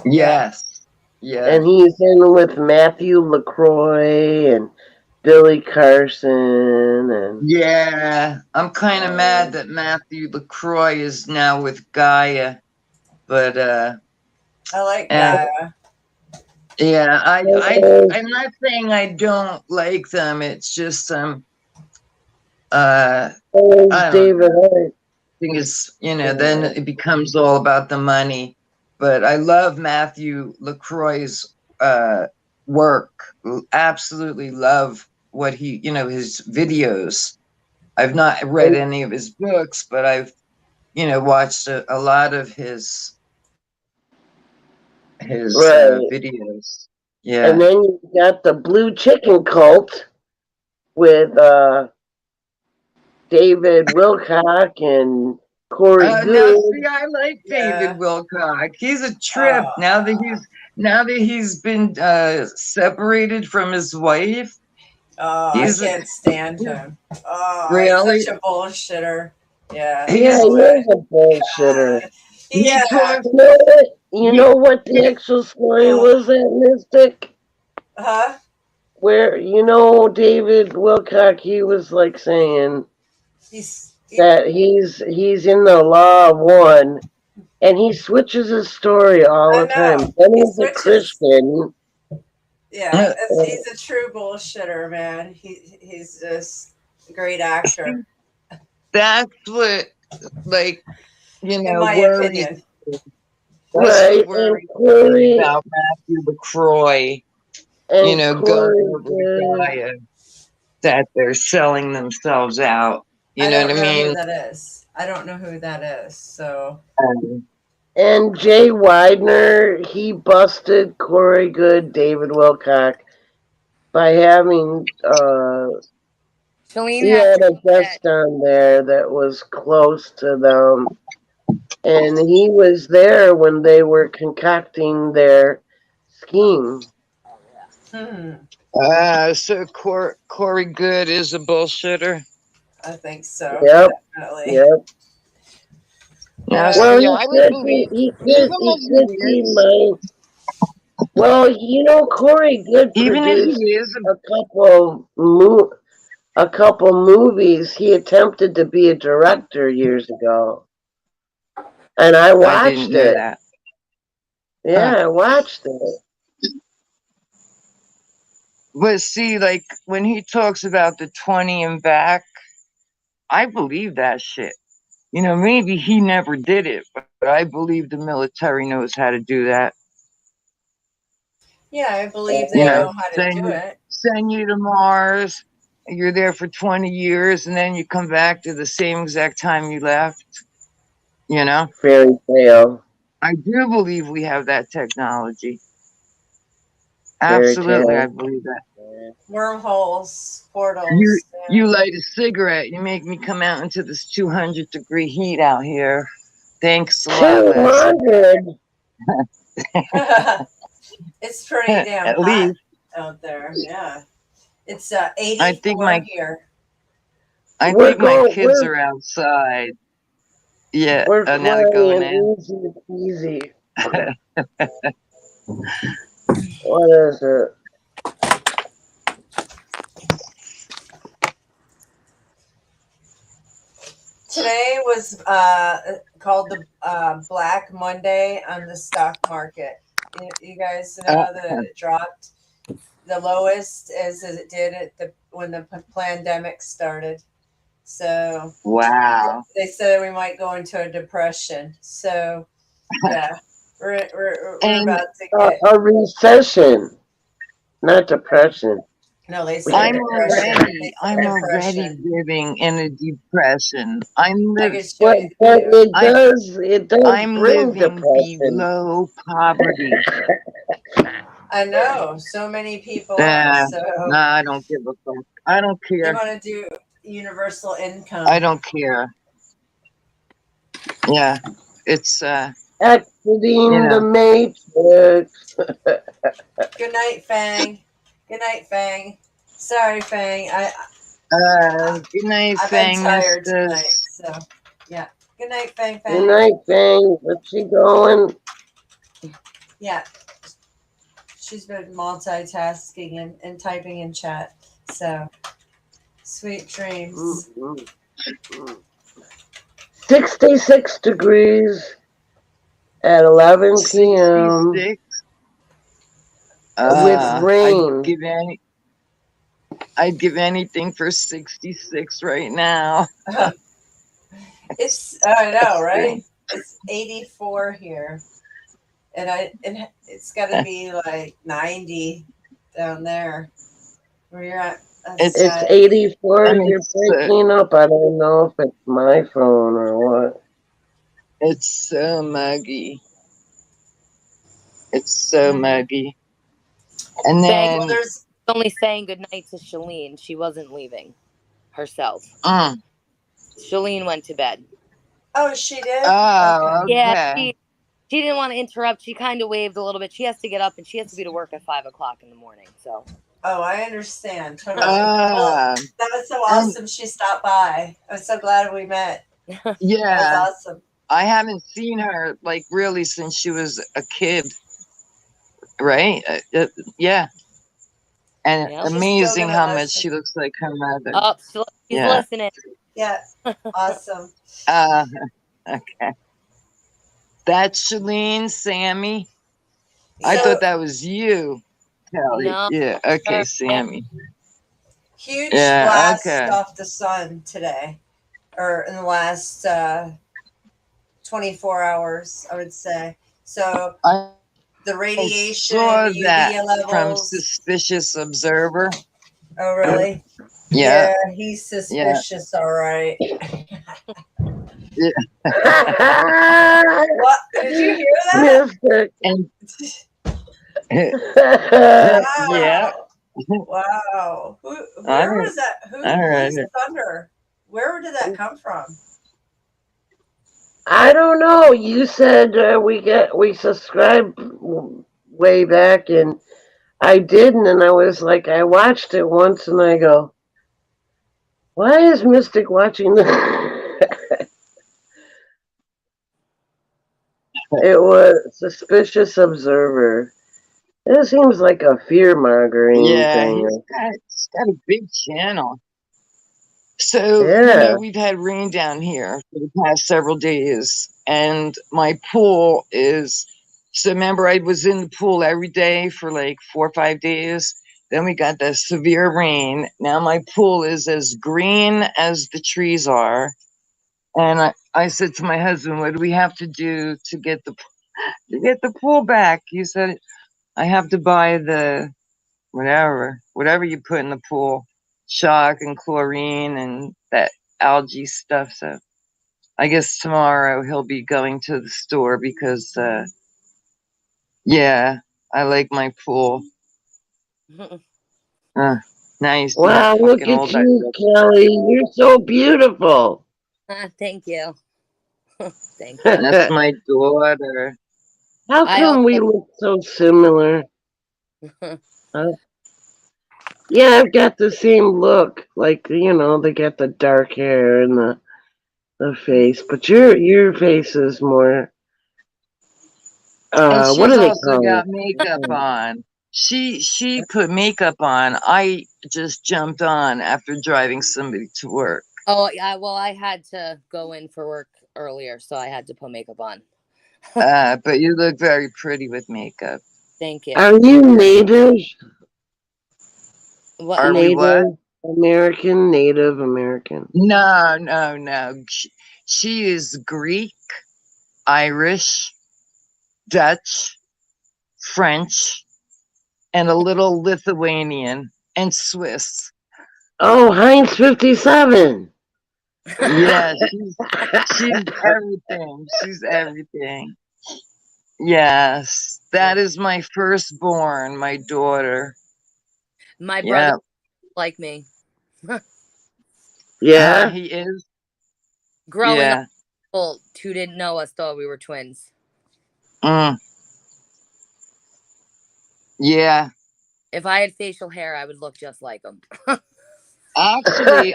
Yes. Yeah. And he's in with Matthew LaCroix and Billy Carson and Yeah. I'm kind of mad that Matthew LaCroix is now with Gaia. But I like and Gaia. yeah, I'm not saying I don't like them. It's just I don't know. David Hart. Thing is, then it becomes all about the money. But I love Matthew LaCroix's work. Absolutely love what he, his videos. I've not read any of his books, but I've, watched a lot of his Right. videos. And Yeah. then you got the Blue Chicken Cult with David Wilcock and Corey Now Good. see, I like Yeah. David Wilcock. He's a trip. Now that he's been separated from his wife. Oh, I He's can't stand him. Oh, Really? he's such a bullshitter. Yeah. Yeah, no he way. is a bullshitter. Yeah. talks- You know what? You know what the actual story was at Mystic? Huh? Where, David Wilcock, he was like saying He's that he's in the law of one, and he switches his story all I the time. know. Then He he's a switches. Christian. yeah. He's a true bullshitter, man. He's just a great actor, That's what, like, in my worried. opinion. That's Right, what and worried Corey, about Matthew LaCroix. and Going Corey over to Good. Gaia, that they're selling themselves out. You know what I don't know mean? who that is. I don't know who that is. So And Jay Widener, he busted Corey Good, David Wilcock, by having Shalene he has had to a be dead. guest on there that was close to them, and he was there when they were concocting their scheme. so Corey Good is a bullshitter. I think so. Yep, Definitely. yep. Now, Well, see, I would believe he even could if he be is, my. Well, Corey Good even if produced he is a couple movies. He attempted to be a director years ago, and I I watched didn't know it. that. Yeah, I watched it. But see, like when he talks about the 20 and back, I believe that shit. Maybe he never did it, but I believe the military knows how to do that. Yeah, I believe they know how to send do you, it. send you to Mars. You're there for 20 years, and then you come back to the same exact time you left. Fairy tale. I do believe we have that technology. Fairy Absolutely, tale. I believe that. Wormholes, portals. You light a cigarette, you make me come out into this 200-degree heat out here. Thanks a lot, Leslie. 200. It's pretty damn At hot least. out there. Yeah, it's 84 I think here. I We're think my going- kids we're- are outside. Yeah, We're now they're going in. easy. What is it? Today was called the Black Monday on the stock market. You guys know that it dropped the lowest as it did when the pandemic started. So Wow. they said we might go into a depression. So yeah, we're And about to get. A recession, not depression. No, they said I'm depression. They said already depression. living in a depression. I can show But you the but video. it does I'm bring living depression. below poverty. I know so many people are. Uh, So no, I don't give a fuck. I don't they care. want to do universal income. I don't care. Yeah, it's Exiting the know. matrix. Good night, Fang. Good night, Fang. Sorry, Fang. Good night, I've been Fang tired tonight. Mistus. So yeah. Good night, Fang. Good Fang. night, Fang. What's she going? Yeah. She's been multitasking and typing in chat. So sweet dreams. 66 degrees at 11 p.m. 66. with rain. I'd give anything for 66 right now. I know, right? It's 84 here. And it's got to be like 90 down there where you're at. It's 84. I mean, You're breaking up. I don't know if it's my phone or what. It's so muggy. It's so muggy. And then Well, there's only saying goodnight to Shalene. She wasn't leaving herself. Shalene went to bed. Oh, she did? Oh, okay. Yeah, she didn't want to interrupt. She kind of waved a little bit. She has to get up and she has to be to work at 5 o'clock in the morning. So. Oh, I understand. Totally. Well, that was so awesome. She stopped by. I'm so glad we met. Yeah. That was awesome. I haven't seen her like really since she was a kid. Right? Yeah. And amazing how much she looks like her mother. Oh, she's listening. Yeah. Awesome. Okay. That's Shalene, Sammy. I thought that was you, Kelly. No. Yeah. Okay, Sammy. Huge blast off the sun today, or in the last 24 hours, I would say. So the radiation, I saw the that UV levels. from Suspicious Observer. Oh, really? Yeah. He's suspicious, all right. Yeah. What? Did you hear that? Wow. Yeah. Wow. Where was that? Who was the thunder? Where did that come from? I don't know. You said we subscribed way back, and I didn't, and I was like, I watched it once, and I go, why is Mystic watching this? It was Suspicious Observer. It seems like a fear-mongering thing. He's got a big channel. So, we've had rain down here for the past several days, and my pool is, so remember I was in the pool every day for like 4 or 5 days. Then we got the severe rain. Now my pool is as green as the trees are. And I said to my husband, what do we have to do to get the pool back? He said, I have to buy the whatever you put in the pool, shock and chlorine and that algae stuff. So I guess tomorrow he'll be going to the store because, I like my pool. Nice. Wow, look at you, Kelly. You're so beautiful. Thank you. Thank you. That's my daughter. How come we look so similar? Yeah, I've got the same look. Like, they got the dark hair and the face, but your face is more. And she's what do they also call got it? makeup on. She put makeup on. I just jumped on after driving somebody to work. Oh, yeah. Well, I had to go in for work earlier, so I had to put makeup on. But you look very pretty with makeup. Thank you. Are you native? What? Are we what? American, Native American. No, no, no. She is Greek, Irish, Dutch, French, and a little Lithuanian and Swiss. Oh, Heinz 57. Yeah, she's everything. She's everything. Yes, that is my firstborn, my daughter. My Yeah, brother like me. Yeah. he is. Growing up, Yeah. people who didn't know us thought we were twins. Mm. Yeah. If I had facial hair, I would look just like him. Actually,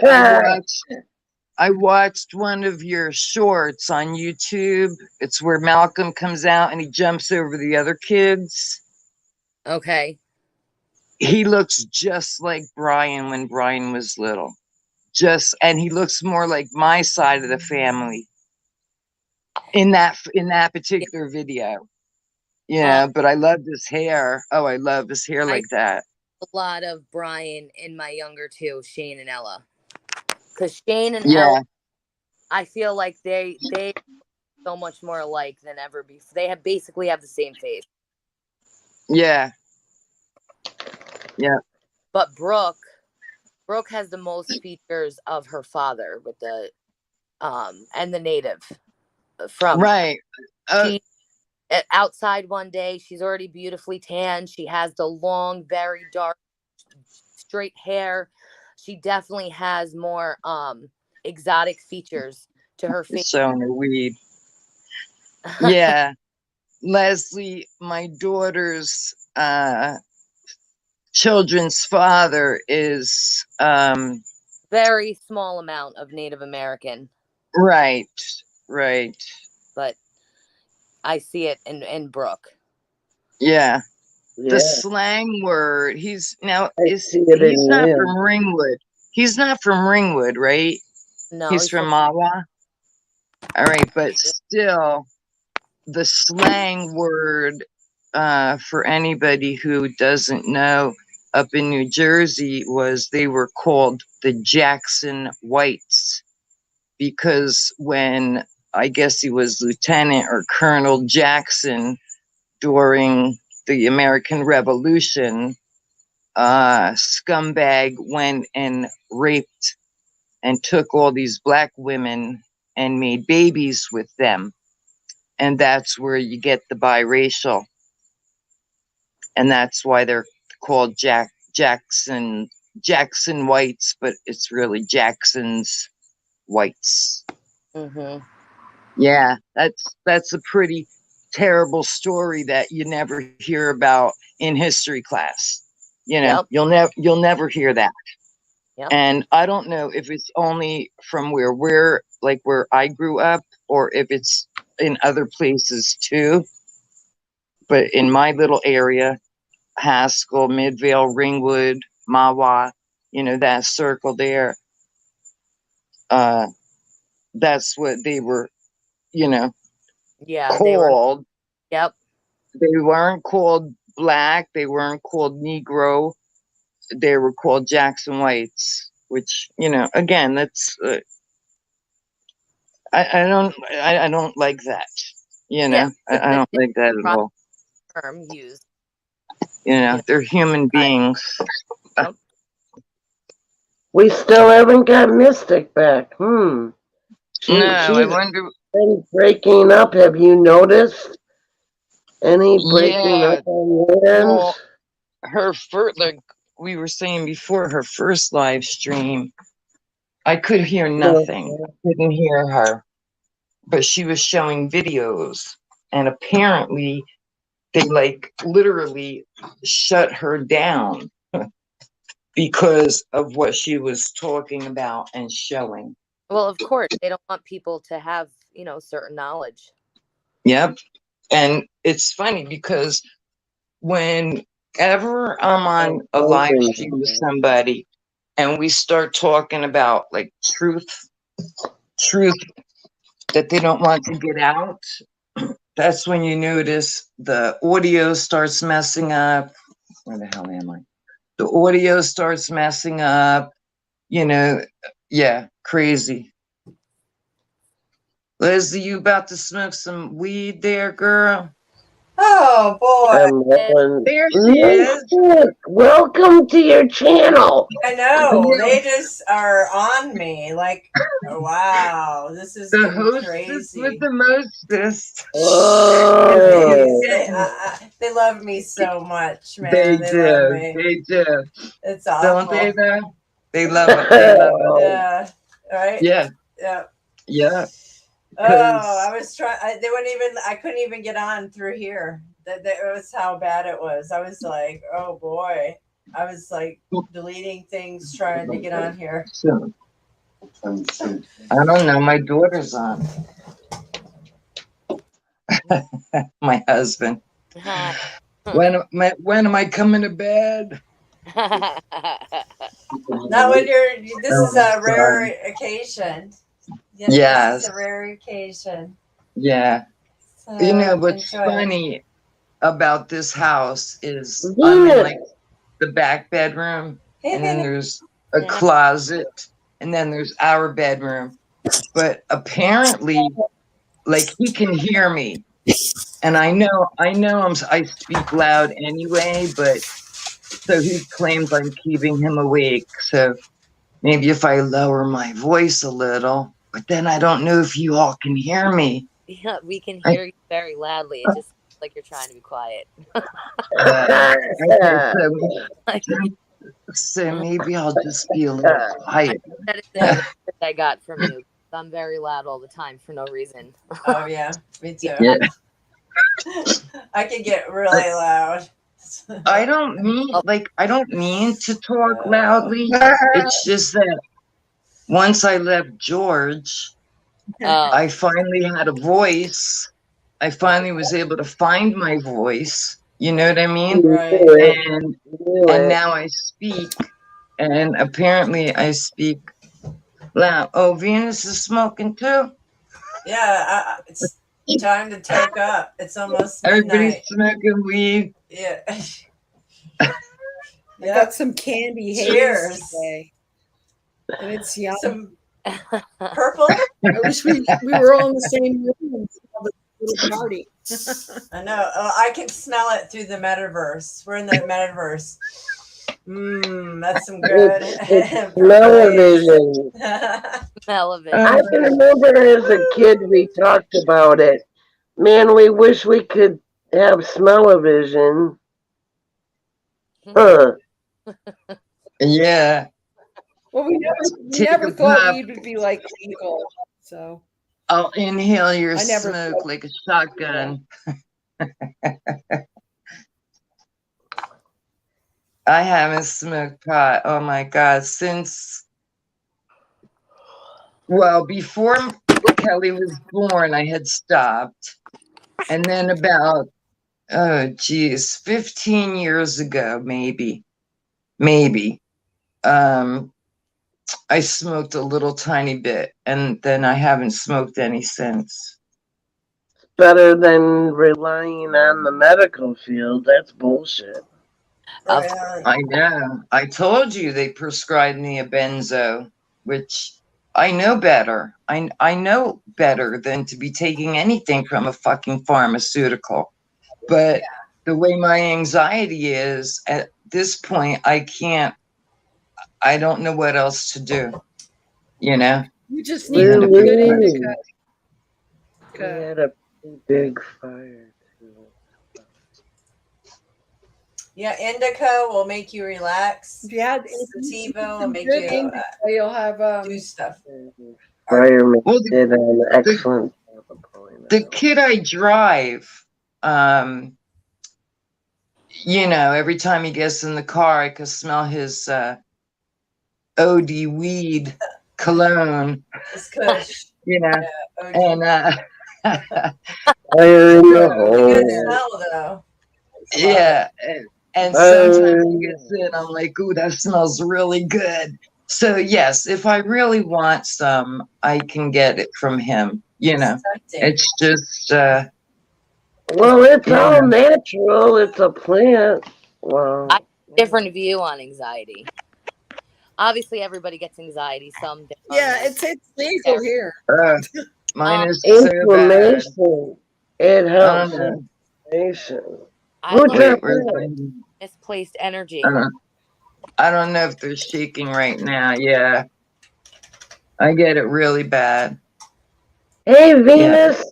I watched one of your shorts on YouTube. It's where Malcolm comes out and he jumps over the other kids. Okay. He looks just like Brian when Brian was little. And he looks more like my side of the family in that particular video. Yeah, but I love his hair. Oh, I love his hair like that. A lot of Brian in my younger two, Shane and Ella. Because Shane and Yeah. Ella, I feel like they so much more alike than ever before. They basically have the same face. Yeah. Yeah. But Brooke has the most features of her father with the and the native from Right. she outside one day, she's already beautifully tan. She has the long, very dark, straight hair. She definitely has more exotic features to her face. Showing her weed. Yeah. Leslie, my daughter's children's father is very small amount of Native American. Right. But I see it in Brooke. Yeah. Yeah. The slang word. He's not him. from Ringwood. He's not from Ringwood, right? No. He's from Mawa. All right, but still the slang word for anybody who doesn't know, up in New Jersey, was they were called the Jackson Whites, because when I guess he was Lieutenant or Colonel Jackson during the American Revolution, scumbag went and raped and took all these black women and made babies with them. And that's where you get the biracial. And that's why they're called Jackson Whites, but it's really Jackson's Whites. Mm-hmm. Yeah, that's a pretty terrible story that you never hear about in history class. You know, Yep. you'll never hear that. Yep. And I don't know if it's only from where I grew up, or if it's in other places too. But in my little area, Haskell, Midvale, Ringwood, Mawa, that circle there, that's what they were, Yeah, called. Yep. They weren't called black. They weren't called Negro. They were called Jackson Whites, which, again, that's, I don't like that. I don't like that at all. Term used. They're human beings. Yep. We still haven't got Mystic back. She's I wonder. been breaking up. Have you noticed any breaking up on your end? Well, her first, like we were saying before, her first live stream, I could hear nothing. I couldn't hear her, but she was showing videos, and apparently they literally shut her down because of what she was talking about and showing. Well, of course, they don't want people to have, certain knowledge. Yep. And it's funny because whenever I'm on a live stream with somebody and we start talking about truth that they don't want to get out, that's when you notice the audio starts messing up. Where the hell am I? The audio starts messing up. you know, yeah, crazy. Leslie, you about to smoke some weed there, girl? Oh boy. There she is. Mystic, welcome to your channel. I know. They just are on me. Like, oh, wow, this is The getting hostess with crazy. the mostest. Oh. They love me so much, man. They love do. me. They do. It's awful. Don't they though? They love it. They love it. Yeah. Right? Yeah. Yeah. Yeah. Oh, I was trying. They wouldn't even. I couldn't even get on through here. That was how bad it was. I was like, oh boy. I was like deleting things, trying to get on here. So, I don't know. My daughter's on. My husband. When am I coming to bed? Not when you're. This is a rare occasion. Yes. This is a rare occasion. Yeah. So You know what's enjoy it. funny about this house is I'm in like the back bedroom, and then there's a closet, and then there's our bedroom. But apparently, like, he can hear me, and I speak loud anyway, but so he claims I'm keeping him awake. So maybe if I lower my voice a little, but then I don't know if you all can hear me. Yeah, we can hear you very loudly. It just sounds like you're trying to be quiet. Okay, so maybe I'll just be a little quiet. That is the message I got from you. I'm very loud all the time for no reason. Oh yeah, me too. Yeah. I can get really loud. I don't mean to talk loudly. It's just that once I left George, I finally had a voice. I finally was able to find my voice. You know what I mean? Right. And now I speak, and apparently I speak loud. Oh, Venus is smoking too? Yeah, it's time to toke up. It's almost Everybody's midnight. smoking weed. Yeah. I got some candy haze Cheers. today, and it's yum. Some purple. I wish we were all in the same room and saw the little party. I know. Oh, I can smell it through the metaverse. We're in the metaverse. That's some good. It's television. Relevant. I can remember as a kid we talked about it. Man, we wish we could have smell-o-vision. Huh. Yeah. Well, we never thought weed would be like legal. So I'll inhale your I never smoke thought- like a shotgun. I haven't smoked pot, oh my God, before Kelly was born, I had stopped. And then about, 15 years ago, maybe, I smoked a little tiny bit, and then I haven't smoked any since. Better than relying on the medical field. That's bullshit. I know. I told you they prescribed me a benzo, which I know better. I know better than to be taking anything from a fucking pharmaceutical. But the way my anxiety is at this point, I don't know what else to do. You know? you just need a good indica. We had a big fire. Yeah, indica will make you relax. If you had Sativa will make good you indica, you'll have do stuff. Fireman Well, did an excellent job of pulling that The out. kid I drive, every time he gets in the car, I can smell his OD weed cologne, It's kush. and Fire in the Good hole. smell though. yeah, and sometimes he gets in, I'm like, ooh, that smells really good. So yes, if I really want some, I can get it from him. It's just Well, it's all natural. It's a plant. Well, Different view on anxiety. Obviously, everybody gets anxiety. Some don't. Yeah, it's nasal here. Mine is so bad. Inflammation. It I helps don't know. inflammation. I Who look Wait, dropped where's that? my? misplaced energy. I don't know if they're shaking right now. Yeah, I get it really bad. Hey, Venus.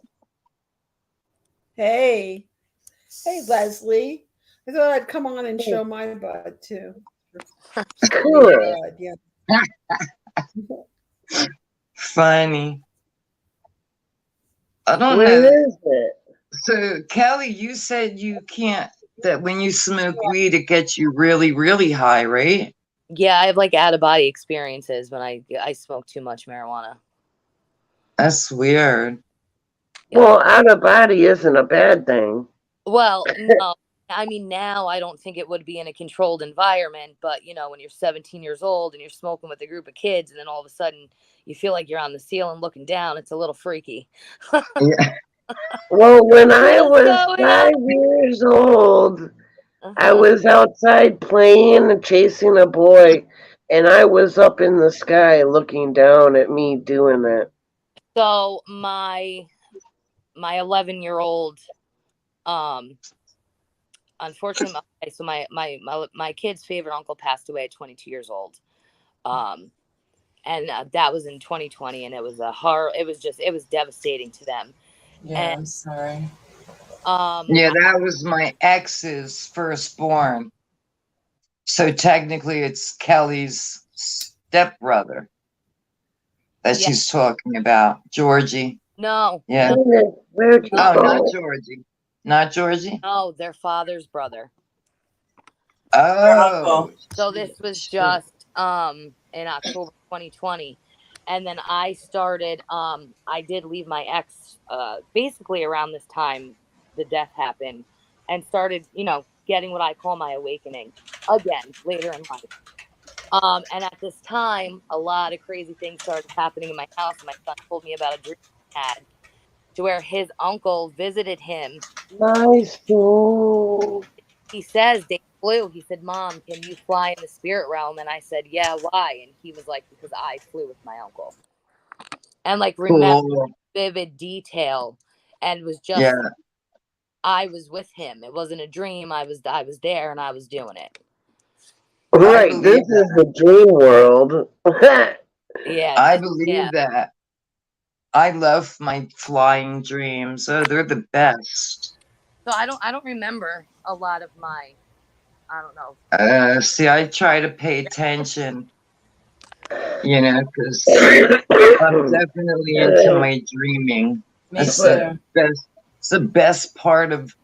Hey, Leslie. I thought I'd come on and show my butt too. Cool. Yeah. Funny. I don't Where know. is it? So, Kelly, you said you can't, that when you smoke weed, it gets you really, really high, right? Yeah, I have like out of body experiences when I smoke too much marijuana. That's weird. Well, out of body isn't a bad thing. Well, no. I mean, now I don't think it would be in a controlled environment, but you know, when you're 17 years old and you're smoking with a group of kids, and then all of a sudden you feel like you're on the ceiling looking down, it's a little freaky. Yeah. Well, when I What is was going 5 on? years old, I Uh-huh. was outside playing and chasing a boy, and I was up in the sky looking down at me doing that. So my 11-year-old, unfortunately, so my kid's favorite uncle passed away at 22 years old. And that was in 2020, and it was it was devastating to them. Yeah, And I'm sorry. Yeah, that was my ex's firstborn. So technically it's Kelly's stepbrother that she's talking about. Georgie. No. Yeah. Where'd you Oh, go? not Georgie. Not Georgie? No, their father's brother. Oh. So this was just in October 2020. And then I started I did leave my ex basically around this time the death happened, and started, you know, getting what I call my awakening again later in life. And at this time, a lot of crazy things started happening in my house. My son told me about a dream he had to where his uncle visited him. Nice. Ooh. He says they flew. He said, "Mom, can you fly in the spirit realm?" And I said, "Yeah, why?" And he was like, "Because I flew with my uncle." And like remember vivid detail, and was just I was with him. It wasn't a dream. I was there and I was doing it. Right, this is the dream world. Yeah. I believe that. I love my flying dreams. Oh, they're the best. So I don't remember a lot of my, I don't know. See, I try to pay attention, you know, because I'm definitely into my dreaming. Me That's too. It's the best part of,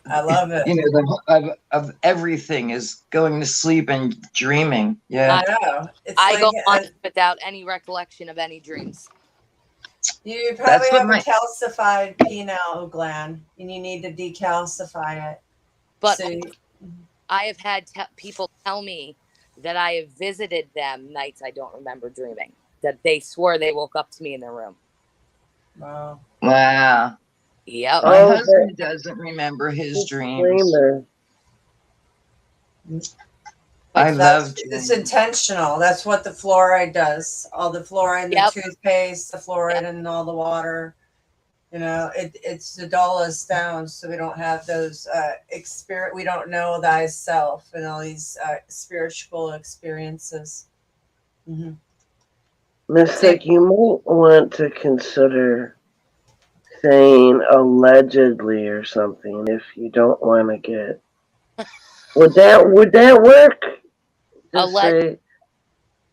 I love it. you know, of everything is going to sleep and dreaming. Yeah. I know. I go on without any recollection of any dreams. You probably have a calcified pineal gland, and you need to decalcify it. But I have had people tell me that I have visited them nights I don't remember dreaming. That they swore they woke up to me in their room. Wow. Wow. Yep. My husband doesn't remember his dreams. I love it's intentional. That's what the fluoride does. All the fluoride in the toothpaste, the fluoride in all the water. You know, it's to dull us down so we don't have those we don't know thyself and all these spiritual experiences. Mm-hmm. Mystic, you might want to consider saying allegedly or something if you don't want to get. Would that work?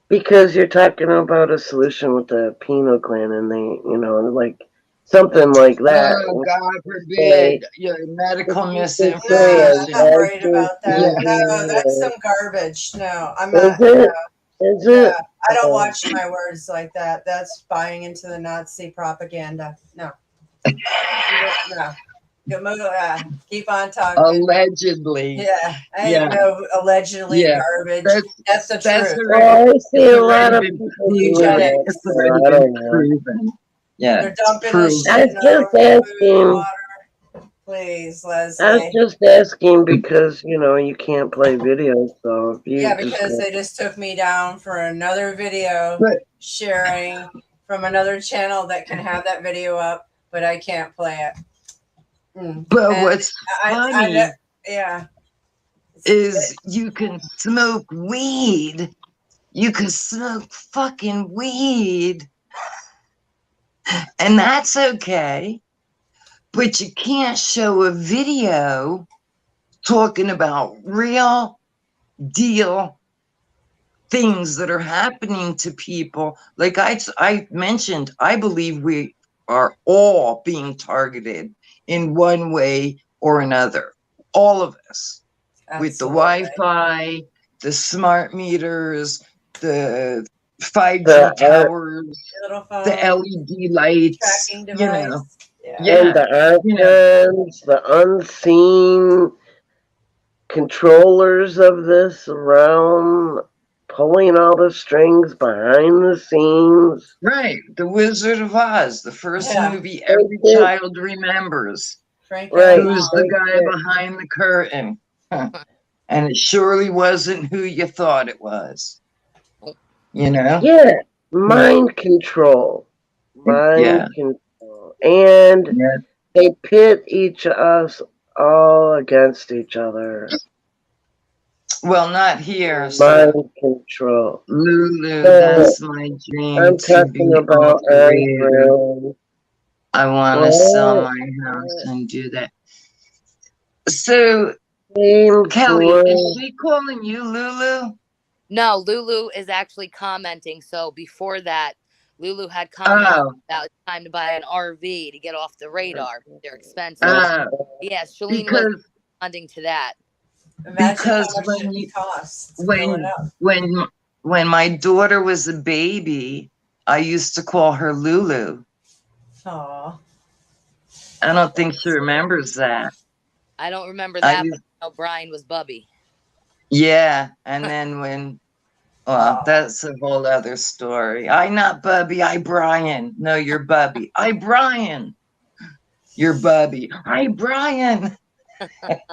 Because you're talking about a solution with the pineal gland, and they, you know, like something like that. Oh, God forbid, medical misinformation. I'm worried about that. No, that's some garbage. No, I'm not. Is it? I don't watch my words like that. That's buying into the Nazi propaganda. No. No. Keep on talking. Allegedly. Yeah. I ain't no allegedly garbage. That's the truth. Well, I see a lot of people eugenics. Proven. Yeah. They're dumping this shit I'm just asking Please, I was Leslie. just asking because, you can't play videos, so if you Yeah, just because they just took me down for another video But sharing from another channel that can have that video up, but I can't play it. but And what's funny yeah. is you can smoke weed. You can smoke fucking weed, and that's okay. But you can't show a video talking about real deal things that are happening to people. Like I mentioned, I believe we are all being targeted in one way or another. All of us. With the Absolutely. Wi-Fi, the smart meters, the 5G The towers, Little phone the LED lights, tracking you device. know. Yeah. and Yeah, the you know. icons, the unseen controllers of this realm, pulling all the strings behind the scenes. Right. The Wizard of Oz, the first Yeah. movie every Right. child remembers. Frank Right. Who's the guy Right. behind the curtain? Huh. And it surely wasn't who you thought it was. You know? Yeah, mind control. Mind Yeah. control. And Yeah. they pit each us all against each other. Well, not here. Mind So, control. Lulu, So, that's my dream I'm to be talking about operator. Andrew. I want to sell my house and do that. So, Kelly, is she calling you Lulu? No, Lulu is actually commenting. So before that, Lulu had commented about it's time to buy an RV to get off the radar. They're expensive. Yes, Shalene because was responding to that. Imagine because how much when it you costs to fill it up. when my daughter was a baby, I used to call her Lulu. Aw. I don't think she remembers that. I don't remember that, but I know Brian was Bubby. Yeah, and then well, Aw. that's a whole other story. I not Bubby, I Brian. No, you're Bubby. I Brian. You're Bubby. I Brian.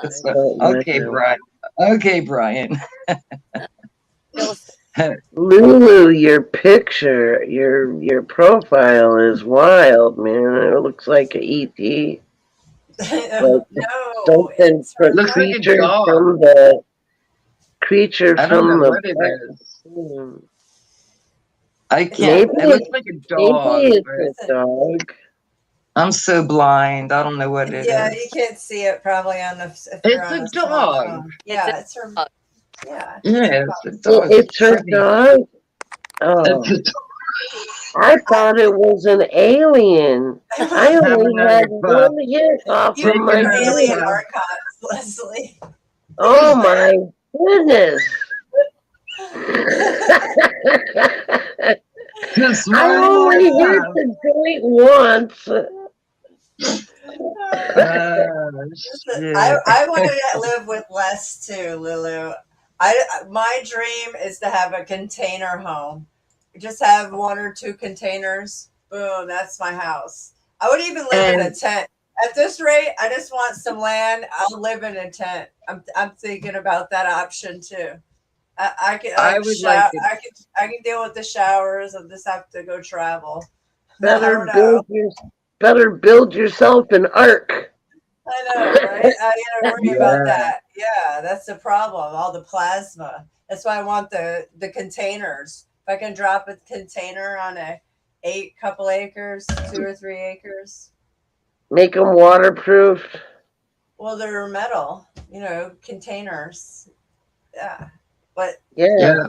So, okay, Brian. Okay, Brian. Lulu, your picture, your profile is wild, man. It looks like a ET. No, Something it's from looks like a creature dog. from the creature I don't from know the. what it is. I can't. Maybe It looks like a dog. Maybe but it's a dog. I'm so blind. I don't know what it is. Yeah, you can't see it probably on the. If you're It's on a small dog. phone. Yeah, it's her. Yeah. Yeah, it's a dog. It's her Pretty. dog. Oh, It's a dog. I thought it was an alien. I Have only another had pup. one hit off You of my have alien head. archives, Leslie. Oh my goodness! Just I one only more hit pup. the joint once. Shit. I want to live with less too, Lulu. My dream is to have a container home. Just have 1 or 2 containers. Boom, that's my house. I would even live in a tent. At this rate, I just want some land. I'll live in a tent. I'm thinking about that option too. I can I can deal with the showers. I just have to go travel. Better build yourself an ark. I know, right? I gotta worry about that. Yeah, that's the problem. All the plasma. That's why I want the containers. If I can drop a container on a couple acres, 2 or 3 acres. Make them waterproof. Well, they're metal, containers. Yeah, but Yeah.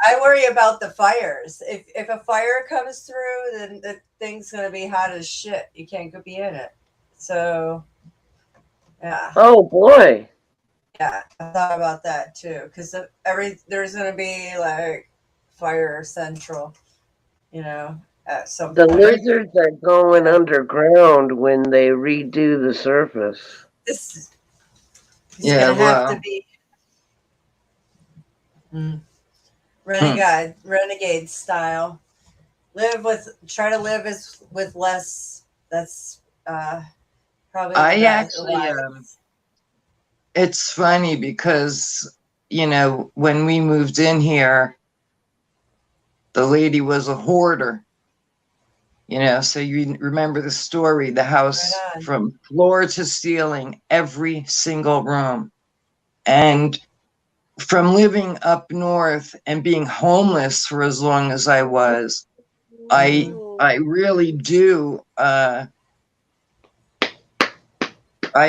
I worry about the fires. If a fire comes through, then the thing's gonna be hot as shit. You can't go be in it. So, yeah. Oh boy. Yeah, I thought about that too, because there's gonna be like fire central, at some The point. lizards are going underground when they redo the surface. This is gonna have to be renegade style. Try to live with less. That's Probably I the actually, lights. it's funny because, you know, when we moved in here, the lady was a hoarder, you know, so you remember the story, the house Right on. from floor to ceiling, every single room. And from living up north and being homeless for as long as I was, I really do, I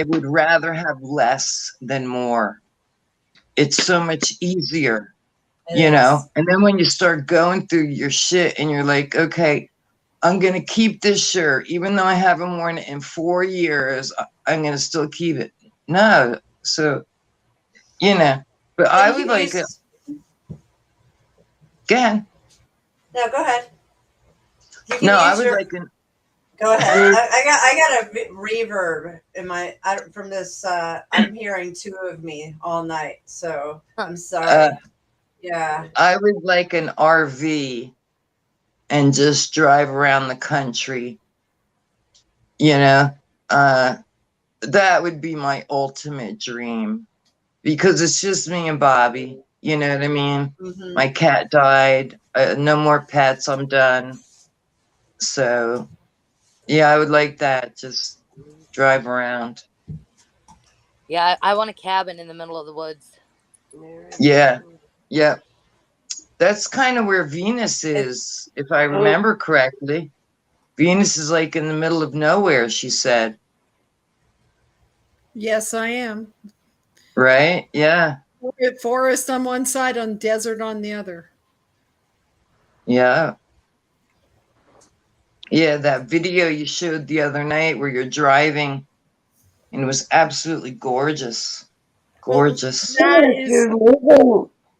would rather have less than more. It's so much easier, It you is. know? And then when you start going through your shit and you're like, okay, I'm going to keep this shirt, even though I haven't worn it in 4 years, I'm going to still keep it. No. So, you know, but I And would you like it. use- Again, No, go ahead. You can no, I use would your. like an. Go ahead. I got a reverb in my from this. I'm hearing two of me all night, so I'm sorry. Yeah. I would like an RV and just drive around the country. You know, that would be my ultimate dream because it's just me and Bobby. You know what I mean? Mm-hmm. My cat died. No more pets. I'm done. So, yeah, I would like that. Just drive around. Yeah, I want a cabin in the middle of the woods. Yeah. Yeah. That's kind of where Venus is, if I remember correctly. Venus is like in the middle of nowhere, she said. Yes, I am. Right? Yeah. Forest on one side, on desert on the other. Yeah. Yeah, that video you showed the other night where you're driving and it was absolutely gorgeous. Gorgeous. That Yes, is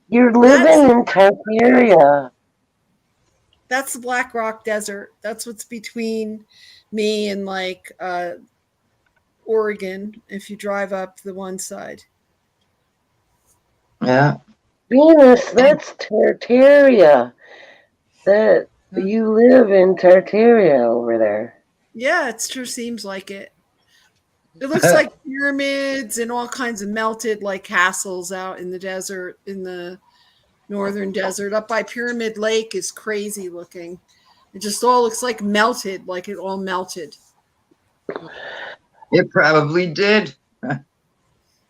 you're living in Tartaria. that's the Black Rock Desert. That's what's between me and like Oregon if you drive up the one side. Yeah. Venus, that's Tartaria. That you live in Tartaria over there. Yeah, it sure seems like it. It looks like pyramids and all kinds of melted like castles out in the desert, in the northern desert. Up by Pyramid Lake is crazy looking. It just all looks like melted, like it all melted. It probably did.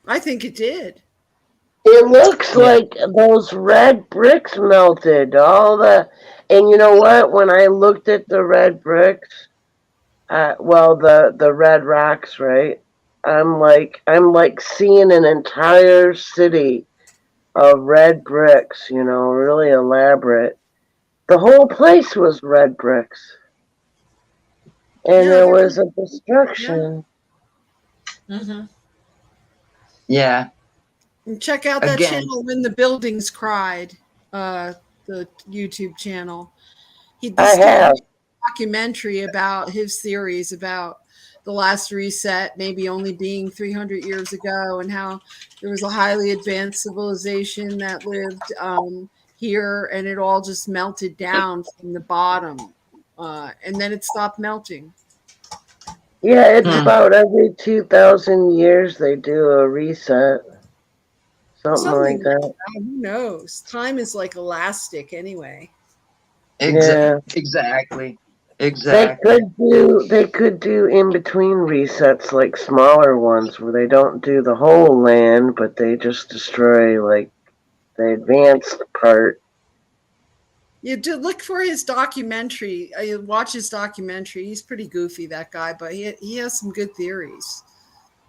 I think it did. It looks like those red bricks melted. And you know what? When I looked at the red bricks, the red rocks, right? I'm like seeing an entire city of red bricks. You know, really elaborate. The whole place was red bricks, and there was a destruction. Mm-hmm. Yeah. And check out that Again. channel, When the Buildings Cried, the YouTube channel. He I have. a documentary about his theories about the last reset maybe only being 300 years ago, and how there was a highly advanced civilization that lived here, and it all just melted down from the bottom, and then it stopped melting. Yeah, it's about every 2,000 years they do a reset. Something like that. Who knows? Time is like elastic anyway. Exactly. They could do in between resets, like smaller ones where they don't do the whole land, but they just destroy like the advanced part. You do look for his documentary. You watch his documentary. He's pretty goofy, that guy, but he has some good theories.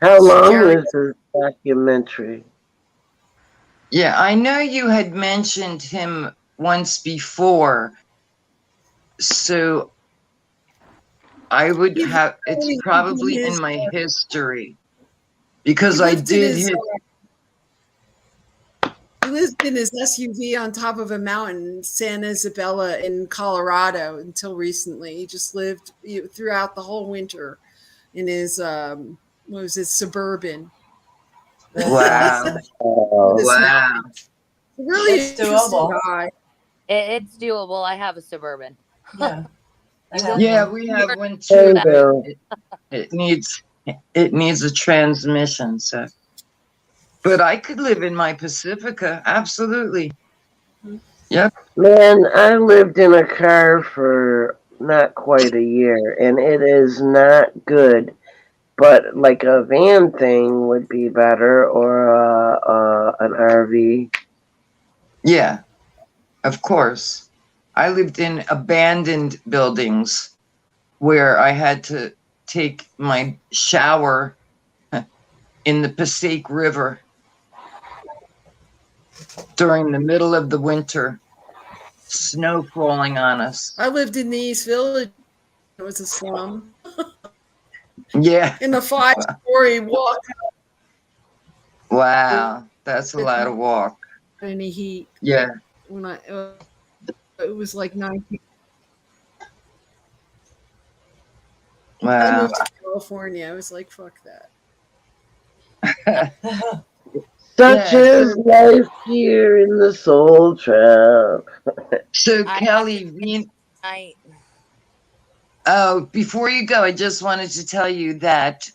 How long is his documentary? Yeah, I know you had mentioned him once before, so I would have, it's probably in my history, because I did his. He lived in his SUV on top of a mountain in San Isabella in Colorado until recently. He just lived throughout the whole winter in his, Suburban. Wow. Wow. Really it's doable. Guy. It's doable. I have a Suburban. Yeah. Yeah, we have one too. It it needs a transmission. So, but I could live in my Pacifica, absolutely. Yep. Man, I lived in a car for not quite a year, and it is not good. But like a van thing would be better, or an RV. Yeah, of course. I lived in abandoned buildings where I had to take my shower in the Passaic River during the middle of the winter, snow falling on us. I lived in the East Village. It was a slum. Yeah. In the 5-story walk. Wow, that's a lot of walk. Any heat. Yeah. When it was like 19. I Wow. moved to California. I was like, fuck that. Such is life here in the Soul Trap. So I Kelly, before you go, I just wanted to tell you that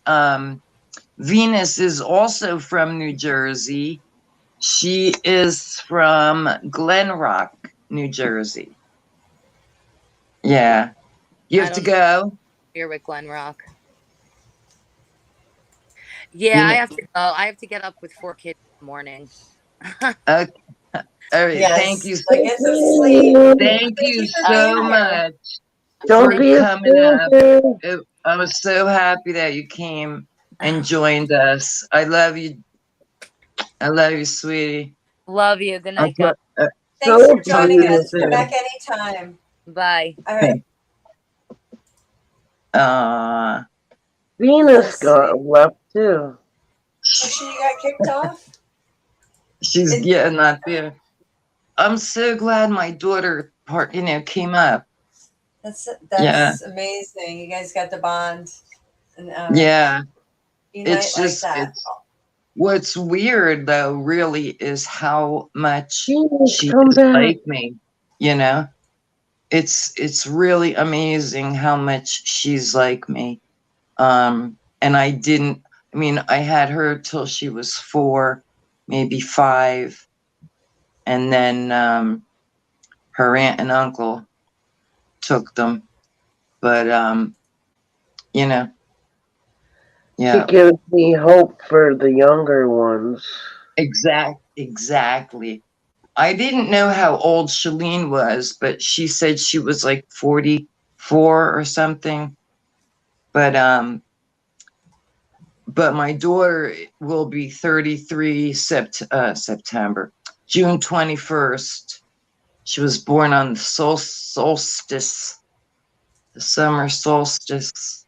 Venus is also from New Jersey. She is from Glen Rock, New Jersey. Yeah. You have to go? Here with Glen Rock. Yeah, I have to go. I have to get up with 4 kids in the morning. Okay. All right. Yes, Thank you. like it's a sleep. Thank you for so being here. much Don't for be a coming up. stranger. I was so happy that you came and joined us. I love you. I love you, sweetie. Love you. Good night, guys. Thanks So for joining us. beautiful. Come back anytime. Bye. All right. Venus got left too. Oh, she got kicked off? She's not there. I'm so glad my daughter came up. That's Yeah. amazing. You guys got the bond. And, Yeah. unite It's like just that. what's weird though, really, is how much Venus, she come is back. like me. You know? It's really amazing how much she's like me. And I had her till she was 4, maybe 5. And then her aunt and uncle took them. But, yeah. It gives me hope for the younger ones. Exactly. I didn't know how old Shalene was, but she said she was like 44 or something. But my daughter will be 33 September, June 21st. She was born on the solstice, the summer solstice.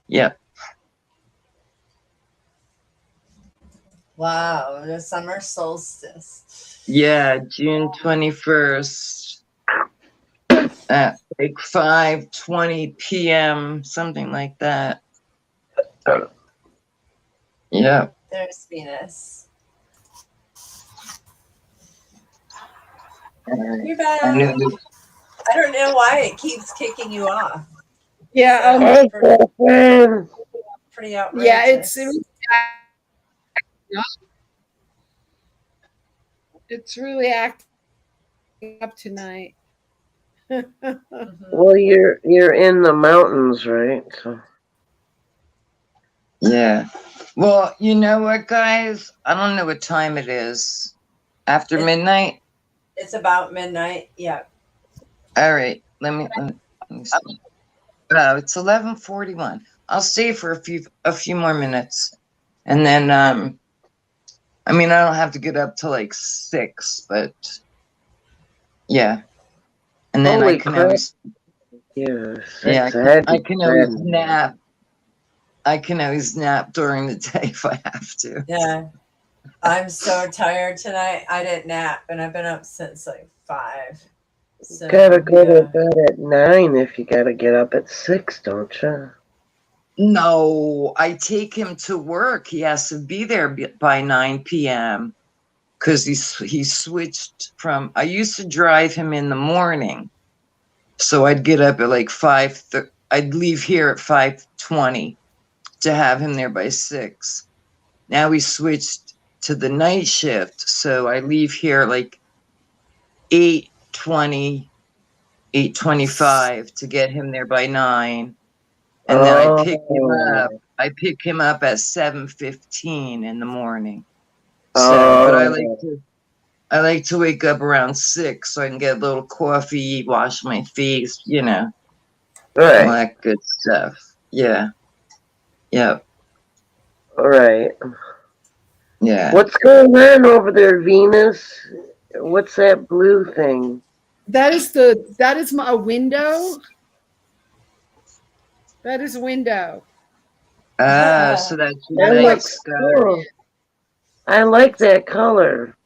Yep. Wow, the summer solstice. Yeah, June 21st at like 5:20 p.m., something like that. Yeah. There's Venus. You're back. I don't know why it keeps kicking you off. Yeah. Pretty outrageous. Yeah, it's really acting up tonight. Well, you're in the mountains, right? So. Yeah. Well, you know what, guys? I don't know what time it is. After midnight? It's about midnight. Yeah. All right. Let me see. Oh, it's 11:41. I'll stay for a few more minutes. And then I don't have to get up till like 6, but yeah. And then Holy I can crap. always I can always nap. I can always nap during the day if I have to. Yeah. I'm so tired tonight. I didn't nap, and I've been up since like 5. So, Gotta go to bed at 9 if you gotta get up at 6, don't you? No, I take him to work. He has to be there by 9 p.m. because he switched from. I used to drive him in the morning, so I'd get up at like 5. I'd leave here at 5:20 to have him there by 6. Now we switched to the night shift, so I leave here like 8:20, 8:25 to get him there by 9. And then I pick him up. I pick him up at 7:15 in the morning. So, but I like to wake up around 6 so I can get a little coffee, wash my face, you know, all Right. that good stuff. Yeah. Yep. All right. Yeah. What's going on over there, Venus? What's that blue thing? That is a window. That is a window. So that's That night looks stuff. cool. I like that color.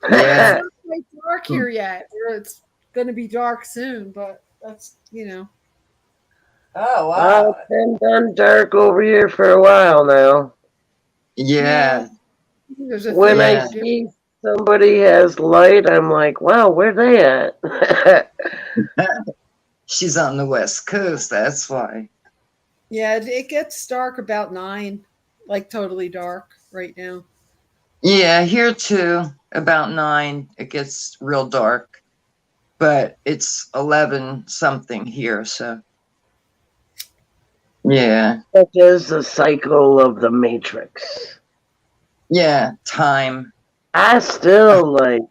Yeah. It's not quite dark here yet. It's going to be dark soon, but that's, you know. Oh, Well, wow. it's been done dark over here for a while now. Yeah. There's a When Yeah. I see somebody has light, I'm like, wow, where they at? She's on the West Coast, that's why. Yeah, it gets dark about 9, like totally dark right now. Yeah, here too, about 9, it gets real dark. But it's 11 something here, so. Yeah. Such as the cycle of the Matrix. Yeah, time. I still like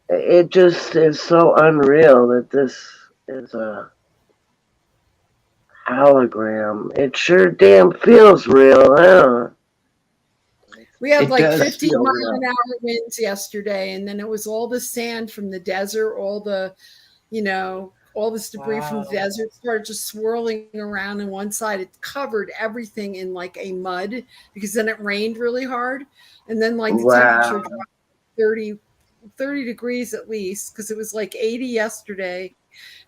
it. Just is so unreal that this is a hologram. It sure damn feels real, huh? We had It like does 50 feel mile real. an hour winds yesterday, and then it was all the sand from the desert, all the, you know, all this debris from the Wow. desert started just swirling around on one side. It covered everything in like a mud because then it rained really hard. And then like the temperature Wow. dropped 30 degrees at least, because it was like 80 yesterday.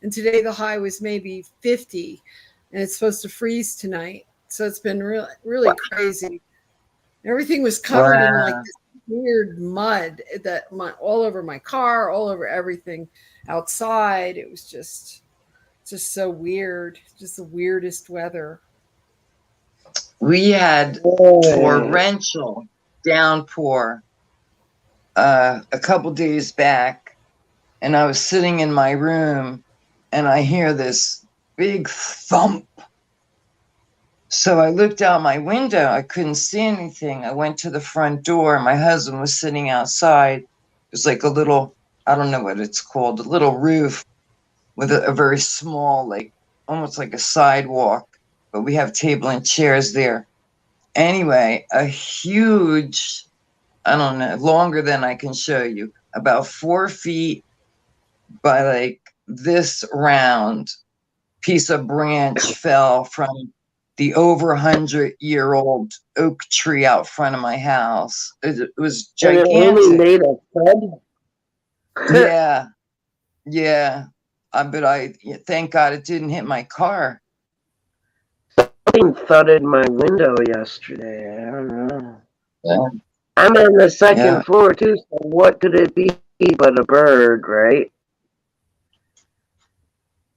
And today the high was maybe 50, and it's supposed to freeze tonight. So it's been really, really crazy. Everything was covered in like Wow. this weird mud all over my car, all over everything outside. It was just so weird. Just the weirdest weather. We had Boy. torrential downpour a couple days back, and I was sitting in my room and I hear this big thump. So I looked out my window. I couldn't see anything. I went to the front door. My husband was sitting outside. It was like a little, I don't know what it's called, a little roof with a very small, like almost like a sidewalk, but we have table and chairs there. Anyway, a huge, I don't know, longer than I can show you, about 4 feet by like this round piece of branch fell from the over 100-year-old oak tree out front of my house. It was And it only gigantic. made a thud. Yeah, yeah. But thank God it didn't hit my car. Something thudded my window yesterday. I don't know. Yeah. I'm on the second Yeah. floor too, so what could it be but a bird, right?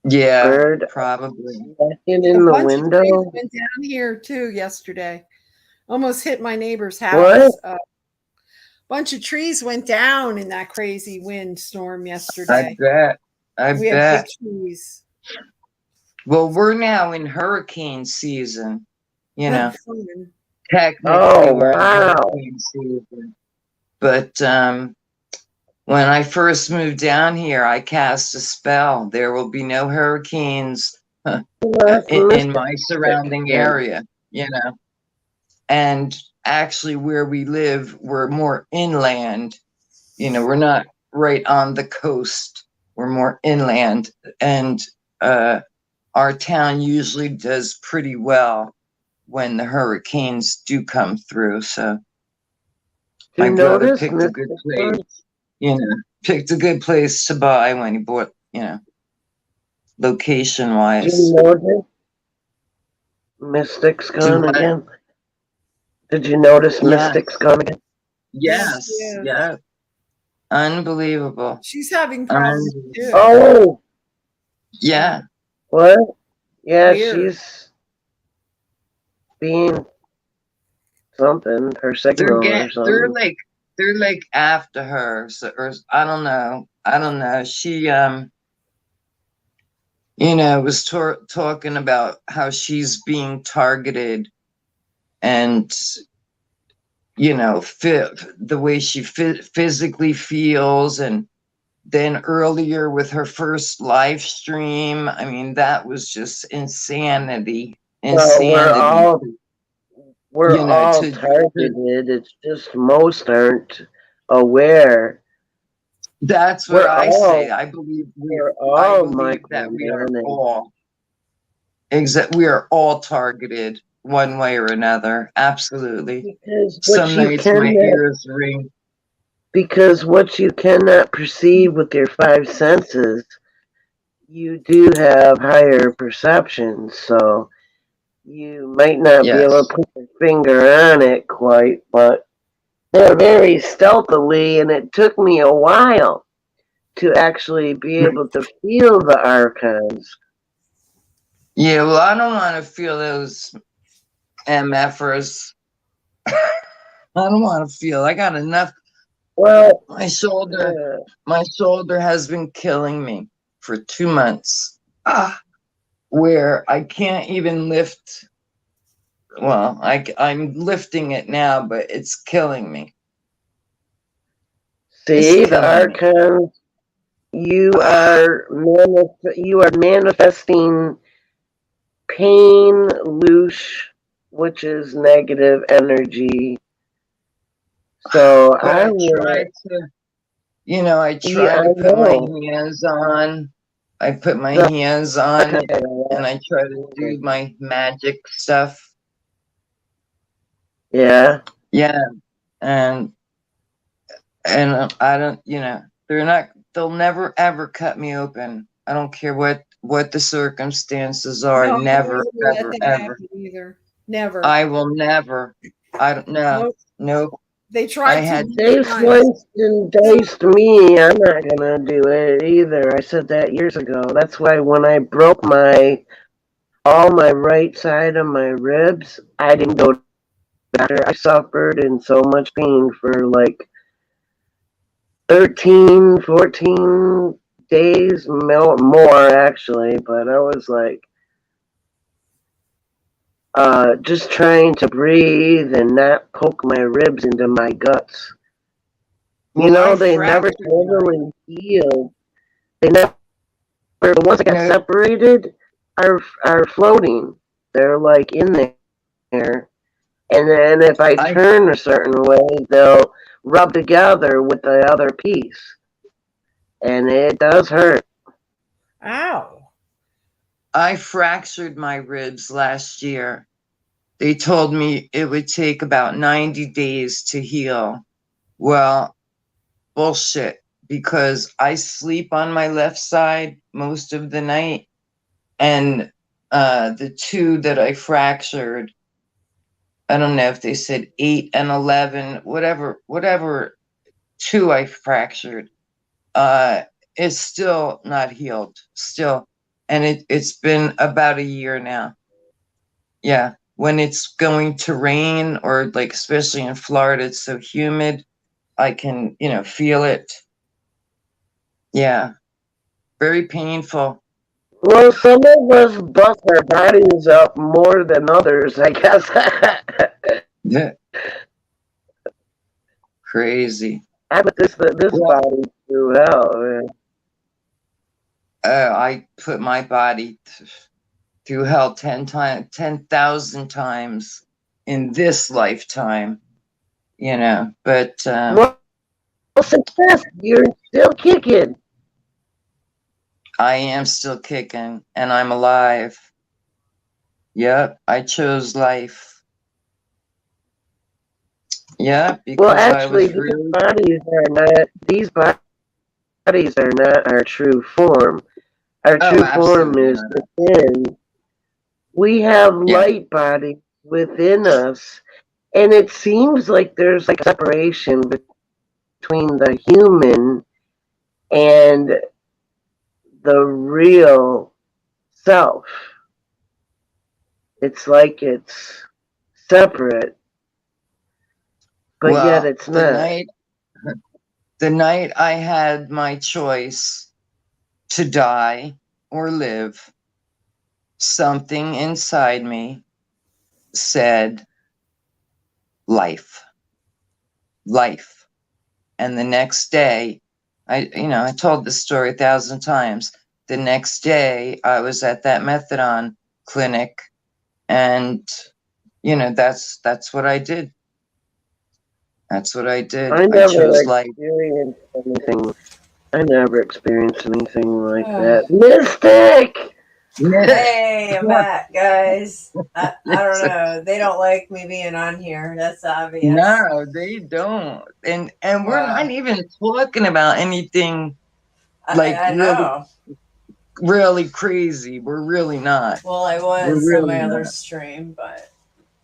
Yeah, Bird probably. walking A in the bunch of trees window. went down here too yesterday. Almost hit my neighbor's house. What? A bunch of trees went down in that crazy windstorm I yesterday. bet. I We had bet. big trees. Well, we're now in hurricane season, you know. Fun. Technically, Oh, we're in wow. hurricane season. But when I first moved down here, I cast a spell. There will be no hurricanes in my surrounding area, you know. And actually, where we live, we're more inland. You know, we're not right on the coast. We're more inland. And our town usually does pretty well when the hurricanes do come through. So Do my you brother notice, picked a good place, you know, picked a good place to buy when he bought, you know, location Do wise. you notice Mystic's gone what? again? Did you notice Yeah. Mystic's gone again? Yes, Yeah. yeah. Unbelievable. She's having problems too. Oh, Yeah. what? Yeah, Weird. she's being something, her signal or they're something. like after her, so, or I don't know. She was talking about how she's being targeted, and the way she physically feels. And then earlier with her first live stream, I mean, that was just insanity. Well, we're all To targeted. It's just most aren't aware. that's what I say. I believe we're I all believe that we are micromanaged. all we are all targeted one way or another. Absolutely. Because Some nights my ears ring. Because what you cannot perceive with your five senses, you do have higher perceptions. So you might not be able to put your finger on it quite, but they're very stealthily, and it took me a while to actually be able to feel the archons. Yeah, well, I don't want to feel those MFers. I don't want to feel. I got enough. Well, my shoulder has been killing me for 2 months. Where I can't even lift. Well, I'm lifting it now, but it's killing me. See, the archons, you are manifesting pain, loosh, which is negative energy. So I try to, I try to put my hands on. I put my hands on it, and I try to do my magic stuff. Yeah. Yeah, and I don't, they'll never ever cut me open. I don't care what the circumstances are. No, Never, let ever, that ever. happen either. Never. I will never. I don't know. Nope. They tried They sliced and diced me. I'm not gonna do it either. I said that years ago. That's why when I broke all my right side of my ribs, I didn't go to the doctor. I suffered in so much pain for like 13, 14 days, more actually. But I was like, just trying to breathe and not poke my ribs into my guts. They never totally healed. They never. The ones that got separated are floating. They're like in there, and then if I turn a certain way, they'll rub together with the other piece, and it does hurt. Ow! I fractured my ribs last year. They told me it would take about 90 days to heal. Well, bullshit, because I sleep on my left side most of the night, and the two that I fractured, I don't know if they said 8 and 11, whatever two I fractured, it's still not healed, still. And it's been about a year now. Yeah, when it's going to rain, or like especially in Florida, it's so humid, I can, feel it. Yeah, very painful. Well, some of us bust our bodies up more than others, I guess. Yeah. Crazy. I put this body through hell, man. I put my body through hell 10,000 times in this lifetime, but well, success, you're still kicking. I am still kicking, and I'm alive. Yep, I chose life. Yeah, because well, actually, these bodies are not our true form. Our true form is within. We have light bodies within us, and it seems like there's like a separation between the human and the real self. It's like it's separate, but yet Well, it's not. the night I had my choice to die or live, something inside me said, life, life. And the next day, I told this story 1,000 times. The next day, I was at that methadone clinic, and that's what I did. That's what I did. I I never chose life. experienced anything. I never experienced anything like that. Mystic! Hey, I'm back, guys. I don't know. They don't like me being on here. That's obvious. No, they don't. And we're Wow. not even talking about anything like I know. really crazy. We're really not. Well, I We're was on really my other not. stream, but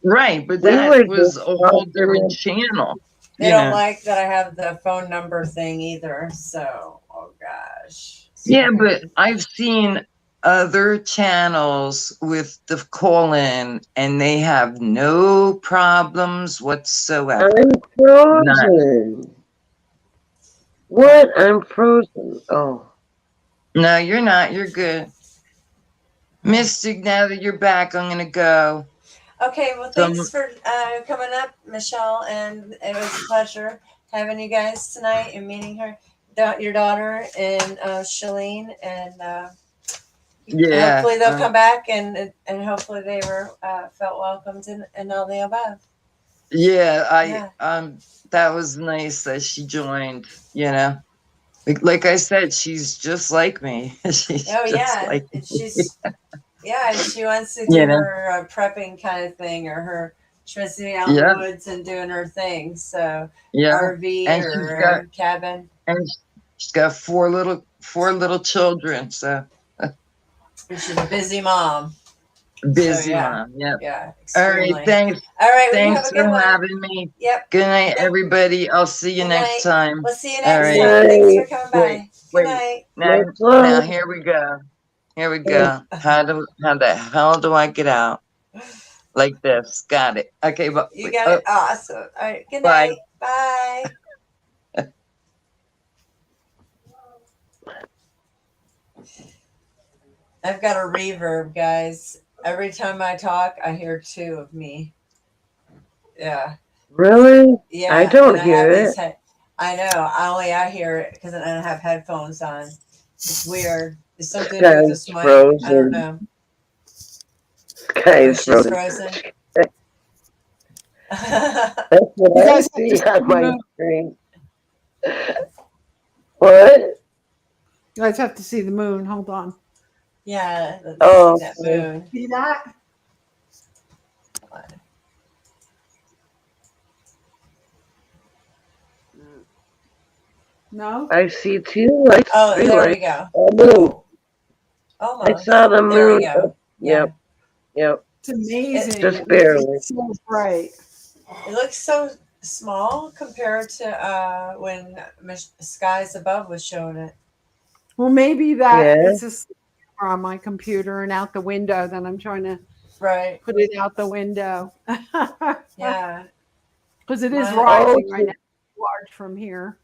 Right, but We were that was just a whole talking. different channel. they don't like that I have the phone number thing either. So, oh gosh. Yeah, but I've seen other channels with the call in, and they have no problems whatsoever. I'm None. frozen. What? I'm frozen. Oh. No, you're not. You're good. Mystic, now that you're back, I'm going to go. Okay, well, thanks for coming up, Michelle, and it was a pleasure having you guys tonight and meeting your daughter and Shalene, and Yeah. hopefully they'll come back and hopefully they were felt welcomed and all the above. Yeah, that was nice that she joined, Like I said, she's just like me. She's Oh just yeah, like me. and she wants to do her prepping kind of thing, or she wants to be out in the woods and doing her thing. So RV and or cabin. And she's got four little children. So she's a busy mom. Busy mom. Yep. Yeah. Extremely. All right. Thanks. All right. Thanks for having me. Yep. Good night, everybody. I'll see you next time. We'll see you next time. Thanks for coming by. Good night. Now here we go. Here we go. How the hell do I get out? Like this. Got it. Okay, but you got it. Awesome. All right. Good night. Bye. I've got a reverb, guys. Every time I talk, I hear two of me. Yeah. Really? Yeah. I don't hear it. I know. I hear it because I don't have headphones on. It's weird. It's something to do with this mic. Frozen. I don't know. Sky's frozen. That's what I see on my screen. What? You guys have to see the moon. Hold on. Yeah. Oh, that moon. See that? No. I see two lights. Oh, there lights. we go. Oh, moon. Almost. I saw the moon. There we go. Yep. Yep. It's amazing. Just barely. It's so bright. It looks so small compared to when Skies Above was showing it. Well, maybe that is just on my computer and out the window. Then I'm trying to put it out the window. Yeah. Because it is rising right now, large from here.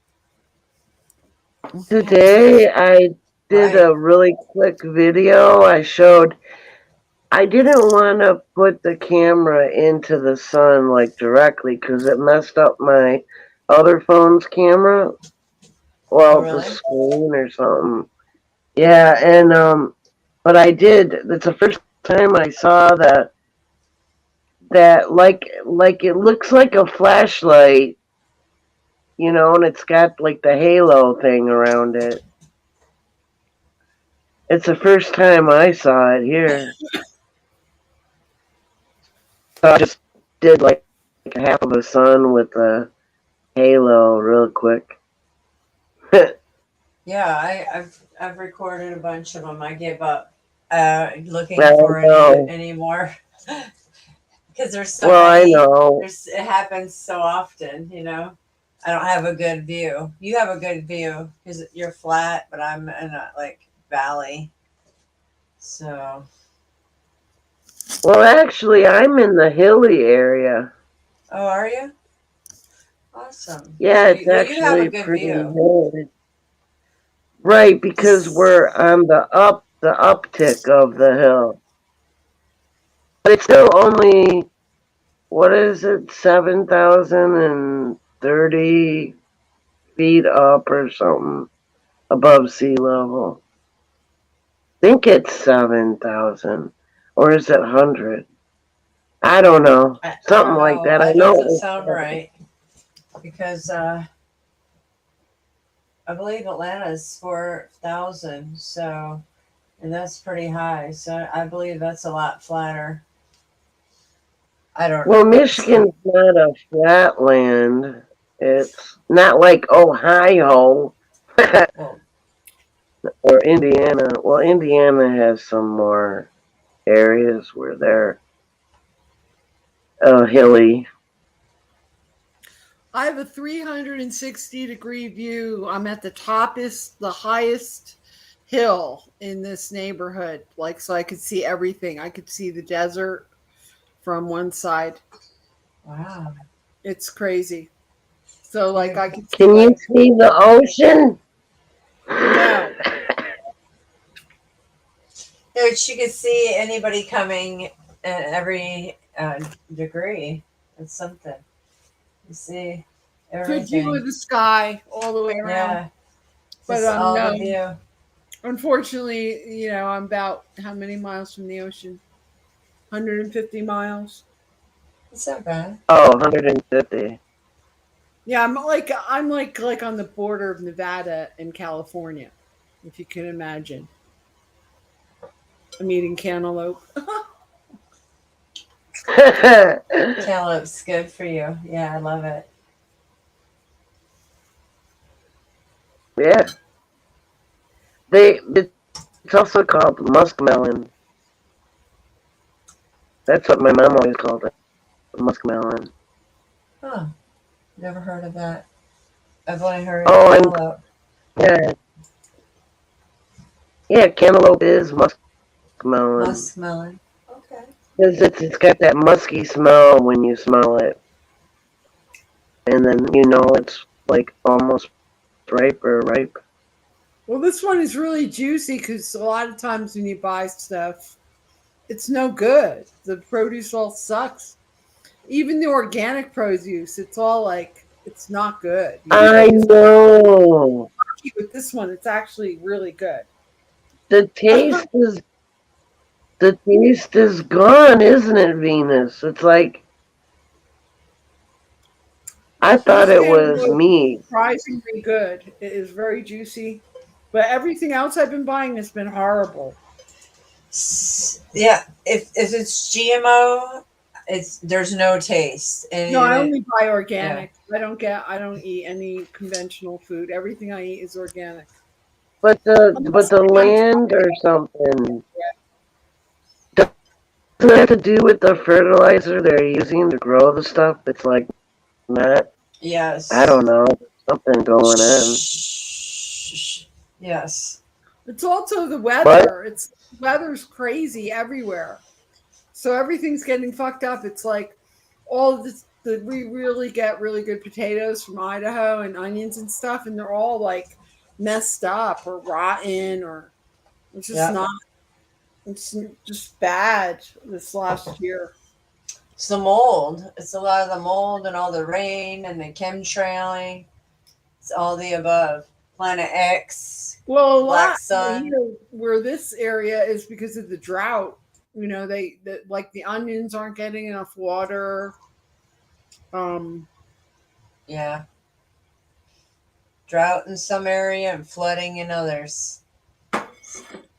Today I did a really quick video. I didn't want to put the camera into the sun like directly because it messed up my other phone's camera. Well, the screen or something. Yeah, and but I did. It's the first time I saw that like it looks like a flashlight, and it's got like the halo thing around it. It's the first time I saw it here. So I just did like a half of a sun with a halo real quick. Yeah, I've recorded a bunch of them. I gave up looking for it anymore because there's so many. I know. It happens so often, I don't have a good view. You have a good view because you're flat, but I'm in a valley. So Well, actually, I'm in the hilly area. Oh, are you? Awesome. Yeah, So it's well, you have a actually good pretty view. hilly. Right, because we're on the uptick of the hill. But it's still only, what is it, 7,030 feet up or something above sea level. I think it's 7,000, or is it 100? I don't know, I something don't like know. that. I That know doesn't it sound was, right because I believe Atlanta's 4,000. So, and that's pretty high. So I believe that's a lot flatter. I don't well, know. Michigan's not a flat land. It's not like Ohio Well, or Indiana. Well, Indiana has some more areas where they're hilly. I have a 360-degree view. I'm at the highest hill in this neighborhood. Like, so I could see everything. I could see the desert from one side. wow. It's crazy. So, like, I could see, Can you like, see the ocean? no. But you could see anybody coming at every degree. It's something. You see Good view of everything. the sky all the way around. Yeah. But Just all no, the view. unfortunately, I'm about how many miles from the ocean? 150 miles. It's not bad. Oh, 150. Yeah, I'm like on the border of Nevada and California, if you can imagine. I'm eating cantaloupe. Cantaloupe's good for you. Yeah, I love it. Yeah. It's also called muskmelon. That's what my mom always called it. Muskmelon. Huh. Never heard of that. I've only heard Oh, and cantaloupe. yeah, yeah, cantaloupe is muskmelon. Muskmelon. Okay. Because it's got that musky smell when you smell it. And then you know it's like almost ripe or ripe. Well, this one is really juicy because a lot of times when you buy stuff, it's no good. The produce all sucks. Even the organic produce, it's all like it's not good. I know. With this one, it's actually really good. The taste is gone, isn't it, Venus? It's like I thought it was meat. Surprisingly good. It is very juicy, but everything else I've been buying has been horrible. Yeah, if it's GMO, there's no taste. No, I only buy organic. Yeah. I don't eat any conventional food. Everything I eat is organic. But the land or something. Doesn't it have to do with the fertilizer they're using to grow the stuff? It's like not. Yes. I don't know. Something going on. Yes. It's also the weather. The weather's crazy everywhere. So everything's getting fucked up. It's like all of this we really get really good potatoes from Idaho and onions and stuff, and they're all like messed up or rotten or it's just not it's just bad this last year. It's the mold. It's a lot of the mold and all the rain and the chemtrailing. It's all the above. Planet X. Well, Black sun. Where this area is because of the drought. Like the onions aren't getting enough water. Yeah. Drought in some area and flooding in others.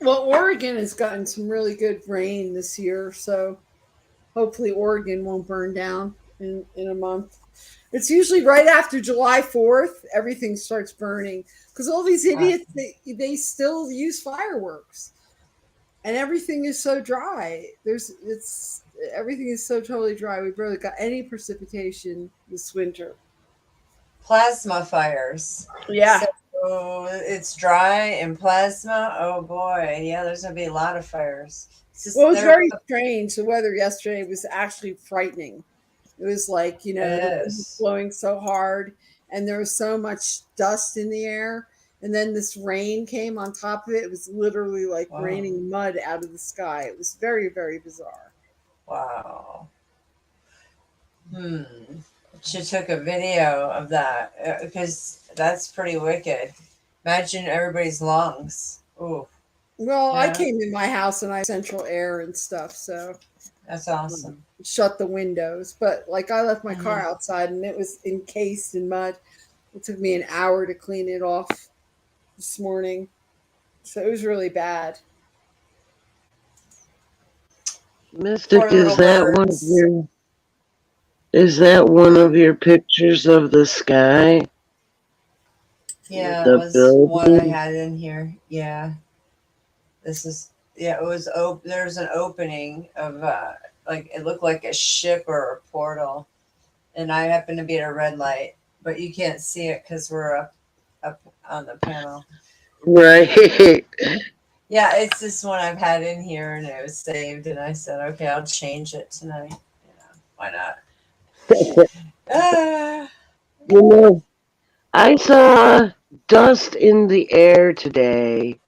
Well, Oregon has gotten some really good rain this year, so hopefully Oregon won't burn down in a month. It's usually right after July 4th, everything starts burning because all these idiots, they still use fireworks and everything is so dry. Everything is so totally dry. We barely got any precipitation this winter. Plasma fires. Yeah. So it's dry and plasma. Oh boy. Yeah, there's going to be a lot of fires. It's just Well, it was there. very strange. The weather yesterday was actually frightening. It was like, It the wind was is. blowing so hard and there was so much dust in the air. And then this rain came on top of it. It was literally like Wow. raining mud out of the sky. It was very, very bizarre. Wow. She took a video of that because that's pretty wicked. Imagine everybody's lungs. Ooh, Well, I yeah, came in my house and I had central air and stuff. So that's awesome. shut the windows. But like I left my car Mhm. outside and it was encased in mud. It took me an hour to clean it off this morning. So it was really bad. Mystic, Poor little birds. is that one of your pictures of the sky? Yeah, it The was one I building? had in here. Yeah, this is. Yeah, it was. There's an opening of like it looked like a ship or a portal, and I happen to be at a red light, but you can't see it because we're up on the panel. Right. Yeah, it's this one I've had in here, and it was saved, and I said, okay, I'll change it tonight. Why not? Ah, You know, I saw dust in the air today,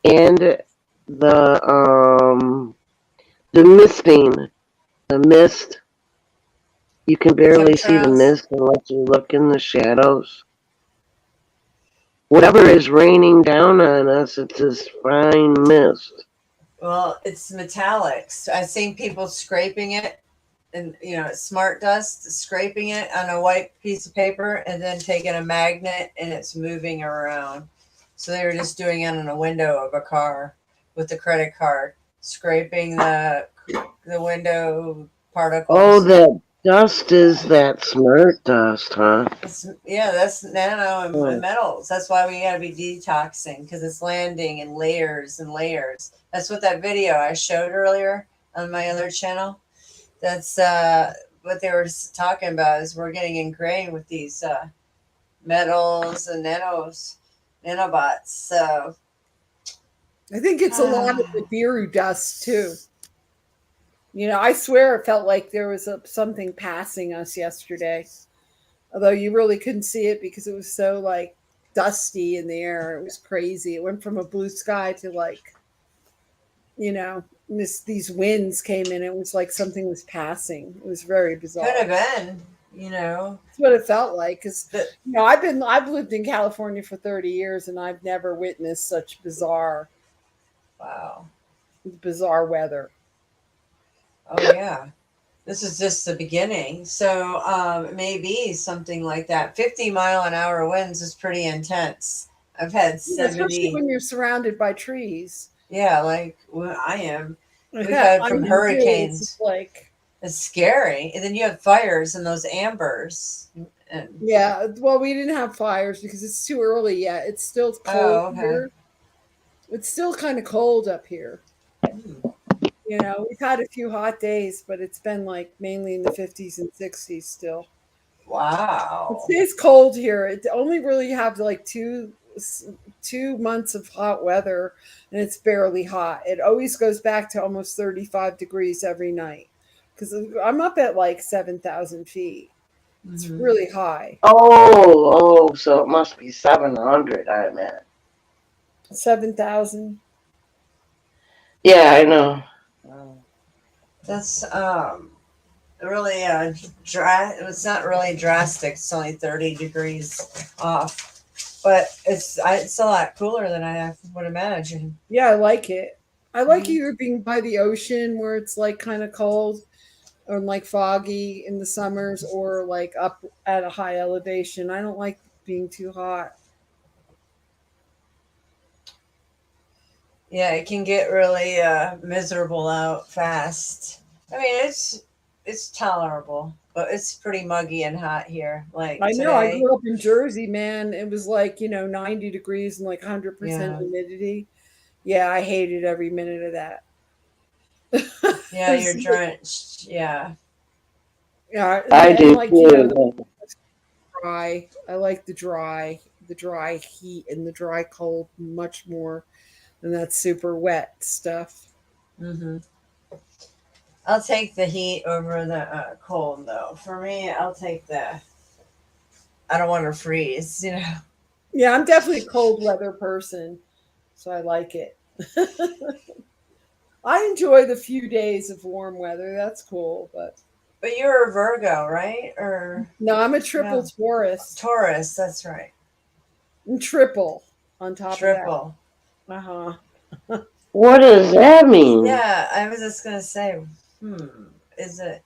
and the misting, the mist. You can barely see the chemtrails. mist unless you look in the shadows. Whatever is raining down on us, it's this fine mist. Well, it's metallics. I've seen people scraping it, and it's smart dust, scraping it on a white piece of paper, and then taking a magnet, and it's moving around. So they were just doing it on a window of a car with the credit card, scraping the window Oh, particles. that dust is that smart dust, huh? That's nano and Hmm. metals. That's why we got to be detoxing because it's landing in layers and layers. That's what that video I showed earlier on my other channel. That's what they were talking about is we're getting ingrained with these metals and nanobots. So I think it's a lot of the Biru dust too. I swear it felt like there was something passing us yesterday. Although you really couldn't see it because it was so like dusty in the air. It was crazy. It went from a blue sky to like, these winds came in. It was like something was passing. It was very bizarre. could have been, That's what it felt like. Because the, I've lived in California for 30 years and I've never witnessed such bizarre wow. weather. Oh yeah. This is just the beginning. So maybe something like that. 50-mile-an-hour winds is pretty intense. I've had Especially 70. when you're surrounded by trees. Yeah, like I am. We've Yeah, had from I mean, really, it's hurricanes. just like It's scary. And then you have fires and those ambers. And yeah. Well, we didn't have fires because it's too early yet. It's still cold oh, okay. here. It's still kind of cold up here. We've had a few hot days, but it's been like mainly in the 50s and 60s still. It Wow. stays cold here. It only really have like 2 months of hot weather, and it's barely hot. It always goes back to almost 35 degrees every night because I'm up at like 7,000 feet. It's really high. Oh, so it must be 700, I imagine. 7,000. Yeah, I know. That's really dry. It's not really drastic. It's only 30 degrees off, but it's a lot cooler than I would imagine. Yeah, I like it. I like either being by the ocean where it's like kind of cold or like foggy in the summers or like up at a high elevation. I don't like being too hot. Yeah, it can get really miserable out fast. I mean, it's tolerable, but it's pretty muggy and hot here. Like I know. I today. grew up in Jersey, man. It was like, 90 degrees and like 100% Yeah. humidity. Yeah, I hated every minute of that. Yeah, you're drenched. Yeah. Yeah, I and do like, too. dry. I like the dry heat and the dry cold much more than that super wet stuff. Mm-hmm. I'll take the heat over the cold, though. For me, I'll take the. I don't want to freeze, you know. Yeah, I'm definitely a cold weather person, so I like it. I enjoy the few days of warm weather. That's cool, but But you're a Virgo, right? Or no, I'm a triple no. Taurus. Taurus, that's right. And triple on top Triple. of that. Uh-huh. What does that mean? Yeah, I was just gonna say, is it?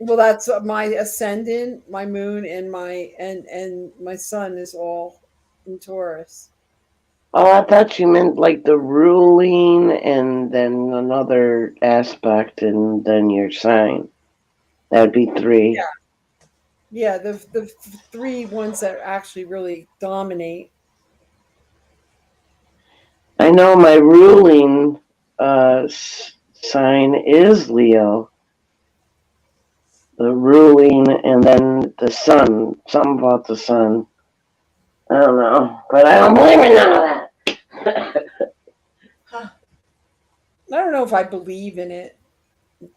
Well, that's my ascendant, my moon, and my sun is all in Taurus. Oh, I thought you meant like the ruling and then another aspect and then your sign. That'd be 3. Yeah. Yeah, the 3 ones that actually really dominate. I know my ruling sign is Leo. The ruling and then the sun. Something about the sun. I don't know. But I don't believe in none of that. I don't know if I believe in it,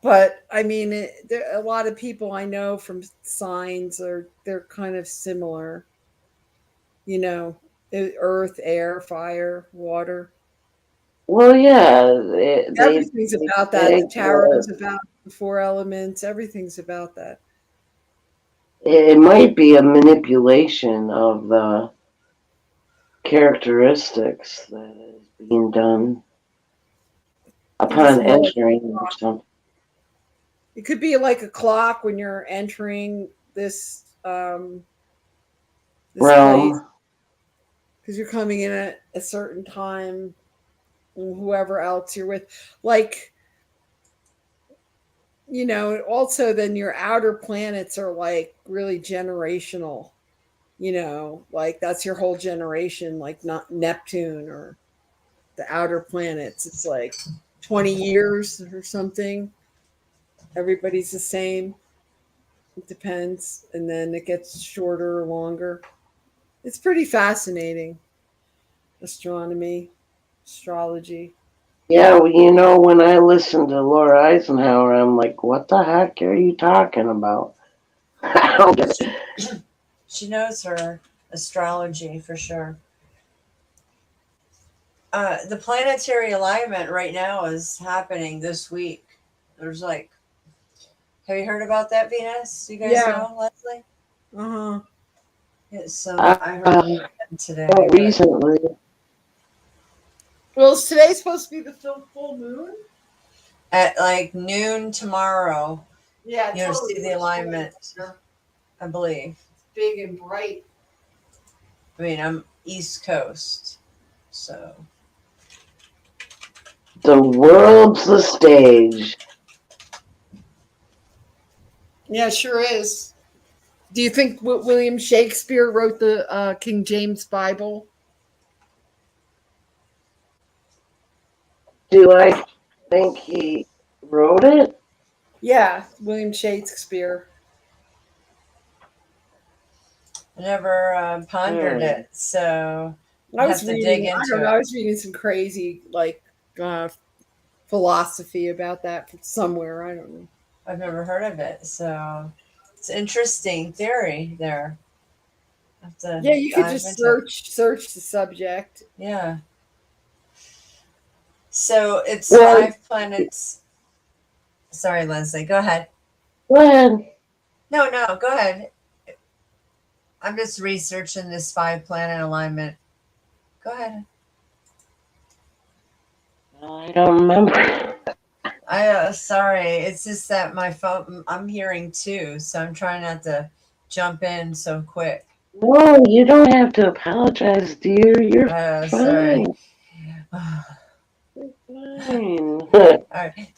but I mean, a lot of people I know from signs they're kind of similar. You know, earth, air, fire, water. Well, yeah. Everything's about that. The tarot is about the 4 elements. Everything's about that. It might be a manipulation of the characteristics that is being done upon entering or something. It could be like a clock when you're entering this Realm. place, because you're coming in at a certain time, and whoever else you're with, like, you know. Also, then your outer planets are like really generational. You know, like that's your whole generation, like not Neptune or the outer planets. It's like 20 years or something. Everybody's the same. It depends. And then it gets shorter or longer. It's pretty fascinating. Astronomy, astrology. Yeah, well, you know, when I listen to Laura Eisenhower, I'm like, what the heck are you talking about? I don't get it. She knows her astrology for sure. The planetary alignment right now is happening this week. There's like, have you heard about that, Venus? You guys know, Leslie? Uh-huh. It's I heard it today. Recently. Well, is today supposed to be the full moon? At like noon tomorrow, Yeah, you'll see the alignment, I believe. It's big and bright. I mean, I'm East Coast, so. The world's the stage. Yeah, sure is. Do you think William Shakespeare wrote the King James Bible? Do I think he wrote it? Yeah, William Shakespeare. I never pondered it, so I was have to dig reading. I into don't know. it. I was reading some crazy philosophy about that from somewhere. I don't know. I've never heard of it, so it's an interesting theory there. Yeah, you could just search the subject. Yeah. So it's Well, 5 planets. Sorry, Leslie. Go ahead. Go ahead. No, go ahead. I'm just researching this 5 planet alignment. Go ahead. I don't remember. Sorry. It's just that my phone, I'm hearing too, so I'm trying not to jump in so quick. No, you don't have to apologize, dear. You're fine. Sorry. Fine. All right.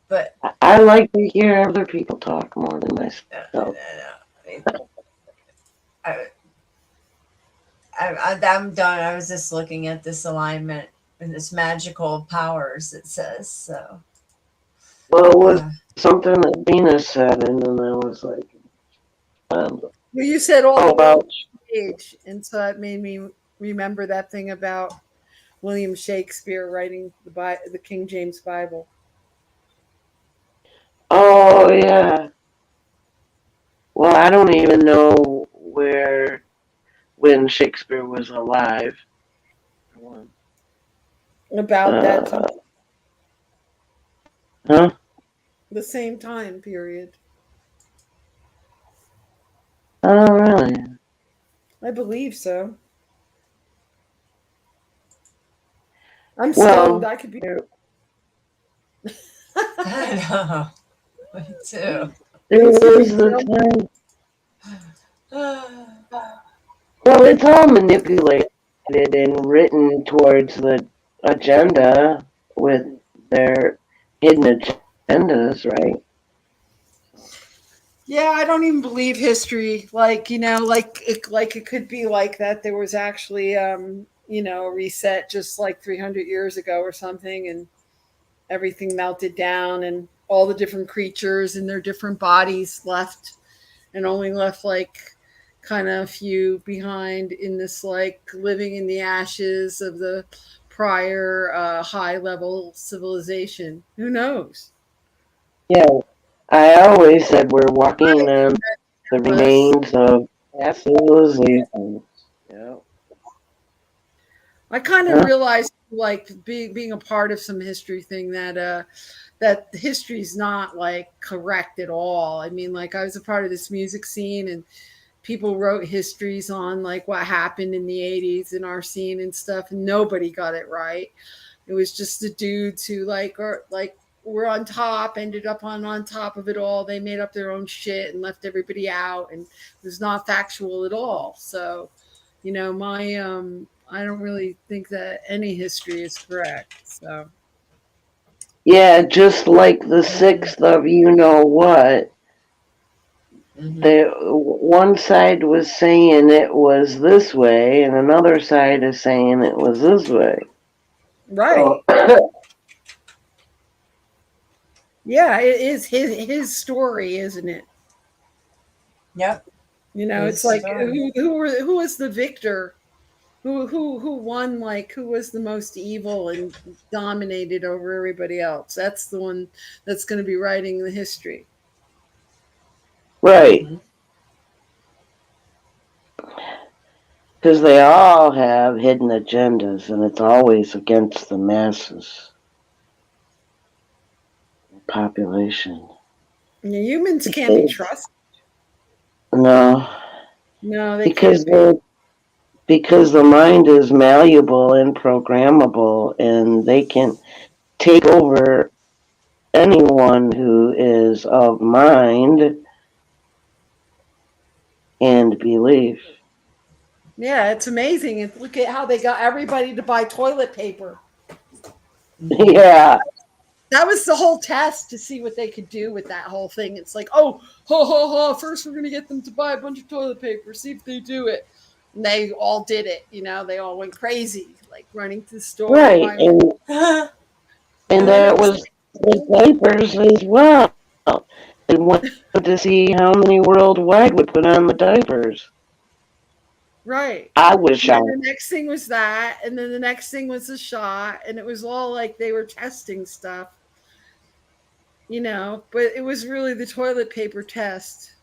But I like to hear other people talk more than myself. I'm done. I was just looking at this alignment and this magical powers, it says. So. Well, it was something that Venus said, and then I was like, well, you said all about age, and so that made me remember that thing about William Shakespeare writing the King James Bible. Oh yeah. Well, I don't even know when Shakespeare was alive. About that time, Huh? the same time period. Oh really? I believe so. I'm stoned. Well, I could be. I know. Me too. there Thanks for was the refilling. time. Well, it's all manipulated and written towards the agenda with their hidden agendas, right? Yeah, I don't even believe history. Like, like it could be like that. There was actually, a reset just like 300 years ago or something, and everything melted down, and all the different creatures and their different bodies left, and only left like kind of a few behind in this like living in the ashes of the prior high level civilization. Who knows? Yeah, I always said we're walking on the Endless. remains of past civilizations. Yeah. I kind of Huh? realized, like being a part of some history thing, that history's not like correct at all. I mean, like I was a part of this music scene, and people wrote histories on like what happened in the 80s in our scene and stuff, and nobody got it right. It was just the dudes who were on top, ended up on top of it all. They made up their own shit and left everybody out, and it was not factual at all. So, my I don't really think that any history is correct. So Yeah, just like the sixth of you know what. The one side was saying it was this way, and another side is saying it was this way. right. So, Yeah, it is his story, isn't it? Yep. It's His like story. who was the victor? Who won, like who was the most evil and dominated over everybody else? That's the one that's going to be writing the history. right. Because they all have hidden agendas, and it's always against the masses population. And the humans can't be trusted. No, No, they because can't be. because the mind is malleable and programmable, and they can take over anyone who is of mind and belief. Yeah, it's amazing. And look at how they got everybody to buy toilet paper. Yeah. That was the whole test to see what they could do with that whole thing. It's like, oh, ho, ho, ho, first we're going to get them to buy a bunch of toilet paper, see if they do it. And they all did it. They all went crazy, like running to the store. Right. And that was the diapers as well. They wanted to see how many worldwide would put on the diapers. Right. I was shocked. The next thing was that, and then the next thing was the shot, and it was all like they were testing stuff. But it was really the toilet paper test.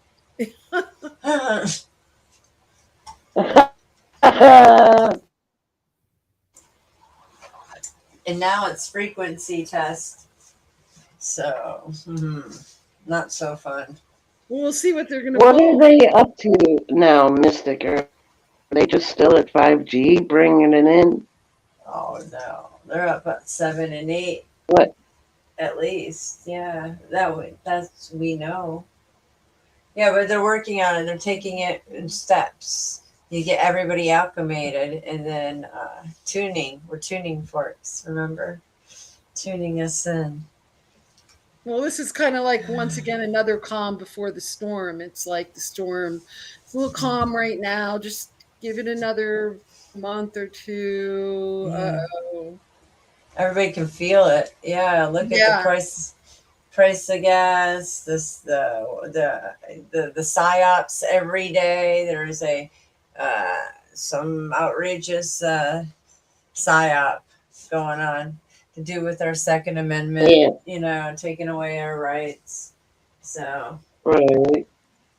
And now it's frequency test. So, not so fun. We'll see what they're going to What are they up to now, Mystic? Are they just still at 5G, bringing it in? Oh, no. They're up at 7 and 8. What? At least. Yeah. That's, we know. Yeah, but they're working on it. They're taking it in steps. You get everybody acclimated, and then tuning. We're tuning forks, remember? Tuning us in. Well, this is kind of like, once again, another calm before the storm. It's like the storm. It's a little calm right now. Just give it another month or two. Yeah. Everybody can feel it. Yeah, look at the price of gas. The psyops every day. There's some outrageous psyop much going on to do with our Second Amendment, Yeah. taking away our rights. So, Right.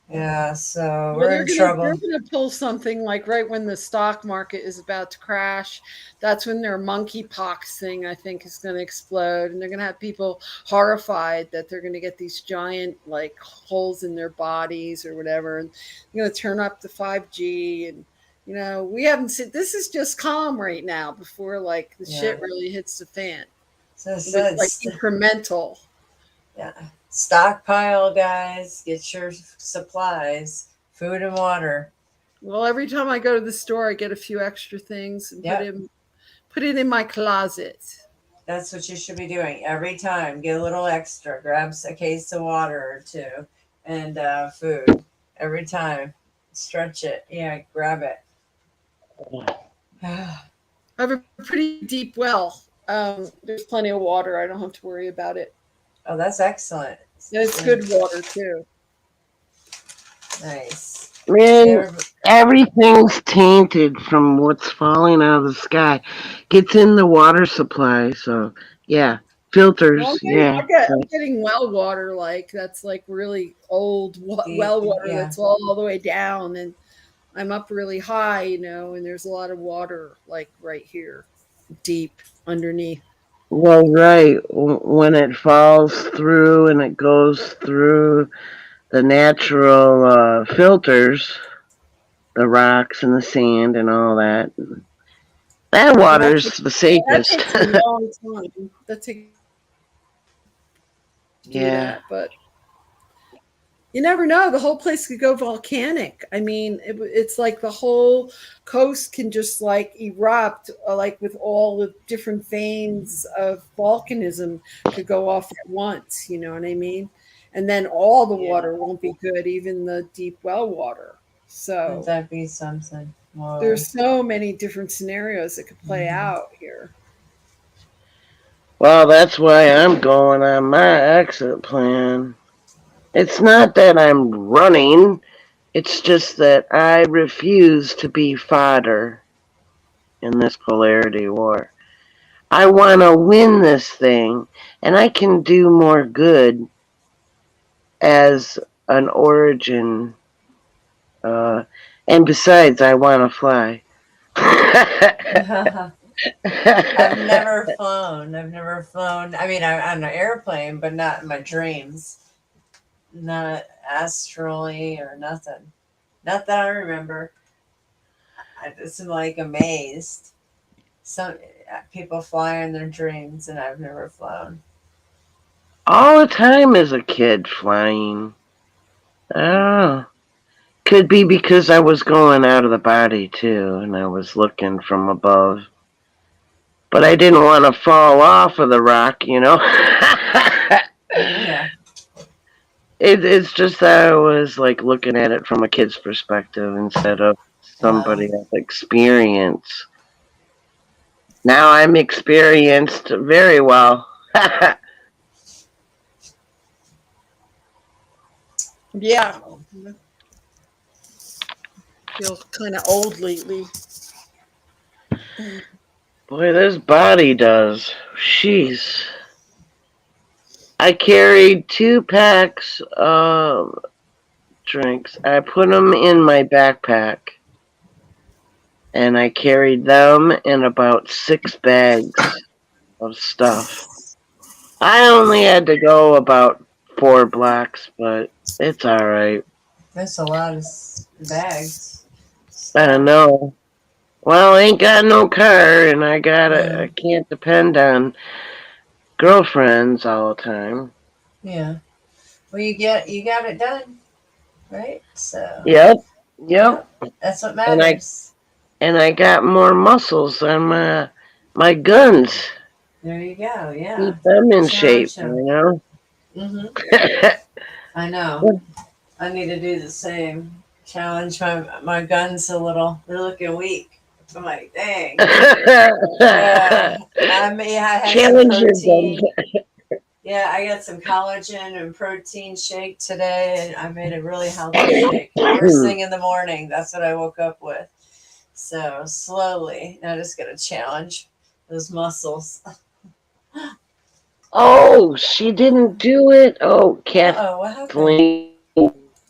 yeah, so Well, we're they're in gonna they're trouble. gonna pull something like right when the stock market is about to crash. That's when their monkeypox thing, I think, is gonna explode, and they're gonna have people horrified that they're gonna get these giant like holes in their bodies or whatever, and they're gonna turn up the 5G, and we haven't seen. This is just calm right now before like the Yeah. shit really hits the fan. So, But it's like incremental. yeah. Stockpile, guys. Get your supplies, food and water. Well, every time I go to the store, I get a few extra things and Yep. put it in my closet. That's what you should be doing every time. Get a little extra. Grab a case of water or two and food every time. Stretch it. Yeah, grab it. I have a pretty deep well. There's plenty of water. I don't have to worry about it. Oh, that's excellent. And it's good water too. Nice. Man, everything's tainted from what's falling out of the sky. Gets in the water supply, so yeah. Filters, Well, yeah. I'm getting well water that's like really old well water Yeah. that's all the way down, and I'm up really high, and there's a lot of water like right here, deep underneath. Well, right. When it falls through and it goes through the natural filters, the rocks and the sand and all that, that water's the That safest. takes a long time. That takes Yeah. but you never know. The whole place could go volcanic. I mean, it's like the whole coast can just like erupt, like with all the different veins of volcanism could go off at once. You know what I mean? And then all the water won't be good, even the deep well water. So Would that be something? Whoa. there's so many different scenarios that could play out here. Well, that's why I'm going on my exit plan. It's not that I'm running, it's just that I refuse to be fodder in this polarity war. I want to win this thing, and I can do more good as an origin. And besides, I want to fly. I've never flown. I mean, I'm on an airplane, but not in my dreams. Not astrally or nothing. Not that I remember. I just am like amazed. Some people fly in their dreams, and I've never flown. All the time as a kid flying. Oh. Could be because I was going out of the body too, and I was looking from above. But I didn't want to fall off of the rock, Yeah. It's just that I was like looking at it from a kid's perspective instead of somebody with experience. Now I'm experienced very well. Yeah. Feel kind of old lately. Boy, this body does. Jeez. I carried 2 packs of drinks. I put them in my backpack. And I carried them in about 6 bags of stuff. I only had to go about 4 blocks, but it's all right. That's a lot of bags. I know. Well, I ain't got no car, and I can't depend on girlfriends all the time. Yeah. Well, you got it done, right? So. Yep. That's what matters. And I got more muscles on my guns. There you go. Yeah. Keep them in shape, Mm-hmm. I know. I need to do the same. Challenge my guns a little. They're looking weak. I'm like, dang. Yeah. I had some protein. Yeah, I got some collagen and protein shake today, and I made a really healthy shake. First thing in the morning, that's what I woke up with. So slowly, I just got to challenge those muscles. Oh, she didn't do it. Oh, Oh, what happened? Kathleen.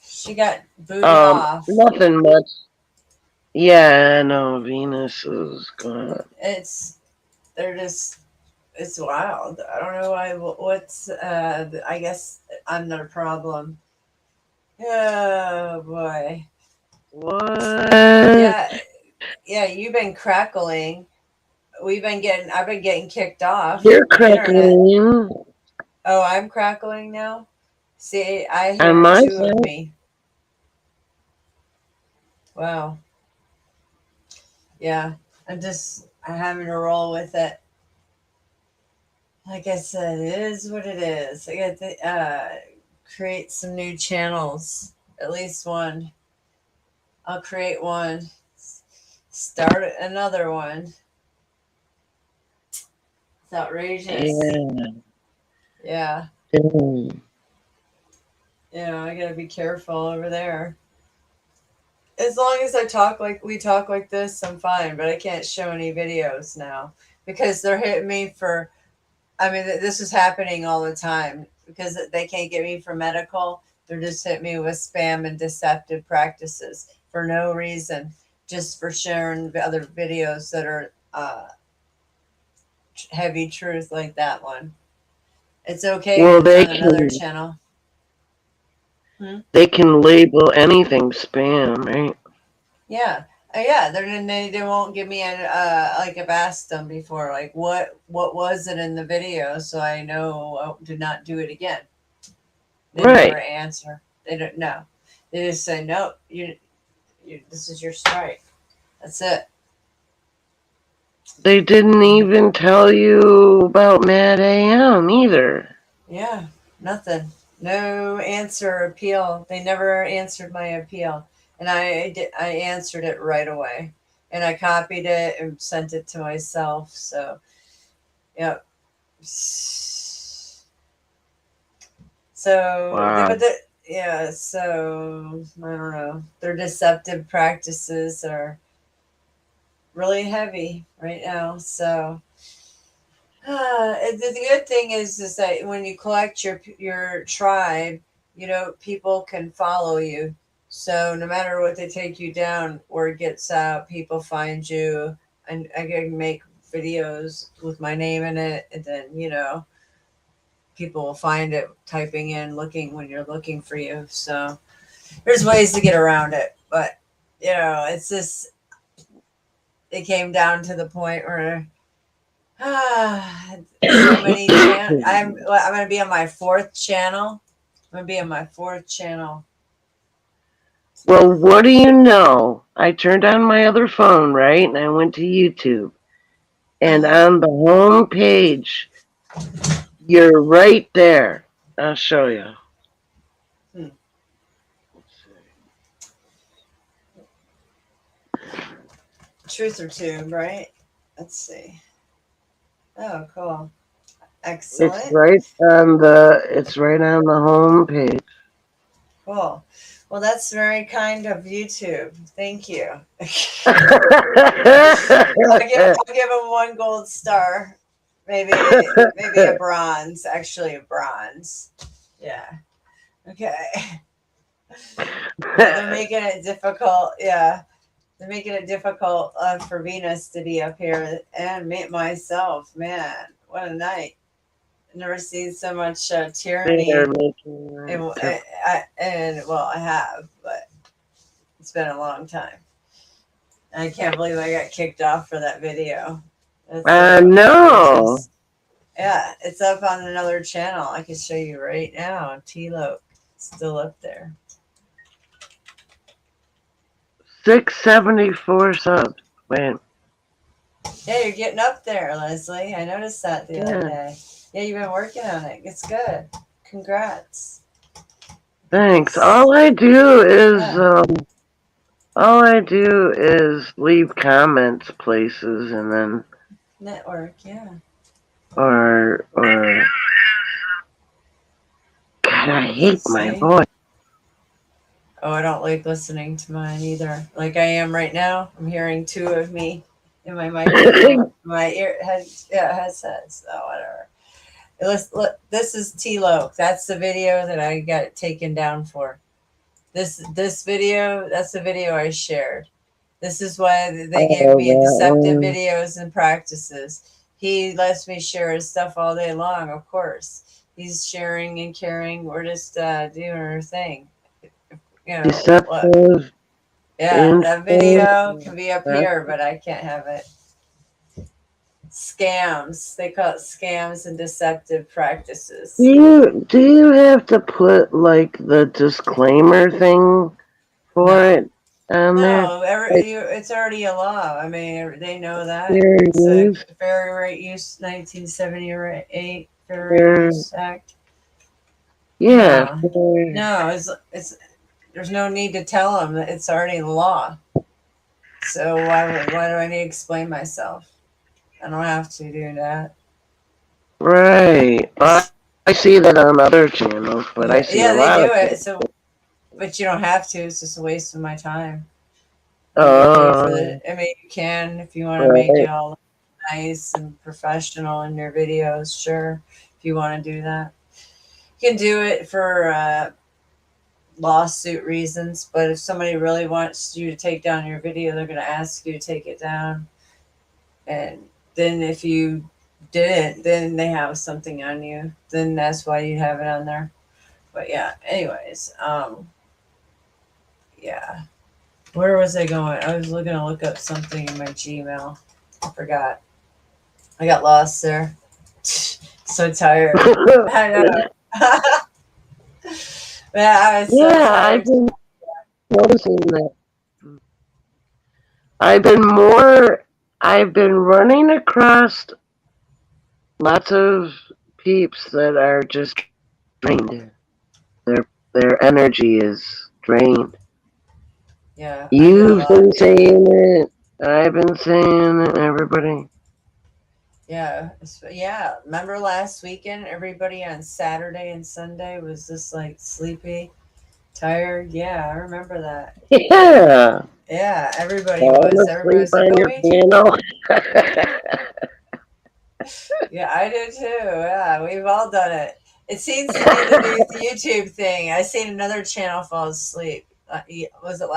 She got booted off. Nothing much. Yeah, no, Venus is gone. They're just, it's wild. I don't know why. What's I guess I'm not a problem. Oh boy. What? Yeah. You've been crackling. I've been getting kicked off. You're the internet. crackling. Oh, I'm crackling now. See, I hear On my two of side. me. Wow. Yeah, I'm having to roll with it. Like I said, it is what it is. I got to create some new channels. At least one. I'll create one. Start another one. It's outrageous. Yeah. Yeah, I gotta be careful over there. As long as we talk like this, I'm fine. But I can't show any videos now because they're hitting me for. I mean, this is happening all the time because they can't get me for medical. They're just hitting me with spam and deceptive practices for no reason, just for sharing other videos that are heavy truth like that one. It's okay. Well, if it's on another channel. They can label anything spam, right? Yeah. Yeah, they won't give me like I've asked them before, like what was it in the video, so I know to not do it again. They never answer. They don't know. They just say no. You this is your strike. That's it. They didn't even tell you about Mad AM either. Yeah, nothing. No answer appeal. They never answered my appeal. And I answered it right away, and I copied it and sent it to myself. So, yep. So, wow. So I don't know. Their deceptive practices are really heavy right now. So, the good thing is that when you collect your tribe, people can follow you. So no matter what they take you down, word gets out, people find you, and I can make videos with my name in it, and then people will find it typing in, looking when you're looking for you. So there's ways to get around it, but it's just it came down to the point where so many I'm going to be on my fourth channel. Well, what do you know? I turned on my other phone, right? And I went to YouTube. And on the home page, you're right there. I'll show you. Truth or Tube, right? Let's see. Oh, cool. Excellent. It's right on the home page. Cool. Well, that's very kind of YouTube. Thank you. I'll give them 1 gold star. Maybe a bronze. Actually, a bronze. Yeah. Okay. They're making it difficult. Yeah. They're making it difficult for Venus to be up here and myself. Man, what a night. I've never seen so much tyranny. I have, but it's been a long time. I can't believe I got kicked off for that video. No. Yeah, it's up on another channel. I can show you right now. T-Lope, still up there. 674 subs. Wait. Yeah, you're getting up there, Leslie. I noticed that the other day. Yeah, you've been working on it. It's good. Congrats. Thanks. All I do is leave comments places and then network, yeah. Or God, I hate my voice. Oh, I don't like listening to mine either. Like I am right now. I'm hearing 2 of me. in my microphone, my ear headset. So whatever. Look, this is T-Lo. That's the video that I got taken down for. This video, that's the video I shared. This is why they gave me deceptive videos and practices. He lets me share his stuff all day long, of course. He's sharing and caring. We're just doing our thing. You know, Deceptive. yeah, that video can be up here, but I can't have it. Scams. They call it scams and deceptive practices. Do you have to put like the disclaimer thing for it on there? No, it's already a law. I mean, they know that. Fair It's use. the Fair Rate Use 1978 Fair Rate Use Act. Yeah. No, it's there's no need to tell them that it's already law. So why do I need to explain myself? I don't have to do that. Right. I see that on other channels, but I see a lot they of do it. people. So, but you don't have to. It's just a waste of my time. Oh. I mean, you can if you want to make it all nice and professional in your videos. Sure, if you want to do that, you can do it for lawsuit reasons. But if somebody really wants you to take down your video, they're going to ask you to take it down. And then if you didn't, then they have something on you. Then that's why you have it on there. But yeah, anyways, yeah. Where was I going? I was looking to look up something in my Gmail. I forgot. I got lost there. So tired. I know. Yeah, I was so tired. I've been noticing that. I've been running across lots of peeps that are just drained. Their energy is drained. Yeah. You've been saying it. I've been saying it. Everybody. Yeah. Yeah. Remember last weekend, everybody on Saturday and Sunday was just like sleepy, tired. Yeah, I remember that. Yeah. Yeah, everybody was. Everybody was like, your piano. Yeah, I do too. Yeah, we've all done it. It seems to be the new YouTube thing. I seen another channel fall asleep. Was it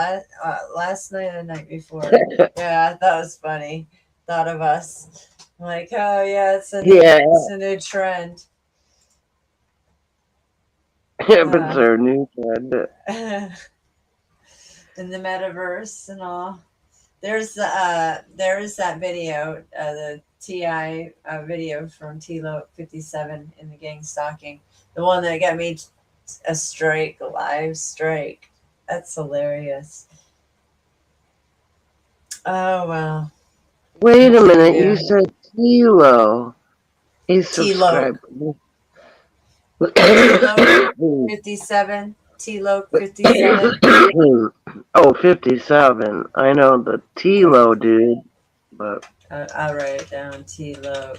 last night or the night before? Yeah, I thought it was funny. Thought of us. I'm like, oh yeah, it's a new trend. Yeah, but it's our new trend. In the metaverse and all. There's that video, the TI video from T-Lo 57 in the gang stalking. The one that got me a live strike. That's hilarious. Oh, well. Wait a minute. You said T-Lo. He's subscribed. T-Lo 57. T-Lo 57. Oh, 57. I know the T-Lo dude, but I'll write it down. T-Lo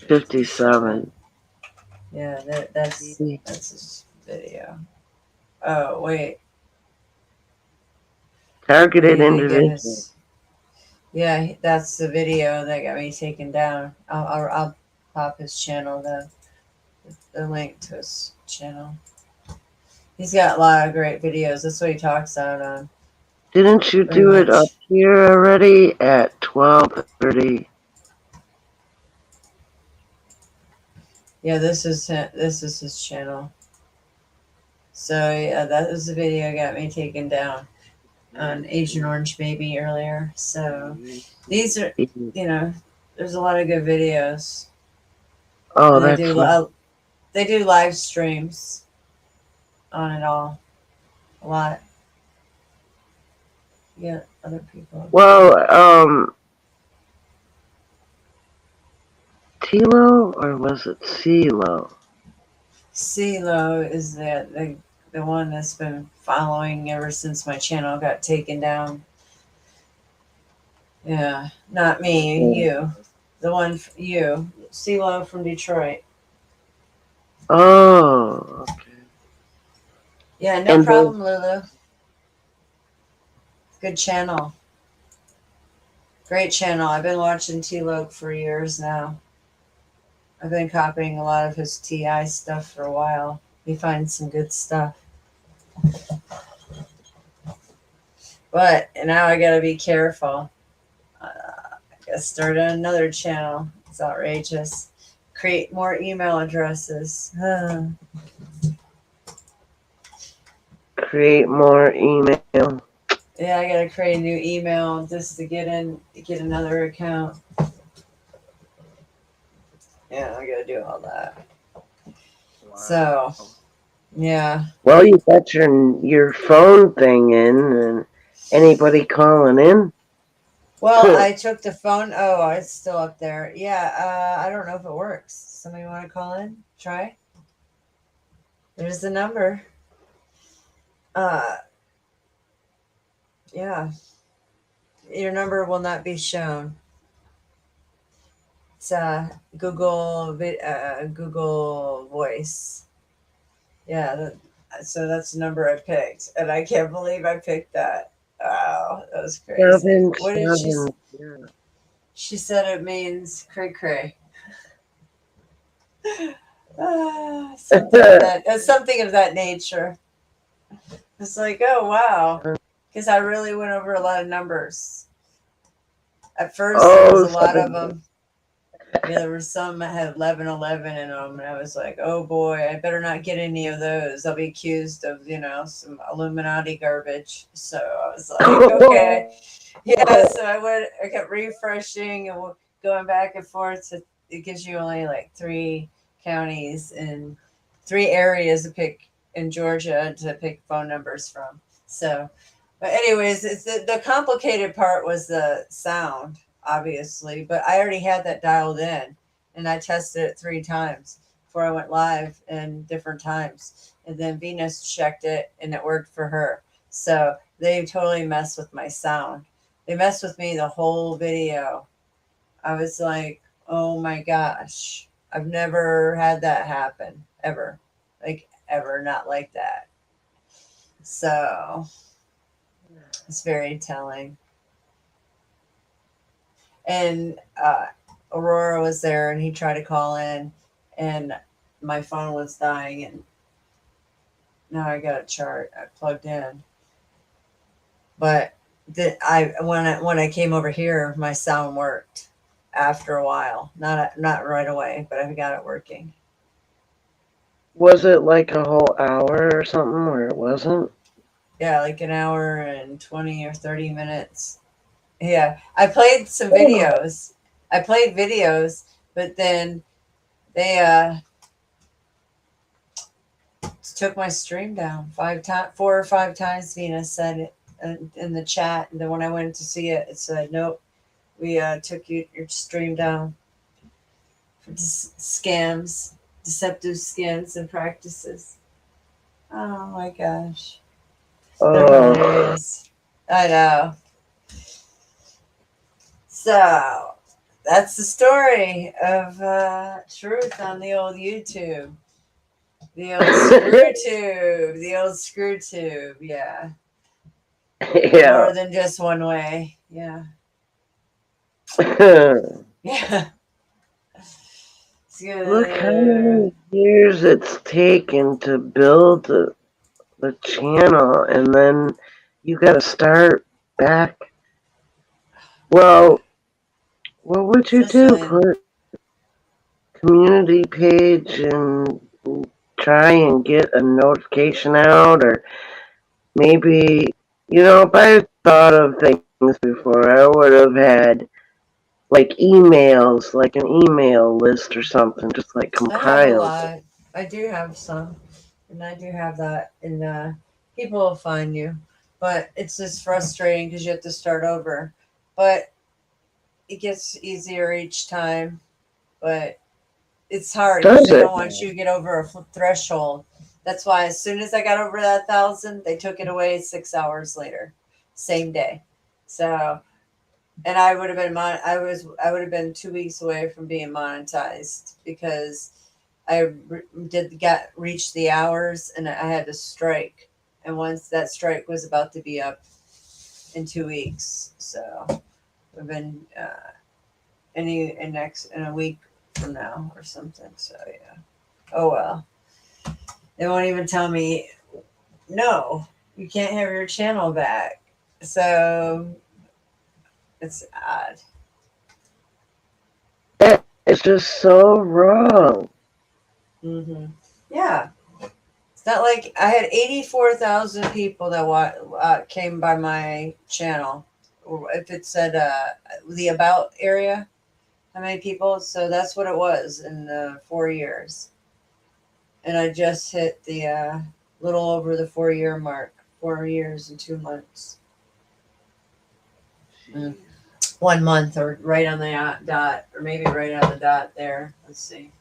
57. Yeah, that's his video. Oh, wait. Targeted individual. Yeah, that's the video that got me taken down. I'll pop his channel, the link to his channel. He's got a lot of great videos. That's what he talks out on. Didn't you do it up here already at 12:30? Yeah, this is his channel. So yeah, that was the video that got me taken down on Agent Orange Baby earlier. So these are, there's a lot of good videos. Oh, they do live streams on it all. A lot. Yeah, other people. Well, T-Lo or was it C-Lo? C-Lo is the one that's been following ever since my channel got taken down. Yeah, not me, you. The one, you. C-Lo from Detroit. Oh, okay. Yeah, no problem, Lulu. Good channel. Great channel. I've been watching T-Loke for years now. I've been copying a lot of his TI stuff for a while. He finds some good stuff. But now I gotta be careful. I gotta start another channel. It's outrageous. Create more email addresses. Create more email. Yeah, I gotta create a new email just to get another account. Yeah, I gotta do all that. So, yeah. Well, you got your phone thing in, and anybody calling in? Well, I took the phone. Oh, it's still up there. Yeah, I don't know if it works. Somebody want to call in? Try. There's the number. Yeah. Your number will not be shown. It's Google Voice. Yeah, so that's the number I picked, and I can't believe I picked that. Wow, that was crazy. What did she? She said it means cray cray. Something of that nature. It's like, oh wow, because I really went over a lot of numbers. At first, there was a lot of them. Yeah, there were some that had 1111 in them, and I was like, oh boy, I better not get any of those. I'll be accused of, some Illuminati garbage. So I was like, okay. Yeah, so I kept refreshing and going back and forth. It gives you only like 3 counties and 3 areas to pick in Georgia to pick phone numbers from. So, but anyways, it's the complicated part was the sound, obviously, but I already had that dialed in, and I tested it 3 times before I went live in different times. And then Venus checked it, and it worked for her. So they totally messed with my sound. They messed with me the whole video. I was like, oh my gosh, I've never had that happen, ever. Like, ever, not like that. So it's very telling. And Aurora was there, and he tried to call in, and my phone was dying, and now I got a chart I plugged in. But when I came over here, my sound worked after a while. Not right away, but I got it working. Was it like a whole hour or something where it wasn't? Yeah, like an hour and 20 or 30 minutes. Yeah, I played some videos. But then they took my stream down 4 or 5 times. Venus said it in the chat, and then when I went to see it, it said, "Nope, we took your stream down for scams, deceptive scams and practices." Oh my gosh, they're hilarious. I know. So that's the story of truth on the old YouTube. The old screw tube. Yeah. Yeah. More than just one way. Yeah. Yeah. Look how many years it's taken to build the channel, and then you got to start back. Well, what would you do? Put community page and try and get a notification out, or maybe, if I thought of things before, I would have had like emails, like an email list or something, just like compiled. I have a lot. I do have some, and I do have that, and people will find you, but it's just frustrating because you have to start over. But it gets easier each time, but it's hard because they don't want you to get over a threshold. That's why as soon as I got over that 1,000, they took it away 6 hours later, same day. So, and I would have been I would have been 2 weeks away from being monetized because I reached the hours, and I had to strike. And once that strike was about to be up in 2 weeks, so within in a week from now or something. So yeah. Oh well. They won't even tell me. No, you can't have your channel back. So it's odd. It's just so wrong. Yeah. It's not like I had 84,000 people that came by my channel. Or if it said the about area, how many people? So that's what it was in 4 years. And I just hit the little over the 4 year mark. 4 years and 2 months. 1 month or right on the dot, or maybe right on the dot there. Let's see.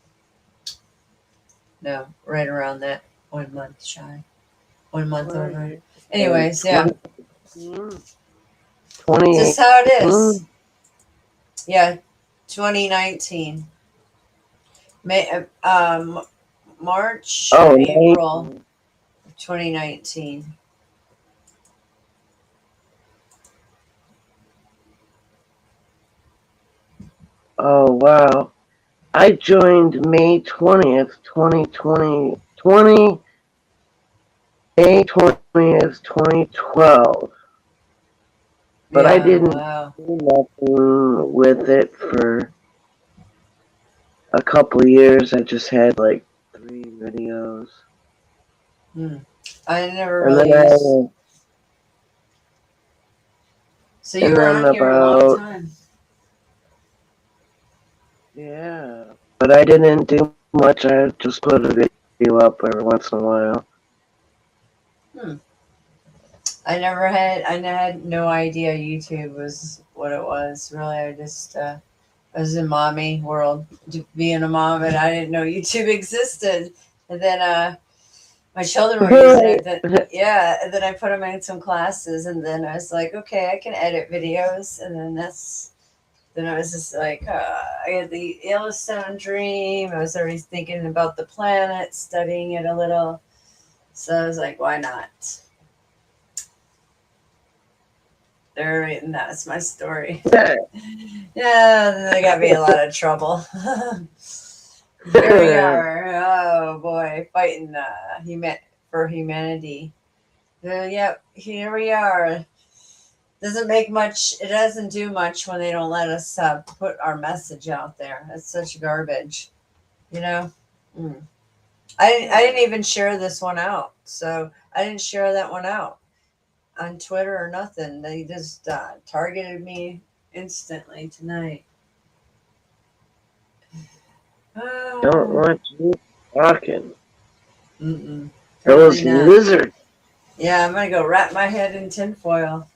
No, right around that 1 month shy. 1 month over. Anyways, yeah. 20. Just how it is. Yeah, 2019. March, April, 2019. Oh, wow. I joined May 20th, 2020. May 20th, 2012. But I didn't do nothing with it for a couple of years. I just had like 3 videos. I never really. So you were on here a long time. Yeah, but I didn't do much. I just put a video up every once in a while. I had no idea YouTube was what it was. Really, I was in mommy world, being a mom, and I didn't know YouTube existed. And then my children were using it. Yeah, and then I put them in some classes, and then I was like, okay, I can edit videos. And then I was just like, I had the Yellowstone dream. I was already thinking about the planet, studying it a little. So I was like, why not? And that's my story. Yeah, they got me in a lot of trouble. Here we are. Oh boy, fighting for humanity. Yep, here we are. It doesn't do much when they don't let us put our message out there. That's such garbage, you know. I didn't even share this one out, so I didn't share that one out on Twitter or nothing. They just targeted me instantly tonight. Don't want you talking. Those lizards. Yeah, I'm gonna go wrap my head in tinfoil.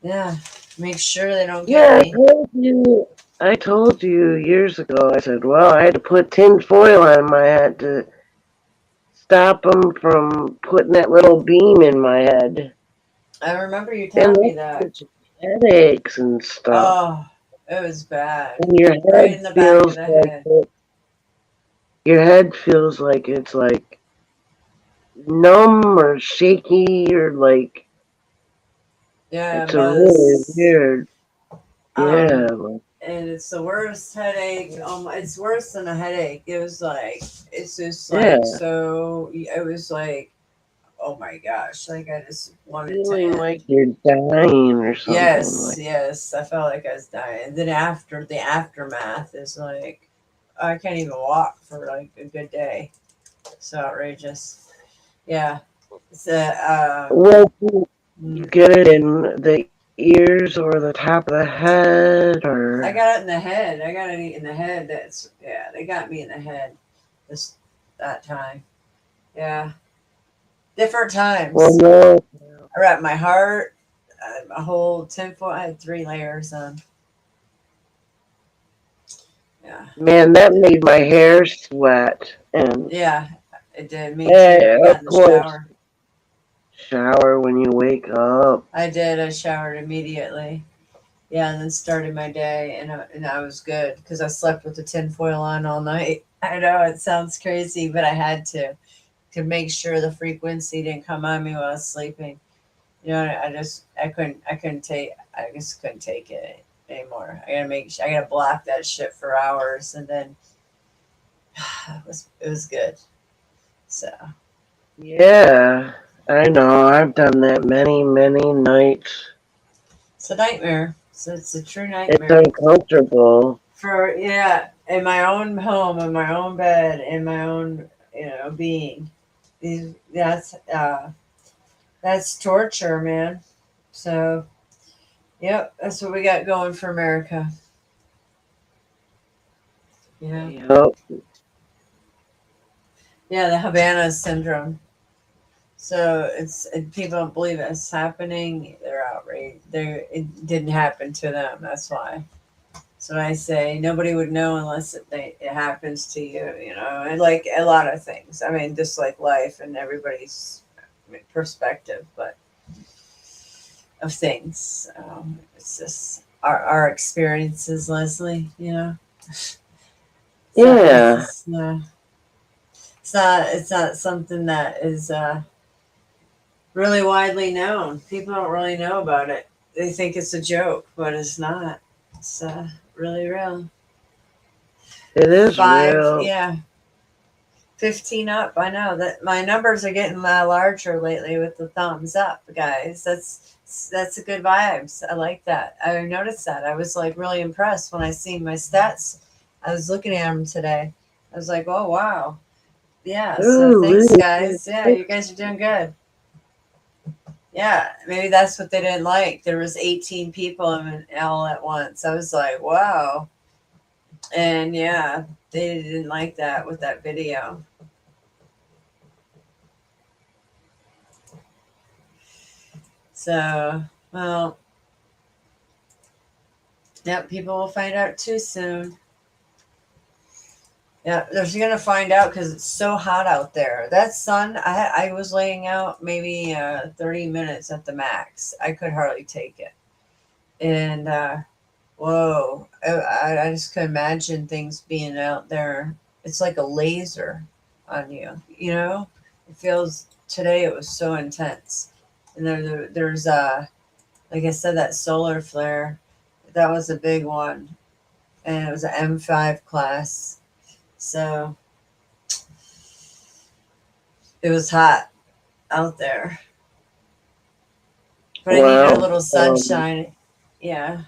Yeah, make sure they don't get me. I told you years ago. I said, well, I had to put tin foil on my head to stop them from putting that little beam in my head. I remember you telling me that. Headaches and stuff. Oh, it was bad. And your head right in the back of the head. Your head feels like it's like numb or shaky or like. Yeah, it's a really weird. Yeah. And it's the worst headache. It's worse than a headache. It was like, it's just like, so it was like, oh my gosh, like I just wanted feeling to like you're dying or something. Yes, I felt like I was dying. And then after the aftermath is like, I can't even walk for like a good day. So outrageous. Yeah. It's well, you get it in the ears or the top of the head, or I got it in the head. I got it in the head. They got me in the head that time. Yeah. Different times. Well, no. I wrapped my heart, my whole tinfoil. I had 3 layers on. Yeah. Man, that made my hair sweat. And yeah, it did. Me too. I got in the shower when you wake up. I did. I showered immediately. Yeah, and then started my day, and I was good because I slept with the tinfoil on all night. I know it sounds crazy, but I had to make sure the frequency didn't come on me while I was sleeping. You know, I just couldn't take it. anymore. I gotta block that shit for hours, and then it was good. So Yeah, I know. I've done that many, many nights. it's a nightmare. So it's a true It's nightmare. uncomfortable. For yeah, in my own home, in my own bed, in my own being. These that's torture, man. So yep, that's what we got going for America. Yeah. Yep. Yeah, the Havana syndrome. So people don't believe it's happening. They're outraged. It didn't happen to them. That's why. So I say nobody would know unless it happens to you. And like a lot of things. I mean, just like life and everybody's perspective, but of things. It's just our experiences, Leslie. Yeah. It's not something that is really widely known. People don't really know about it. They think it's a joke, but it's not. It's really real. It is real. Yeah. 15 up. I know that my numbers are getting larger lately with the thumbs up, guys. That's a good vibes. I like that. I noticed that. I was like really impressed when I seen my stats. I was looking at them today. I was like, oh wow. Yeah. So Ooh, thanks, really? guys. Yeah, you guys are doing good. Yeah, maybe that's what they didn't like. There was 18 people in all at once. I was like, wow. And yeah, they didn't like that with that video. So, well, yeah, people will find out too soon. Yeah, they're going to find out because it's so hot out there. That sun, I was laying out maybe 30 minutes at the max. I could hardly take it. And, whoa, I just could imagine things being out there. It's like a laser on you, It feels, today it was so intense. And there's, like I said, that solar flare, that was a big one. And it was an M5 class. So it was hot out there. But I needed a little sunshine. Yeah.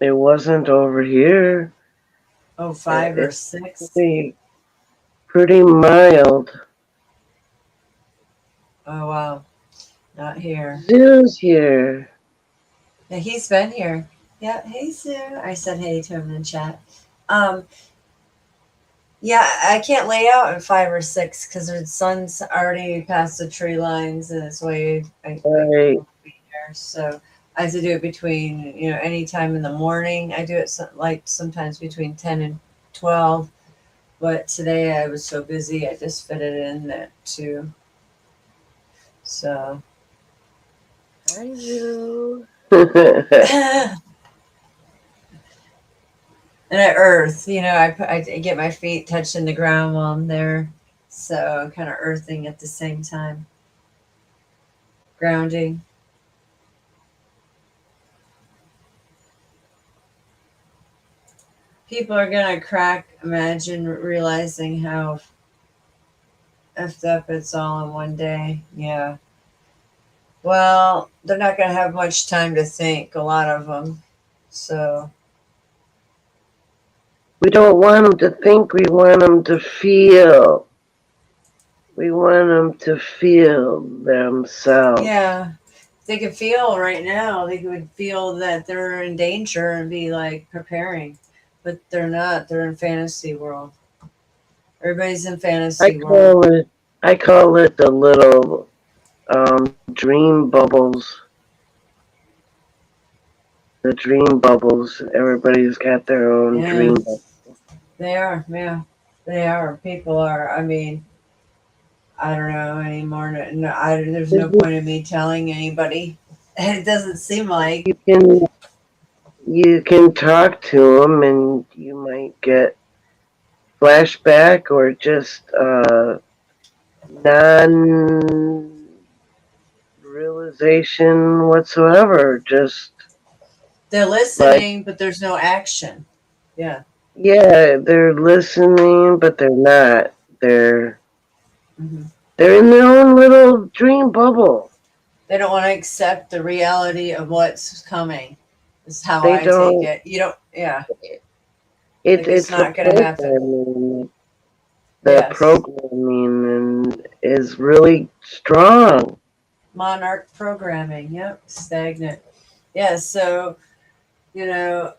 It wasn't over here. Oh, 5 or 6. Pretty mild. Oh, wow. Not here. Zoo's here. Yeah, he's been here. Yeah, hey, Zoo. I said hey to him in the chat. Yeah, I can't lay out in 5 or 6 because the sun's already past the tree lines and it's way Right. So I have to do it between any time in the morning. I do it sometimes between 10 and 12. But today I was so busy, I just fit it in at 2. So. Hi, Zoo. And at earth, I get my feet touching the ground while I'm there. So I'm kind of earthing at the same time. Grounding. People are going to crack, imagine realizing how effed up it's all in one day. Yeah. Well, they're not going to have much time to think, a lot of them. So. We don't want them to think, we want them to feel. We want them to feel themselves. Yeah. They could feel right now, they would feel that they're in danger and be like preparing. But they're not. They're in fantasy world. Everybody's in fantasy world. I call it the little dream bubbles. The dream bubbles. Everybody's got their own dream bubbles. They are, yeah. They are. People are. I mean, I don't know anymore. No, there's no point in me telling anybody. It doesn't seem like. You can talk to them and you might get flashback or just non-realization whatsoever. Just They're listening, but there's no action. Yeah. Yeah, they're listening, but they're not. They're Hmm. they're in their own little dream bubble. They don't want to accept the reality of what's coming. Is how They I take don't. it. You don't. Yeah. It, Like it's it's the not going to happen. programming. The Yes. programming is really strong. Monarch programming. Yep. Stagnant. Yeah. So, you know,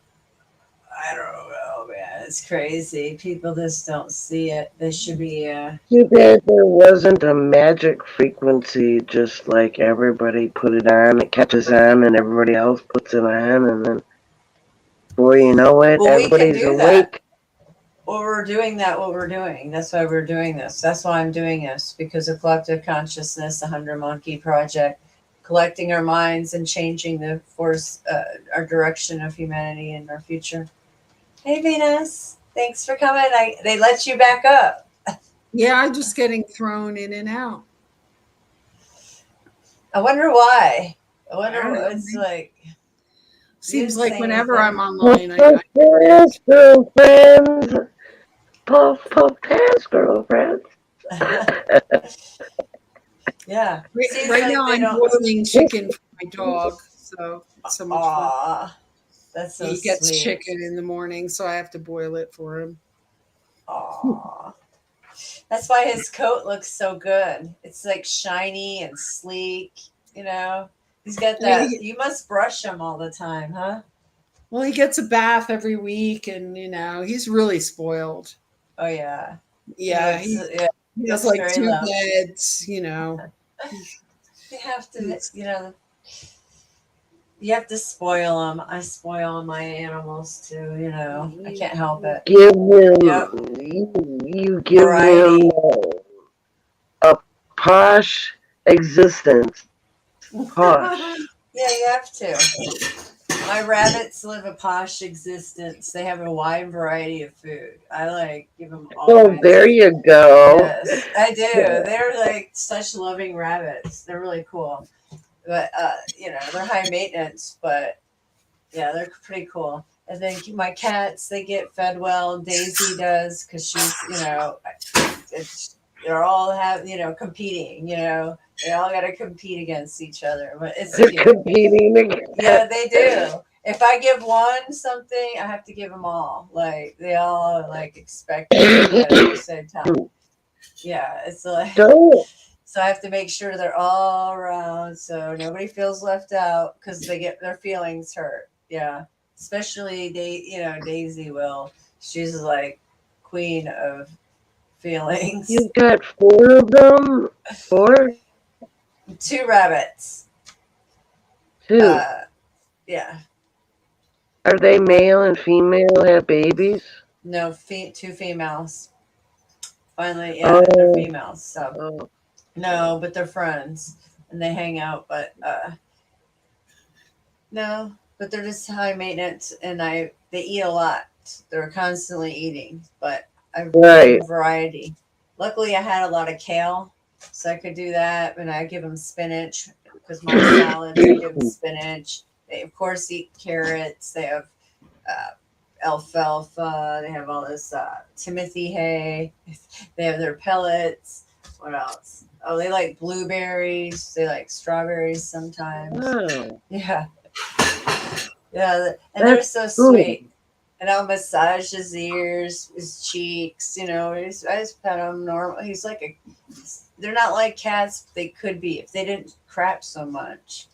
I don't know, man. It's crazy. People just don't see it. They should be. Too bad there wasn't a magic frequency, just like everybody put it on, it catches on, and everybody else puts it on, and then before you know it, Well, we can everybody's do that. awake. Well, we're doing that. What we're doing. That's why we're doing this. That's why I'm doing this, because of collective consciousness, the 100 Monkey Project, collecting our minds and changing the force, our direction of humanity and our future. Hey, Venus. Thanks for coming. They let you back up. Yeah, I'm just getting thrown in and out. I wonder why. I wonder I don't know. what it's like. Seems didn't like say whenever anything. I'm online, Puff, pass, girlfriends. Puff, puff, pass, girlfriends. Yeah. Seems right like now they I'm don't. boiling chicken for my dog, so it's so much fun. Aw, that's so He gets sweet. chicken in the morning, so I have to boil it for him. Aw. That's why his coat looks so good. It's like shiny and sleek, you know. He's got that. You must brush him all the time, huh? Well, he gets a bath every week, and he's really spoiled. Oh yeah. Yeah, He he looks has like very 2 loved. beds. You have to, you have to spoil them. I spoil my animals too, I can't help it. Give him, Yep. you give Variety. him a posh existence. Posh. Yeah, you have to. My rabbits live a posh existence. They have a wide variety of food. I give them all Oh, kinds there of. you go. Yes, I do. They're like such loving rabbits. They're really cool. But they're high maintenance, but yeah, they're pretty cool. And then my cats, they get fed well. Daisy does, because she's, they're all competing. They all got to compete against each other. But it's They're cute. competing again. Yeah, they do. If I give one something, I have to give them all. Like they all expect to do that at the same time. Yeah, it's like. Don't. So I have to make sure they're all around so nobody feels left out because they get their feelings hurt. Yeah. Especially Daisy will. She's like queen of feelings. You've got 4 of them? 4? 2 rabbits. 2. Yeah. Are they male and female? Have babies? No, 2 females. Finally, yeah, they're females. So no, but they're friends and they hang out. But no, but they're just high maintenance and they eat a lot. They're constantly eating, but I've given variety. Luckily, I had a lot of kale, so I could do that. And I give them spinach because my salads, I give them spinach. They of course eat carrots. They have alfalfa. They have all this Timothy hay. They have their pellets. What else? Oh, they like blueberries. They like strawberries sometimes. Wow. Yeah. Yeah, and they're so sweet. And I'll massage his ears, his cheeks. I just pet him normal. He's like they're not like cats. They could be if they didn't crap so much.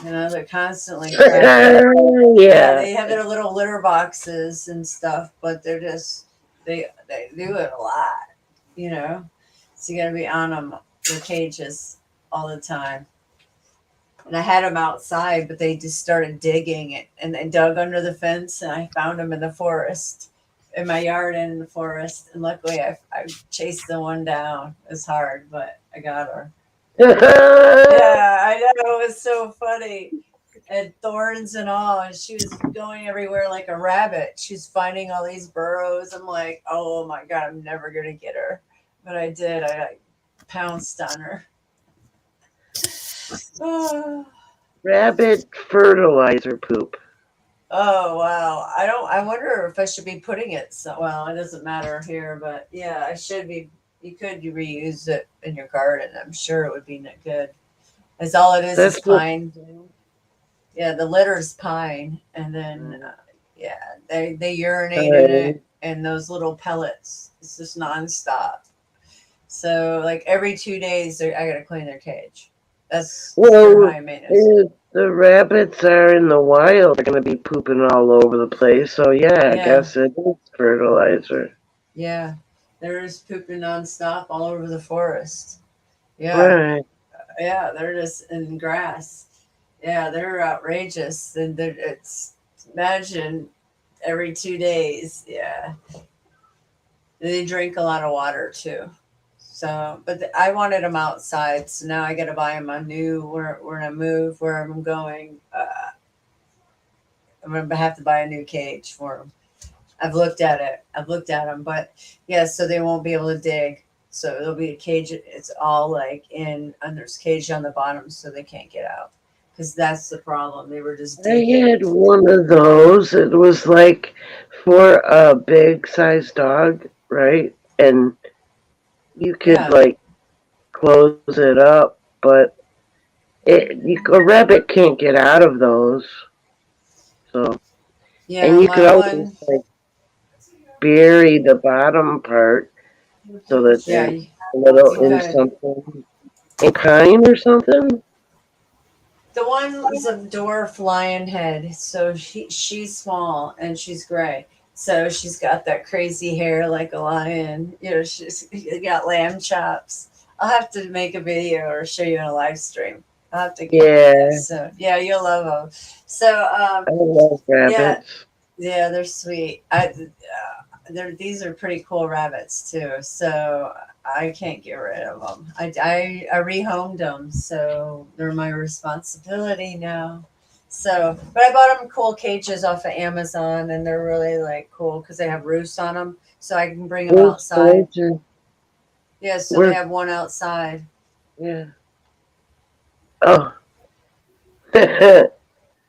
They're constantly crapping. Yeah, they have their little litter boxes and stuff, but they're just they do it a lot. So you got to be on them, their cages all the time. And I had them outside, but they just started digging it, and they dug under the fence, and I found them in the forest, in my yard and in the forest. And luckily, I chased the one down. It was hard, but I got her. Yeah, I know. It was so funny. And thorns and all, and she was going everywhere like a rabbit. She's finding all these burrows. I'm like, oh my God, I'm never going to get her. But I did. I pounced on her. Rabbit fertilizer poop. Oh wow. I wonder if I should be putting it so well, it doesn't matter here, but yeah, I should be. You could reuse it in your garden. I'm sure it would be good. As all it is That's what. pine. Yeah, the litter's pine, and then yeah, they urinate in it, and those little pellets. It's just nonstop. So like every 2 days, I gotta clean their cage. That's their Well, high maintenance. if the rabbits are in the wild, they're going to be pooping all over the place. So, yeah, I Yeah, guess it is fertilizer. yeah, they're just pooping nonstop all over the forest. Yeah, Right. yeah, they're just in grass. Yeah, they're outrageous, and it's imagine every 2 days. Yeah, they drink a lot of water too. So, but I wanted them outside, so now I got to buy them a new. Where I move, where I'm going, I'm gonna have to buy a new cage for them. I've looked at it. I've looked at them, but yeah, so they won't be able to dig. So it'll be a cage. It's all like in, and there's cage on the bottom, so they can't get out. Because that's the problem. They were just I digging. had one of those. It was like for a big sized dog, right? And you could Yeah, like close it up, but a rabbit can't get out of those. So, yeah. and you could My always one. like bury the bottom part so that Yeah, they're a little you in could. something in pine or something. The one's a dwarf lion head, so she's small and she's gray. So she's got that crazy hair like a lion. You know, she's got lamb chops. I'll have to make a video or show you in a live stream. I'll have to. Yeah, Yeah, so yeah, you'll love them. So I love yeah, rabbits. yeah, they're sweet. These are pretty cool rabbits too. So I can't get rid of them. I rehomed them, so they're my responsibility now. So, but I bought them cool cages off of Amazon, and they're really like cool because they have roofs on them, so I can bring them Those outside. are Yeah, so they we're have one outside. yeah. Oh,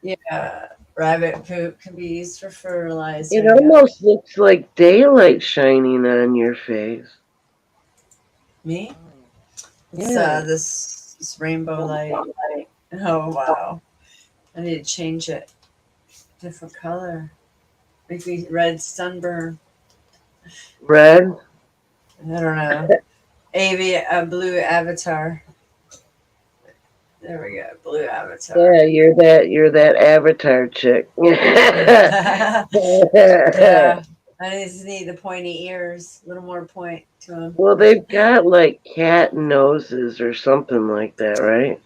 Yeah, rabbit poop can be used for it fertilizer. Yep. almost looks like daylight shining on your face. Me? It's Yeah. this rainbow light. Oh wow! I need to change it. Different color. Maybe red sunburn. Red. I don't know. Blue avatar. There we go. Blue avatar. Yeah, you're that avatar chick. Yeah. I just need the pointy ears. A little more point to them. Well, they've got like cat noses or something like that, right?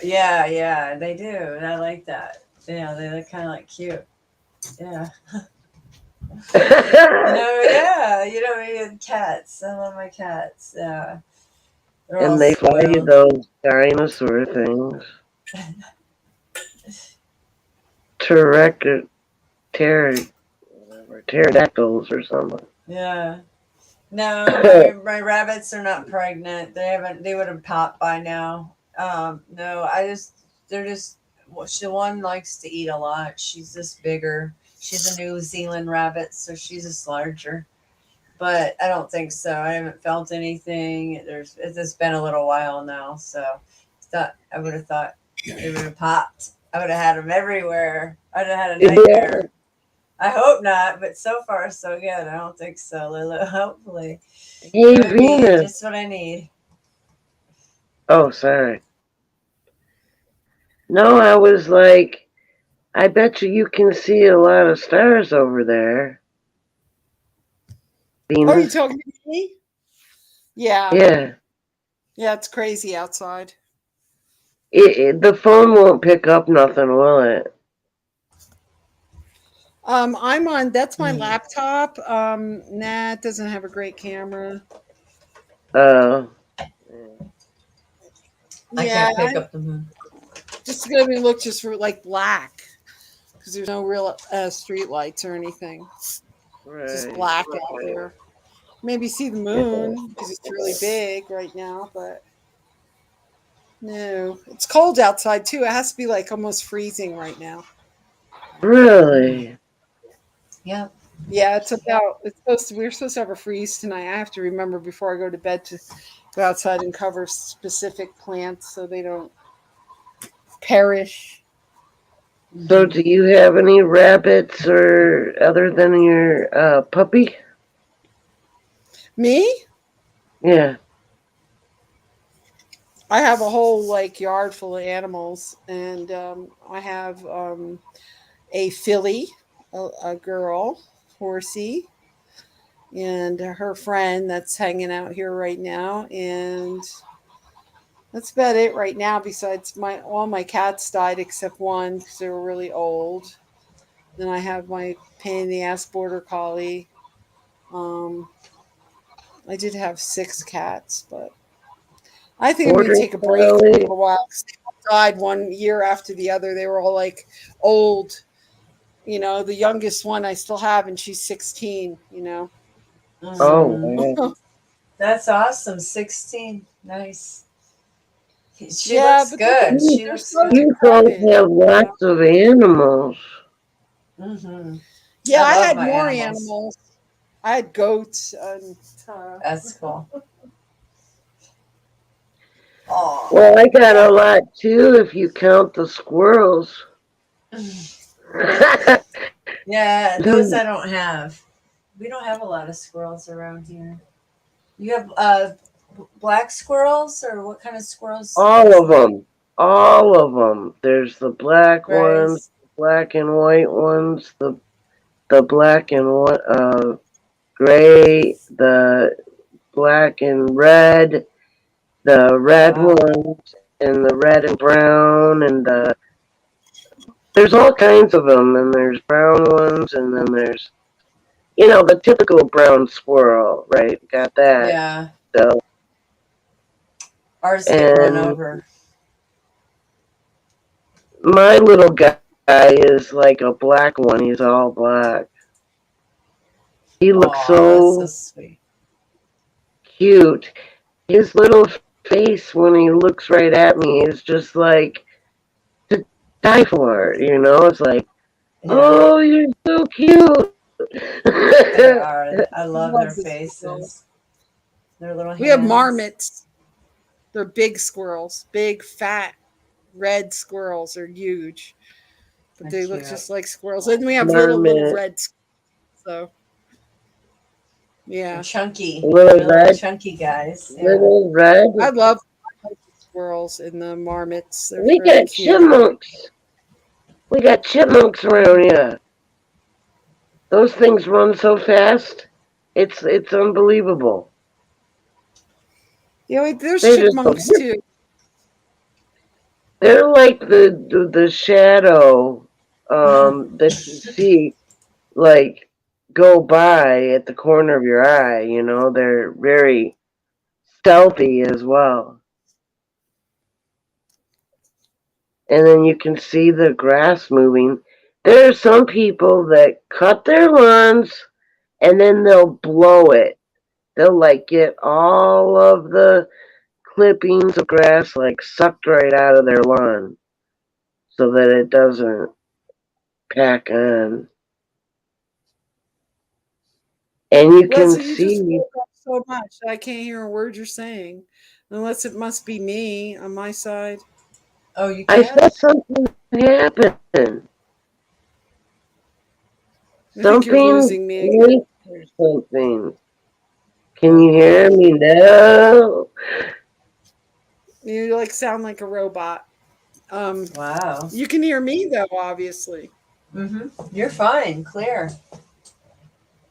Yeah, yeah, they do. And I like that. Yeah, they look kind of like cute. Yeah. Yeah, cats. I love my cats. Yeah. They're all And they fly you spoiled. those dinosaur things. Pter- pterodactyls or something. Yeah. No, my rabbits are not pregnant. They would have popped by now. No, they're just, well, one likes to eat a lot. She's just bigger. She's a New Zealand rabbit, so she's just larger. But I don't think so. I haven't felt anything. It's just been a little while now, so I would have thought they would have popped. I would have had them everywhere. I'd have had a Yeah. nightmare. I hope not, but so far so good. I don't think so, Lila. Hopefully, Hey, it would be Venus. just what I need. Oh, sorry. No, I was like, I bet you can see a lot of stars over there. Are you Venus? talking to me? Yeah. Yeah. Yeah, it's crazy outside. The phone won't pick up nothing, will it? I'm on, that's my Mm. laptop. Nah, it doesn't have a great camera. Oh. I Yeah, can't pick up the moon. just gonna be look just for like black because there's no real street lights or anything. It's just Right. black out there. Maybe see the moon because it's really big right now, but no, it's cold outside too. It has to be like almost freezing right now. Really? Yep. Yeah, it's about. It's supposed to. We're supposed to have a freeze tonight. I have to remember before I go to bed to go outside and cover specific plants so they don't perish. So, do you have any rabbits or other than your puppy? Me? Yeah. I have a whole like yard full of animals, and I have a filly, a girl, horsey, and her friend that's hanging out here right now, and that's about it right now. Besides all my cats died except one because they were really old. Then I have my pain in the ass border collie. Um, I did have 6 cats, but I think I'm going Border to take a break for a collie. little while. They all died one year after the other. They were all like old. You know, the youngest one I still have, and she's 16. You know. Oh, Mhm. wow. That's awesome. 16. Nice. She Yeah, looks but good. You, She they're looks so good. you both decrepit. have You know? lots of animals. Hmm. Yeah, I I love had my more animals. animals. I had goats and That's cool. Oh. Well, I got a lot too if you count the squirrels. Yeah, those I don't have. We don't have a lot of squirrels around here. You have black squirrels, or what kind of squirrels? All of them. All of them. There's the black ones, Grays. black and white ones, the black and gray, the black and red, the red Wow. ones, and the red and brown, and there's all kinds of them, and there's brown ones, and then there's the typical brown squirrel, right? Got that. Yeah. So, Ours get run and over. my little guy is like a black one. He's all black. He looks Oh, that's so so sweet. cute. His little face when he looks right at me is just like to die for. It's like, Yeah, oh, you're so cute. they are. I love their love the squirrels. faces. Their little We have hands. marmots. They're big squirrels, big fat red squirrels. Are huge, but They're they look cute. just like squirrels. And we have little Marmot. red. So They're yeah, chunky. Little They're little red. chunky guys. Yeah. Little red. I love the squirrels and the marmots. They're We very got cute. chipmunks. We got chipmunks around here. Those things run so fast. It's unbelievable. Yeah, there's They just chipmunks too. they're like the shadow that you see like go by at the corner of your eye. They're very stealthy as well. And then you can see the grass moving. There are some people that cut their lawns and then they'll blow it. They'll like get all of the clippings of grass like sucked right out of their lawn so that it doesn't pack on. And you can Leslie, you just see spoke up so much I can't hear a word you're saying, unless it must be me on my side. Oh, you I can? said something happened. I think you're Something losing me again. leaked or something. Can you hear me now? You like sound like a robot. Wow. You can hear me though, obviously. Mm-hmm. You're fine. Clear.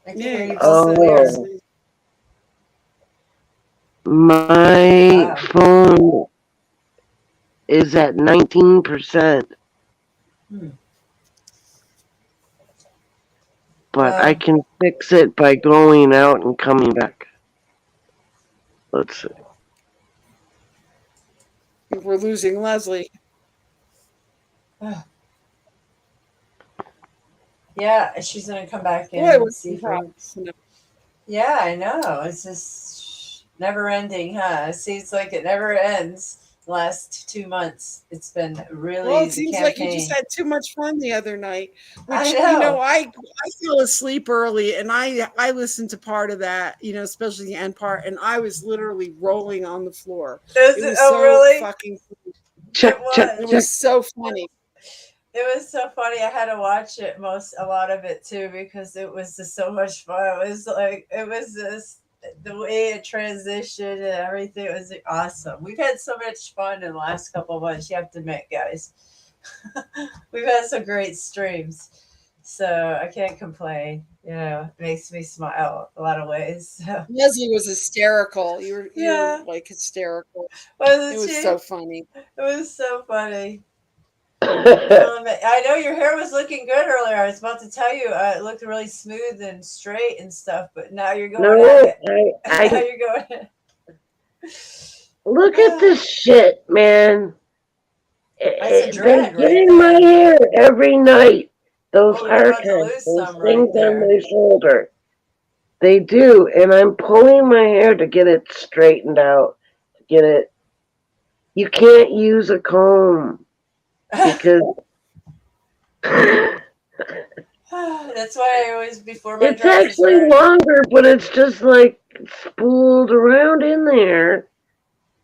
I can hear you Oh. clear. My Wow. phone is at 19%. But I can fix it by going out and coming back. Let's see. I think we're losing Leslie. Yeah, she's gonna come back in Boy, and was see if we. surprised. Yeah, I know. It's just never ending, huh? It seems like it never ends. last 2 months. It's been Well, really it the seems like you just campaign. had too much fun the other night, I which know. I fell asleep early, and I listened to part of that, especially the end part, and I was literally rolling on the floor. It was Oh, so really? fucking funny. It Check, check, It was. check. was so funny. It was so funny. I had to watch it a lot of it too because it was just so much fun. It was like it was just the way it transitioned and everything. It was awesome. We've had so much fun in the last couple of months. You have to admit, guys, we've had some great streams. So I can't complain. It makes me smile a lot of ways. So Leslie was hysterical. You yeah, were like hysterical. It wasn't was so she? funny. It was so funny. I know your hair was looking good earlier. I was about to tell you it looked really smooth and straight and stuff, but now you're going at No, it. Now I you're going at look at it. this shit, man. It's a They drag get right in my there. hair every night. Those Oh, you're about to archives, lose those some things right on there. my shoulder. They do, and I'm pulling my hair to get it straightened out. To get it. You can't use a comb because That's why I always, before my it's dry actually start. longer, but it's just like spooled around in there.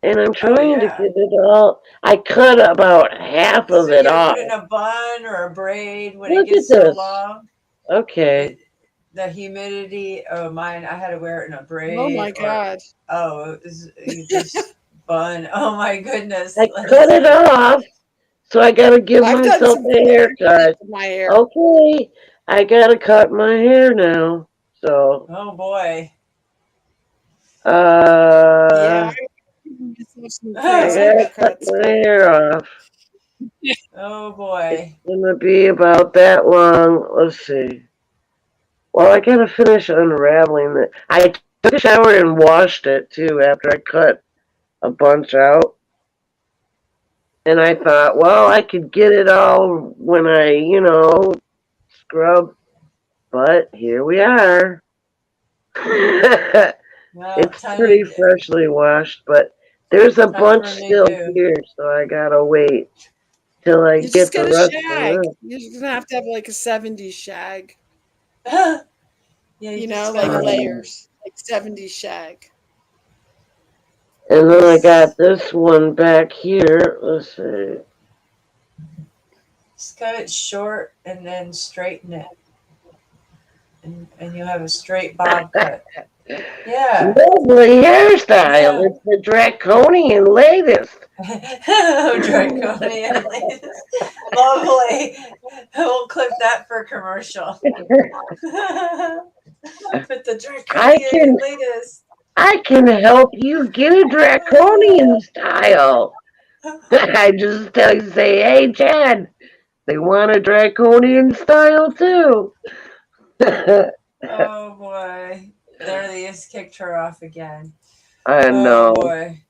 And I'm Oh, trying to yeah. get it all. I cut about half So of it you put off. it in a bun or a braid when it Look at gets so this. long. Okay. The humidity. Oh, mine. I had to wear it in a Oh braid my or God. it was you just bun. Oh my goodness, I cut it Leslie. off, so I gotta give I've done myself some a haircut. with my hair. Okay, I gotta cut my hair now. So, Oh boy. Yeah, uh, I give myself some I crazy gotta cut haircuts, my but hair off. Oh It's boy. gonna be about that long. Let's see. Well, I gotta finish unraveling it. I took a shower and washed it too after I cut a bunch out. And I thought, well, I could get it all when I, scrub. But here we are. Well, It's pretty freshly washed, but there's a time bunch for a new still do. here, so I gotta wait till I you just get the get a rest of shag. it. You're just gonna have to have like a 70s shag, Yeah, you just like gotta. layers, like 70s shag. And then I got Just, this one back here. Let's see. just cut it short and then straighten it, and you'll have a straight bob cut. Yeah. Lovely hairstyle. Yeah. It's the draconian latest. Draconian ladies. Lovely. We'll clip that for commercial. But the I draconian can latest. I can help you get a draconian style. I just tell you, say, hey, Chad, they want a draconian style too. Oh boy. There they just kicked her off again. I Oh know. boy.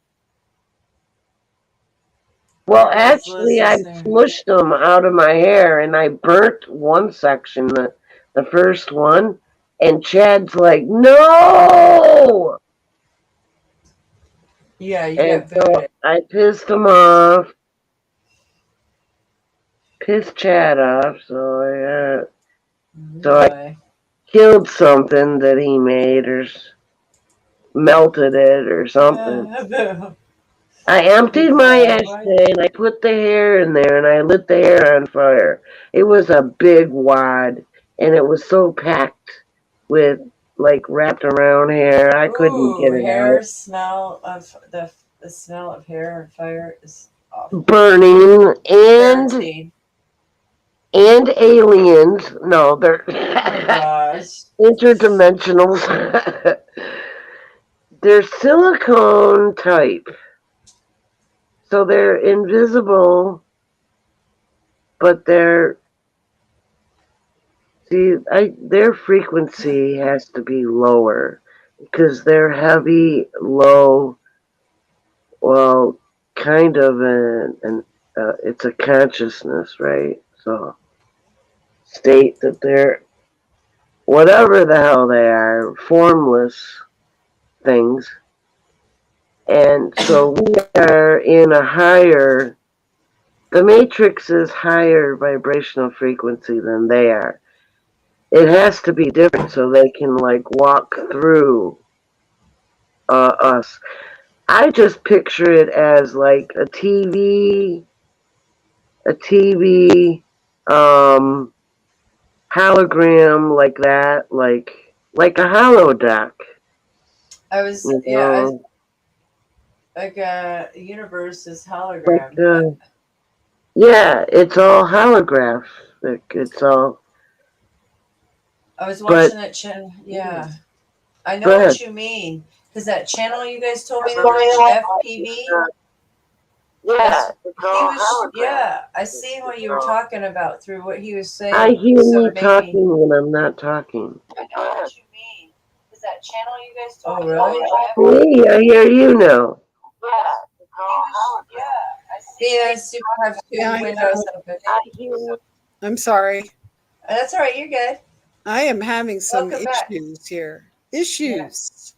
Well, There goes actually, I Lizzie's there. flushed them out of my hair and I burnt one section, the first one, and Chad's like, no! Yeah, you And got so booted. I pissed him off, pissed Chad off, so I Boy. killed something that he made or melted it or something. Boo. I Be emptied my quiet, boy. ashtray and I put the hair in there and I lit the hair on fire. It was a big wad and it was so packed with like wrapped around hair. I couldn't Ooh, get it hair out. smell of the smell of hair and fire is awful. Burning Dirty. and aliens. No, they're Oh gosh. interdimensionals. They're silicone type. So they're invisible, but their frequency has to be lower because they're heavy, low. Well, kind of it's a consciousness, right? So state that they're whatever the hell they are, formless things. And so we are in a higher, the matrix is higher vibrational frequency than they are. It has to be different so they can like walk through us. I just picture it as like a TV hologram like that, like a holodeck. I was, You yeah, know, like a universe is like hologram. yeah, it's all holograph. Like, it's all. I was But watching that channel. Yeah, I know go ahead. what you mean. Because that channel you guys told me to watch, FPV. Yeah, He was, yeah, I seen what you were talking about through what he was saying. I hear so me it made talking when I'm not talking. I know what you mean. Is that channel you guys told me? Oh, really? Hey, I hear you now. Yeah, I see. Yeah, super have two Yeah, I windows know. open. I'm sorry. That's all right. You're good. I am having some Welcome back. issues here. Issues.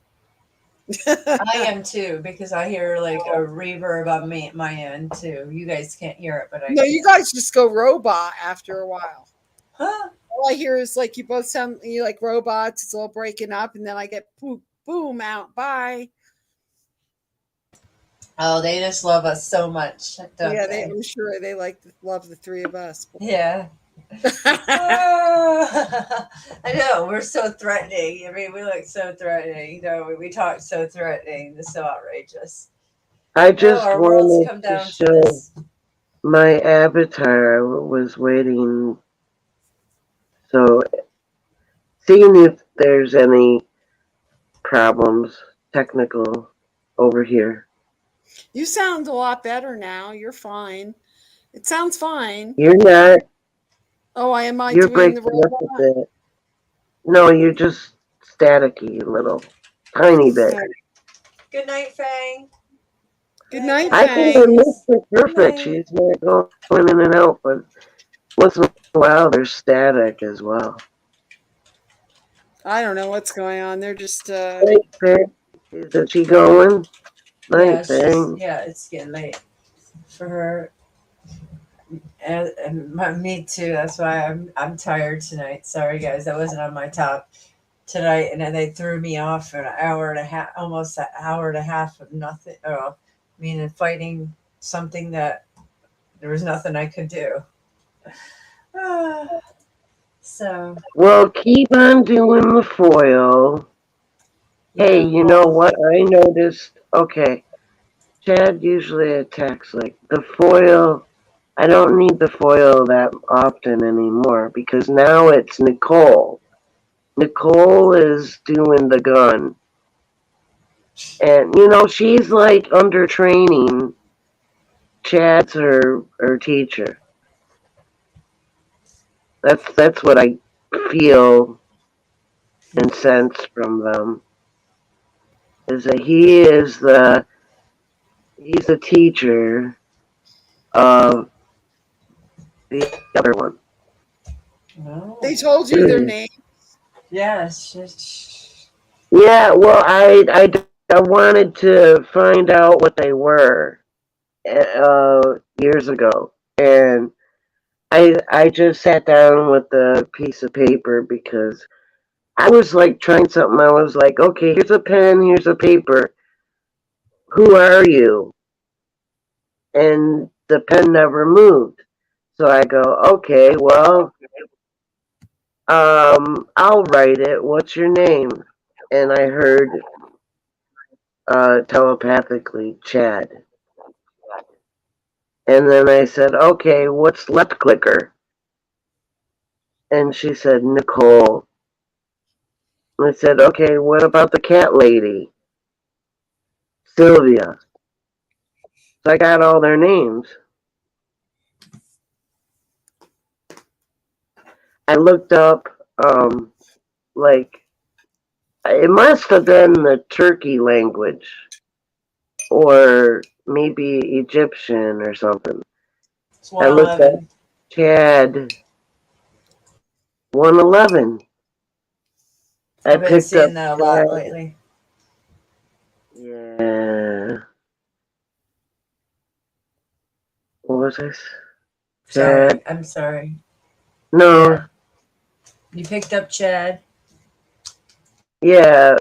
I am too because I hear like a reverb on my end too. You guys can't hear it, but I No, can. you guys just go robot after a while. Huh? All I hear is like you both sound you like robots. It's all breaking up, and then I get boom, boom out. Bye. Oh, they just love us so much, don't Yeah, they? I'm sure they love the three of us. Yeah. I know we're so threatening. I mean, we look so threatening. You know, we talk so threatening. It's so outrageous. I just our world's come wanted to down to show this. my avatar. I was waiting, so seeing if there's any problems technical over here. You sound a lot better now. You're fine. It sounds fine. You're not. Oh, am I You're doing the breaking up robot? a bit. No, you're just staticky a little, tiny bit. Good night, Fang. Good night, I think her Fang. mix is perfect. She's not going in and out, but once in a while there's static as well. I don't know what's going on. They're just Hey, Fang, is she going? Night, Fang. Yeah, it's getting late for her. And me too. That's why I'm tired tonight. Sorry, guys, that wasn't on my top tonight, and then they threw me off for an hour and a half, almost an hour and a half of nothing. Oh, meaning fighting something that there was nothing I could do. So Well, keep on doing the foil. Hey, you know what I noticed? Okay, Chad usually attacks like the foil. I don't need the foil that often anymore because now it's Nicole. Nicole is doing the gun. And, you know, she's like under training. Chad's her teacher. That's what I feel and sense from them. Is that he's the teacher of the other one. They told you their name. Yes. Yeah, well, I wanted to find out what they were years ago, and I just sat down with a piece of paper because I was like trying something. I was like, okay, here's a pen, here's a paper. Who are you? And the pen never moved. So I go, okay, well, I'll write it. What's your name? And I heard telepathically, Chad. And then I said, okay, what's left clicker? And she said, Nicole. And I said, okay, what about the cat lady? Sylvia. So I got all their names. I looked up, like, it must have been the Turkey language or maybe Egyptian or something. It's I looked up 111. Chad 111. I I've been picked up seeing that a lot lately. Yeah. What was this? Sorry, Chad? I'm sorry. No. Yeah, you picked up Chad. Yeah,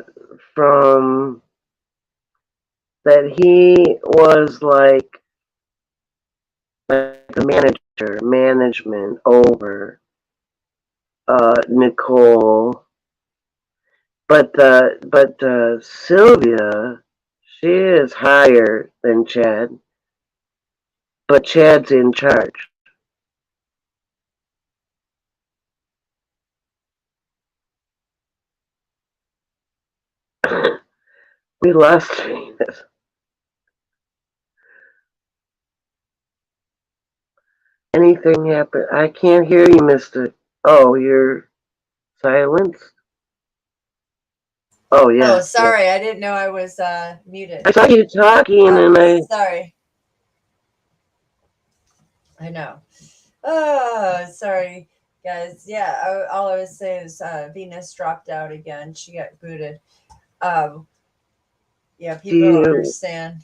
from that he was like the management over Nicole, but Sylvia, she is higher than Chad, but Chad's in charge. We lost Venus. Anything happened? I can't hear you, Mister. Oh, you're silenced. Oh Oh, yeah, yeah. sorry, I didn't know I was muted. I saw you talking, and I Sorry. I know. Oh, sorry, guys. Yeah, all I was saying is Venus dropped out again. She got booted. Um, yeah, do people don't you. understand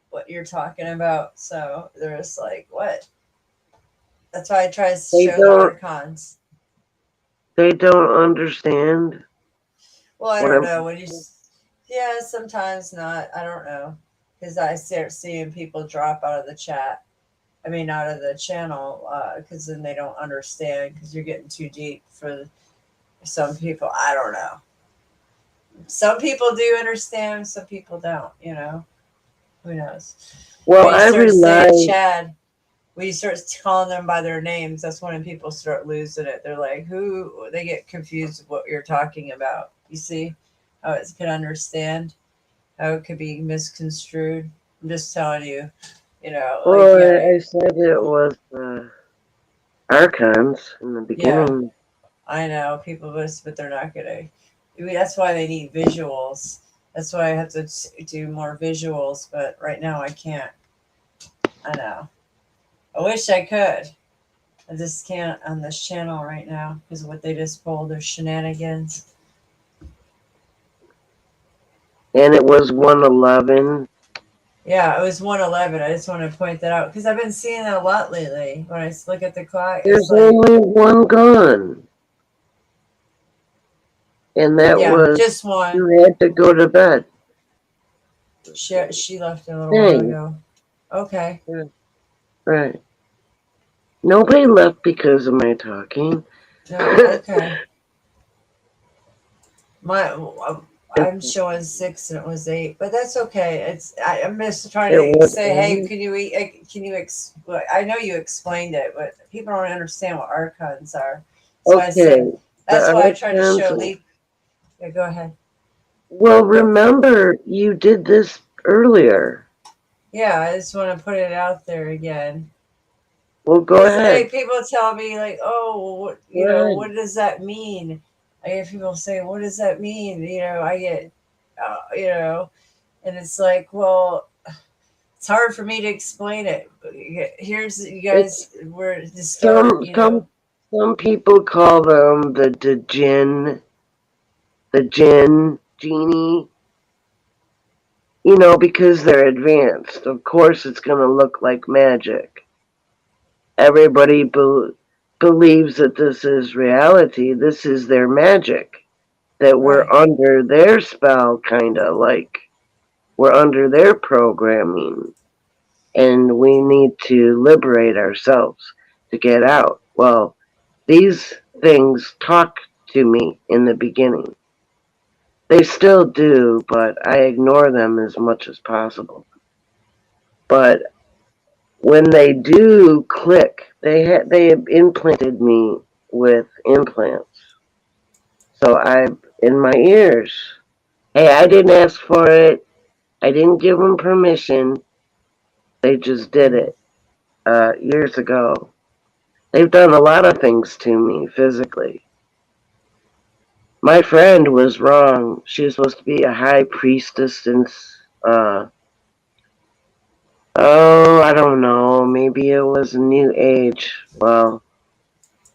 what you're talking about. So they're just like, what? That's why I try to They show the don't. archons. They don't understand Well, I what don't I'm. know. Yeah, sometimes not. I don't know. Because I start seeing people drop out of the chat. I mean, out of the channel, because then they don't understand because you're getting too deep for some people. I don't know. Some people do understand, some people don't, Who knows? Well, When you I start saying rely. Chad, when you start calling them by their names, that's when people start losing it. They're like, who? They get confused with what you're talking about. You see how it can understand, how it could be misconstrued. I'm just telling you, Well, I said it was archons in the yeah, beginning. I know people listen, but they're not gonna. I mean, that's why they need visuals. That's why I have to do more visuals, but right now I can't. I know. I wish I could. I just can't on this channel right now because of what they just pulled. Their shenanigans. And it was 111. Yeah, it was 111. I just want to point that out because I've been seeing that a lot lately. When I look at the clock, it's There's like, only one gone, and that yeah, was just one. you had to go to bed. She left a little while Dang. ago. Okay. Right. Nobody left because of my talking. No, okay. I'm showing 6 and it was 8, but that's okay. I'm just trying to say, hey, can you I know you explained it, but people don't understand what archons are. So I said that's why I tried to show Leap. Yeah, go ahead. Well, remember you did this earlier. Yeah, I just want to put it out there again. Well, go ahead. Like, people tell me like, oh, what does that mean? I get people saying, what does that mean? I get, and it's like, well, it's hard for me to explain it. Here's you guys where to start. Some people call them the jinn genie. Because they're advanced. Of course, it's going to look like magic. Everybody believes that this is reality. This is their magic. That we're under their spell, kind of like we're under their programming. And we need to liberate ourselves to get out. Well, these things talk to me in the beginning. They still do, but I ignore them as much as possible. But when they do click, they have implanted me with implants. So in my ears. Hey, I didn't ask for it. I didn't give them permission. They just did it years ago. They've done a lot of things to me physically. My friend was wrong. She was supposed to be a high priestess since, I don't know, maybe it was a new age. Well,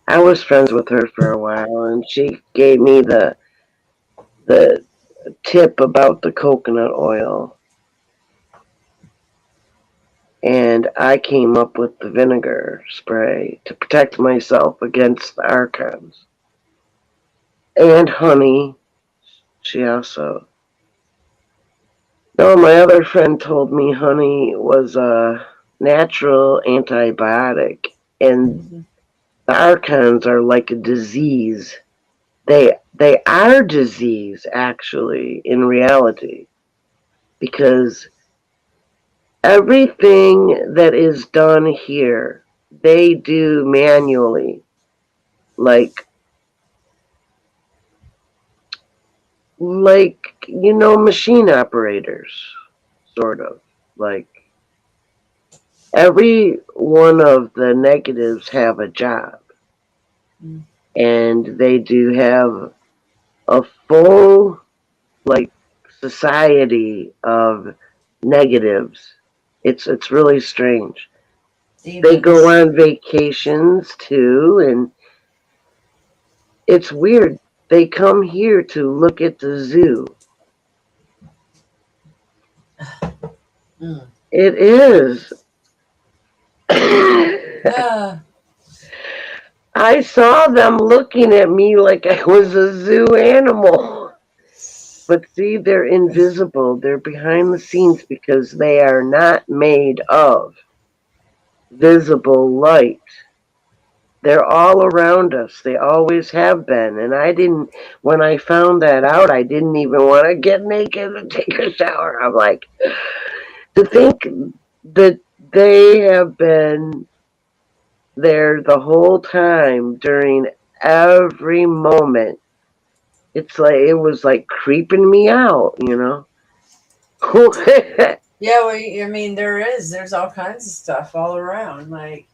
I was friends with her for a while, and she gave me the tip about the coconut oil. And I came up with the vinegar spray to protect myself against the archons. And honey. She also. No, my other friend told me honey was a natural antibiotic. And the archons are like a disease. They are disease, actually, in reality. Because everything that is done here, they do manually. Like, machine operators, sort of. Like, every one of the negatives have a job. And they do have a full, like, society of negatives. It's really strange. Demons. They go on vacations too, and it's weird. They come here to look at the zoo. It is. Ah, I saw them looking at me like I was a zoo animal. But see, they're invisible. They're behind the scenes because they are not made of visible light. They're all around us. They always have been. And when I found that out, I didn't even want to get naked and take a shower. I'm like, to think that they have been there the whole time during every moment. It was like creeping me out, you know? yeah, well, I mean, there's all kinds of stuff all around. Like,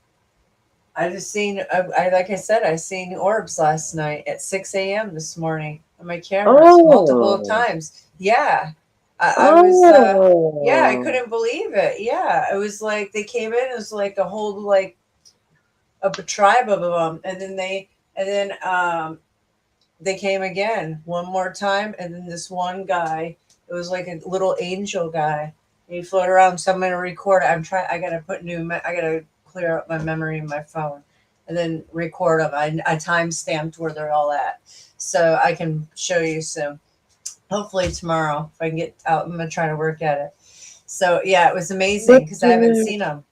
I just seen, like I said, I seen orbs last night at 6 a.m. this morning on my cameras multiple times. Yeah. I was, yeah, I couldn't believe it. Yeah. It was like they came in, it was like a whole, like, a tribe of them. And then they came again one more time. And then this one guy, it was like a little angel guy. He floated around. So I'm going to record it. I got to clear up my memory in my phone and then record them. I time stamped where they're all at, so I can show you soon. Hopefully tomorrow, if I can get out. I'm gonna try to work at it. So yeah, it was amazing because I haven't seen them.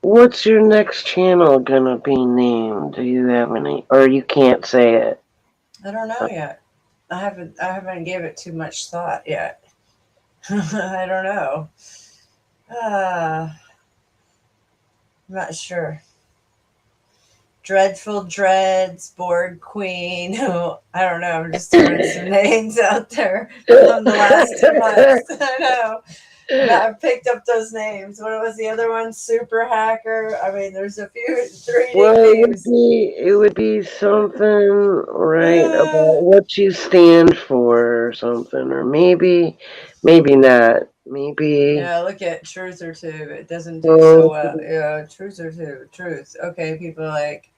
What's your next channel gonna be named? Do you have any, or you can't say it? I don't know yet. I haven't gave it too much thought yet. I don't know. I'm not sure. Dreadful Dreads, Board Queen. I don't know. I'm just throwing some names out there from the last 2 months. I know. I picked up those names. What was the other one? Super Hacker. I mean, there's a few, 3 names. It would be something about what you stand for or something, or maybe not. Maybe. Yeah, look at Truther Tube. It doesn't do so well. Yeah, Truther Tube. Truth. Okay, people like,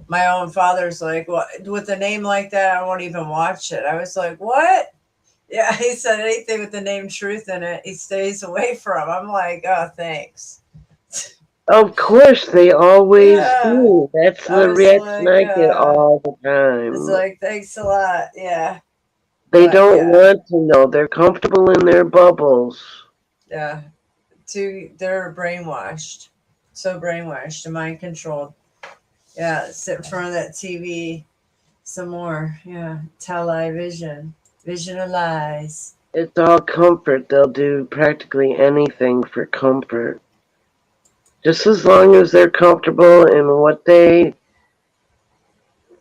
my own father's like, well, with a name like that, I won't even watch it. I was like, what? Yeah, he said anything with the name Truth in it, he stays away from. I'm like, oh, thanks. Of course, they always do. That's the reaction I get all the time. It's like, thanks a lot. Yeah. They don't want to know. They're comfortable in their bubbles. Yeah. They're brainwashed. So brainwashed and mind controlled. Yeah. Sit in front of that TV some more. Yeah. Television. Vision of lies. It's all comfort. They'll do practically anything for comfort. Just as long as they're comfortable in what they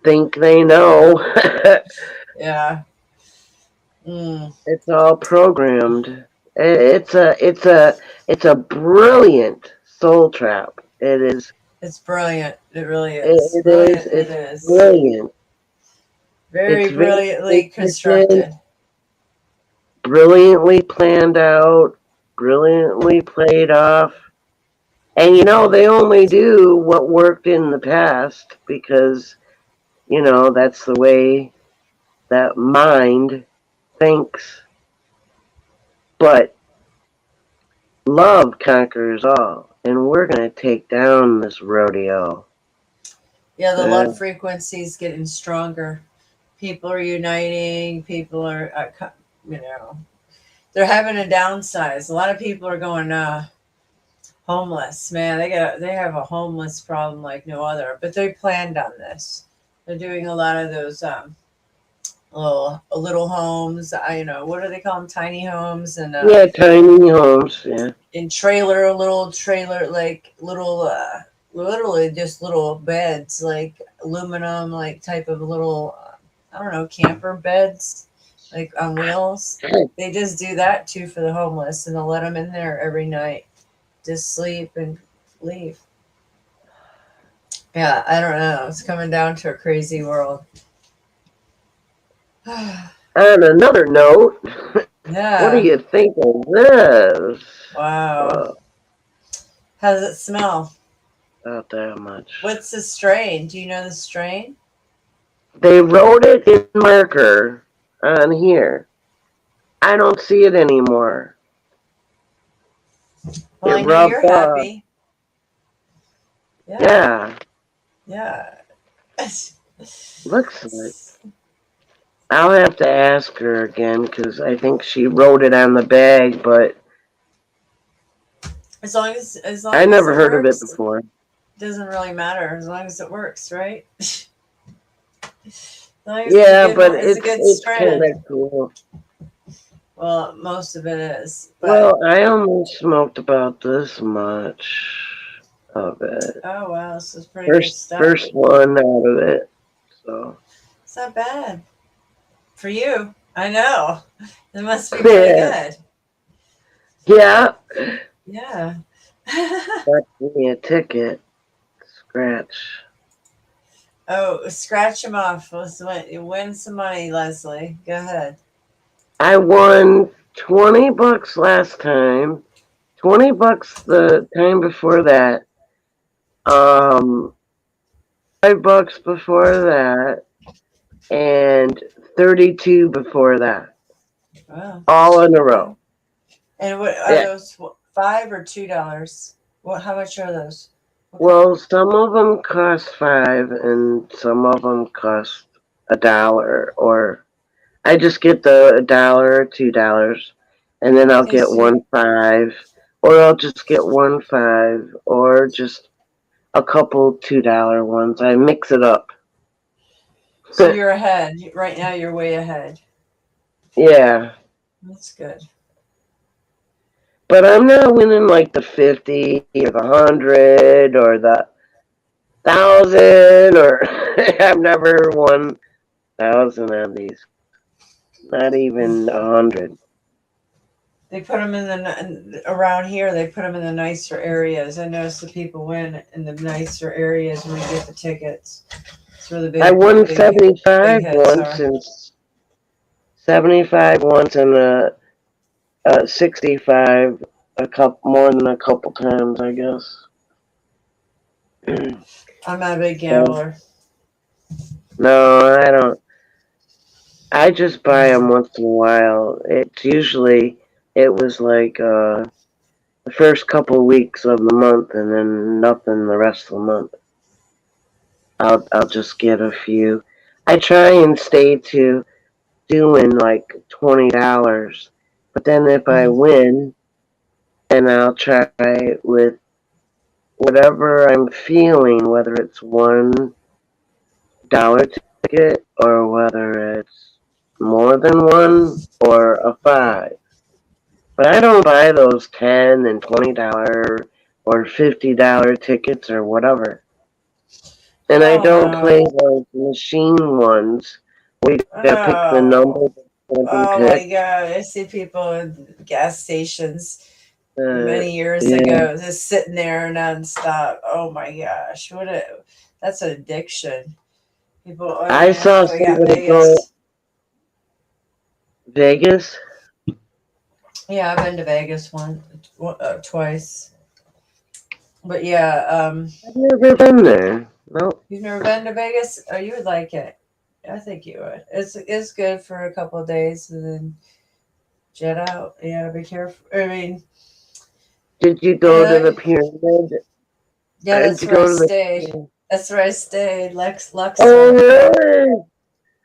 think they know. Yeah. It's all programmed. It's a brilliant soul trap. It is. It's brilliant. It really is. It is brilliant. Very brilliantly constructed. Brilliantly planned out. Brilliantly played off. And they only do what worked in the past because, that's the way that mind thinks. But love conquers all, and we're gonna take down this rodeo. Yeah, the Uh, love frequency is getting stronger. People are uniting. People are, you know, they're having a downsize. A lot of people are going homeless. Man, they have a homeless problem like no other. But they planned on this. They're doing a lot of those little homes. What do they call them? Tiny homes and yeah, tiny homes. Yeah, in little trailer, like little, literally just little beds, like aluminum, like type of little, I don't know, camper beds, like on wheels. They just do that too for the homeless, and they'll let them in there every night, just sleep and leave. Yeah, I don't know. It's coming down to a crazy world. On another note, what do Yeah. you think of this? Wow. How does it smell? Not that much. What's the strain? Do you know the strain? They wrote it in marker on here. I don't see it anymore. Well, It I know you're rubbed off. happy. Yeah. Yeah, Yeah. looks like. I'll have to ask her again because I think she wrote it on the bag, but As long as I never it heard of it works, before. doesn't really matter. As long as it works, right? As long as Yeah, it's but it's a good it's kind strand. of cool. Well, most of it is. But Well, I only smoked about this much of it. oh wow, this is pretty good stuff. First one out of it. So It's not bad for you. I know. It must be pretty good. yeah, Yeah. that gave me a ticket. Scratch. Oh, scratch them off. You win some money, Leslie. Go ahead. I won $20 last time. $20 the time before that. $5 before that, and 32 before that. Wow. All in a row. And what are Yeah. those? $5 or $2? What? How much are those? Well, some of them cost $5, and some of them cost $1. Or I just get the $1 or $2, and then I'll Okay, get so 1 $5, or I'll just get 1 $5, or just a couple $2 ones. I mix it up. So you're ahead. Right now you're way ahead. Yeah. That's good. But I'm not winning like the 50 or the 100 or the 1,000 or I've never won 1,000 on these. Not even 100. They put them around here. They put them in the nicer areas. I noticed the people win in the nicer areas when we get the tickets. It's where the big. I won big 75 hits once are. and 75 once and 65 more than a couple times, I guess. I'm not a big gambler. No, I don't. I just buy them once in a while. It was like the first couple of weeks of the month, and then nothing the rest of the month. I'll just get a few. I try and stay to doing like $20, but then if I win, then I'll try with whatever I'm feeling, whether it's $1 ticket or whether it's more than one or a 5. But I don't buy those $10 and $20 or $50 tickets or whatever. And I don't play those machine ones where you gotta pick the number. Oh my god! I see people in gas stations many years ago just sitting there nonstop. Oh my gosh! That's an addiction. People. I saw somebody go Vegas. Yeah, I've been to Vegas twice. But yeah, I've never been there. No. You've never been to Vegas? Oh, you would like it. I think you would. It's good for a couple of days, and then Jet out. Yeah, be careful. I mean, Did you go to yeah, the pyramid? yeah, Did that's you where I go to the stayed. pyramid? That's where I stayed. Oh, Luxor. Yeah. really?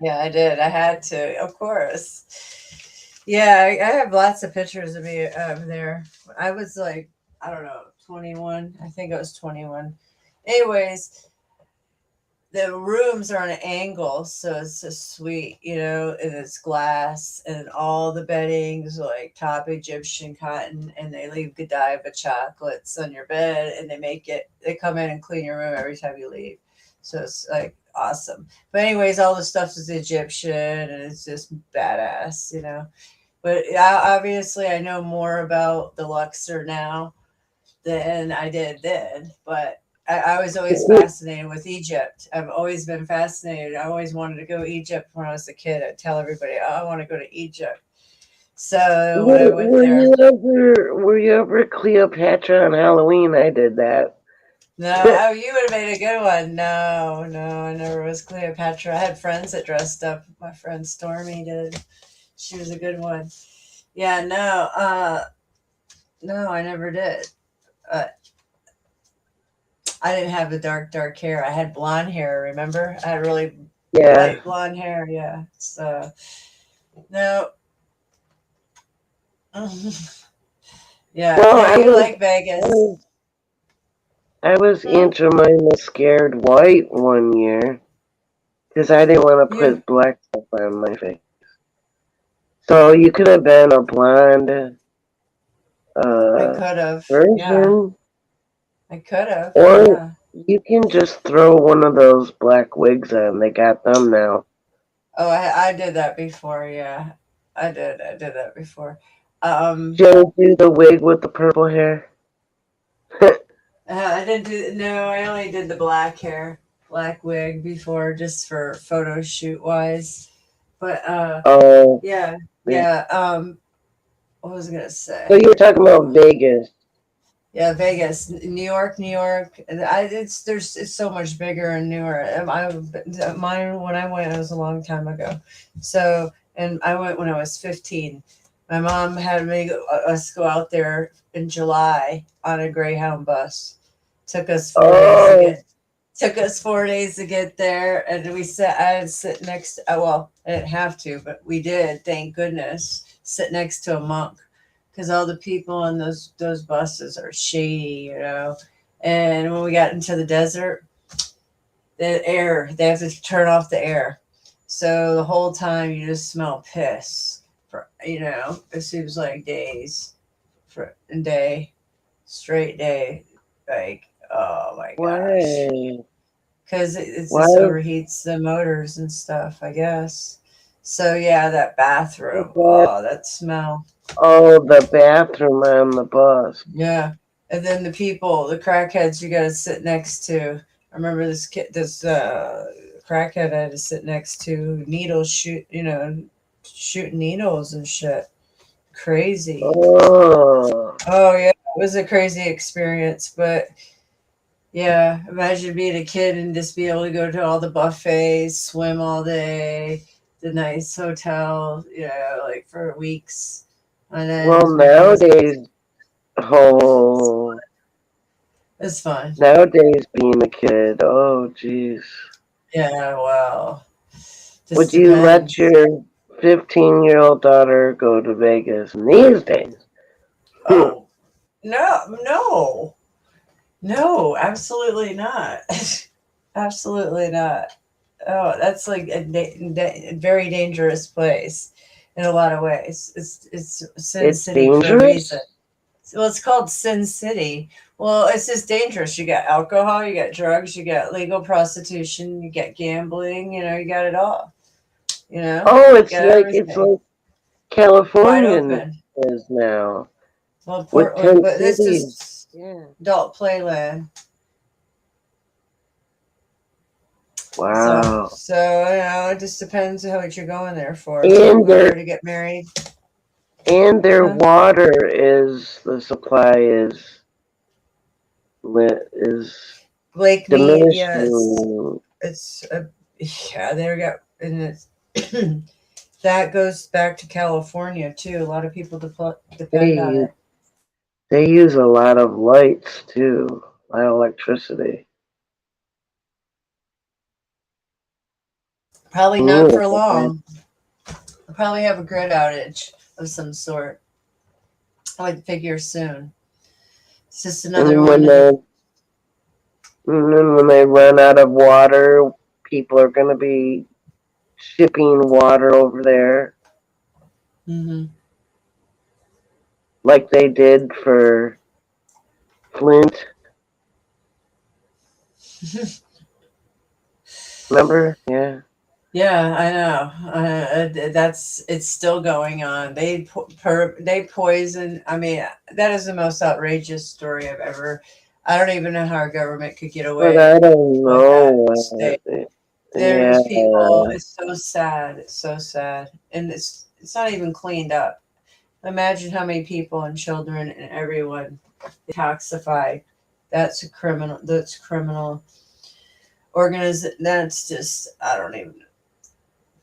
Yeah, I did. I had to, of course. Yeah, I have lots of pictures of me there. I was like, I don't know, 21. I think I was 21. Anyways, the rooms are on an angle, so it's just sweet, and it's glass, and all the beddings are like top Egyptian cotton, and they leave Godiva chocolates on your bed, and they come in and clean your room every time you leave. So it's like awesome. But anyways, all the stuff is Egyptian, and it's just badass. But obviously, I know more about the Luxor now than I did then. But I was always fascinated with Egypt. I've always been fascinated. I always wanted to go to Egypt when I was a kid. I'd tell everybody, "Oh, I want to go to Egypt." So when I went there, Were you ever Cleopatra on Halloween? I did that. no, oh, you would have made a good one. No, no, I never was Cleopatra. I had friends that dressed up. My friend Stormy did. She was a good one. Yeah, no, I never did. I didn't have the dark hair. I had blonde hair. Remember? I had really Yeah. light blonde hair. Yeah. So no. Yeah. Well, No, I you was, like Vegas. I was Huh? into mine scared white one year because I didn't want to You. put black stuff on my face. So you could have been a blonde I could have. Yeah. version, I could have. or Yeah. you can just throw one of those black wigs on. They got them now. Oh, I did that before. Yeah. I did that before. Joe, do the wig with the purple hair. I didn't do. No, I only did the black hair, black wig before, just for photo shoot wise. But Oh, yeah, wait. yeah. What was I gonna say? So you were talking about Vegas. Yeah, Vegas, New York, New York. And it's so much bigger in New York. Mine when I went, it was a long time ago. So, and I went when I was 15. My mom had us go out there in July on a Greyhound bus. Took us 4 days to get. Took us 4 days to get there, and I had sit next. Well, I didn't have to, but we did. Thank goodness, sit next to a monk, because all the people on those buses are shady. And when we got into the desert, the air, they have to turn off the air, so the whole time you just smell piss. It seems like days, straight day, like, oh my gosh, Why? because it Why? just overheats the motors and stuff, I guess. So yeah, that bathroom, oh, that smell. Oh, the bathroom on the bus. Yeah. And then the crackheads you got to sit next to. I remember this crackhead I had to sit next to, shooting needles and shit. Crazy. Oh. Oh, yeah. It was a crazy experience. But yeah, imagine being a kid and just be able to go to all the buffets, swim all day, the nice hotel, like for weeks. And then Well, nowadays, it's fun. Nowadays, being a kid, oh, jeez. Yeah, well, Would you let your 15-year-old daughter go to Vegas these days? Oh, no, absolutely not. Absolutely not. Oh, that's like a very dangerous place in a lot of ways. It's Sin City for a dangerous? reason. Well, it's called Sin City. Well, it's just dangerous. You got alcohol, you got drugs, you got legal prostitution, you got gambling. You got it all. Oh, it's got like everything. California is now. Well, With Portland, but this cities. is adult playland. Wow. So it just depends on what you're going there for. And If you're there to get married. And their water the supply is Lake diminishing. Mead. Yeah, they got, and that goes back to California too. A lot of people depend on it. They use a lot of lights too, a lot of electricity. Probably not for long. They'll probably have a grid outage of some sort. I would figure soon. It's just another one. And then when they run out of water, people are going to be shipping water over there. Mm-hmm. Like they did for Flint. Remember? Yeah. Yeah, I know. It's still going on. They poison. I mean, that is the most outrageous story I've ever. I don't even know how our government could get away. But I don't with know. that. There's people. It's so sad. It's so sad, and it's not even cleaned up. Imagine how many people and children and everyone detoxified. That's a criminal. That's criminal. That's just. I don't even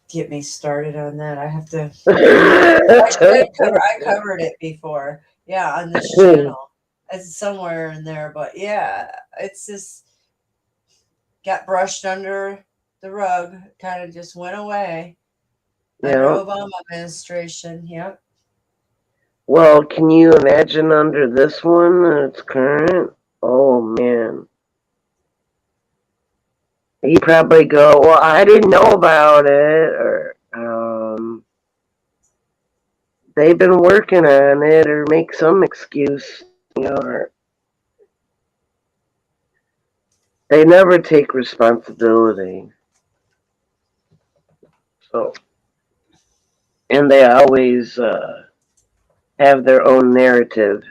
get me started on that. I have to. I covered it before. Yeah, on this channel. It's somewhere in there, but yeah, it's just got brushed under the rug. Kind of just went away. Under Obama administration. Yep. Well, can you imagine under this one that's current? Oh man. You probably go, well, I didn't know about it, or they've been working on it, or make some excuse, or they never take responsibility. So, and they always have their own narrative.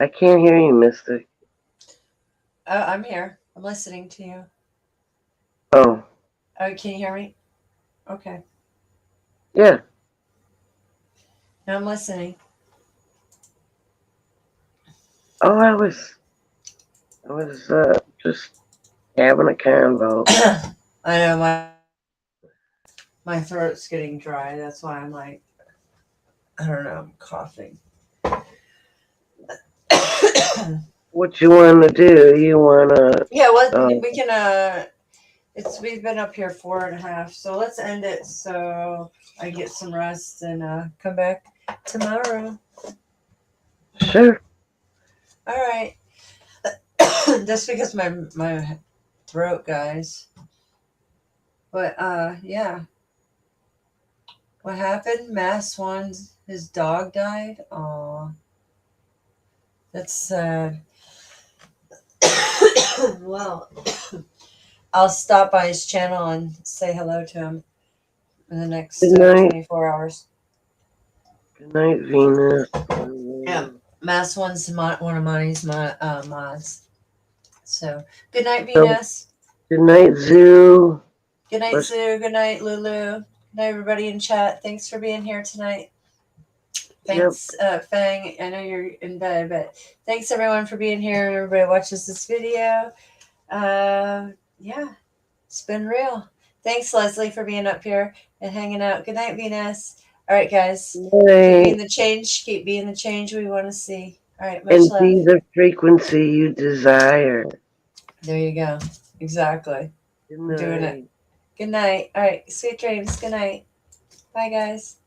I can't hear you, Mystic. I'm here. I'm listening to you. Oh. Oh, can you hear me? Okay. Yeah. Now I'm listening. Oh, I was just having a convo. I know my throat's getting dry. That's why I'm like, I don't know, I'm coughing. What you want to do? You want to? Yeah, we can. We've been up here 4.5, so let's end it so I get some rest and come back tomorrow. Sure. All right. Just because my throat, guys. But yeah. What happened? Mass one, his dog died. Aw, that's sad. Well, I'll stop by his channel and say hello to him in the next 24 hours. Good night, Venus. Yeah, Mass one's one of Monty's mods. So, good night, Venus. Good night, Zoo. Good night, Zoo. Good night, Lulu. Good night, everybody in chat. Thanks for being here tonight. Thanks, Fang. I know you're in bed, but thanks everyone for being here. Everybody watches this video. Yeah, it's been real. Thanks, Leslie, for being up here and hanging out. Good night, Venus. All right, guys. Keep being the change. Keep being the change we want to see. All right, much love. And be the frequency you desire. There you go. Exactly. Good night. Doing it. Good night. All right. Sweet dreams. Good night. Bye, guys.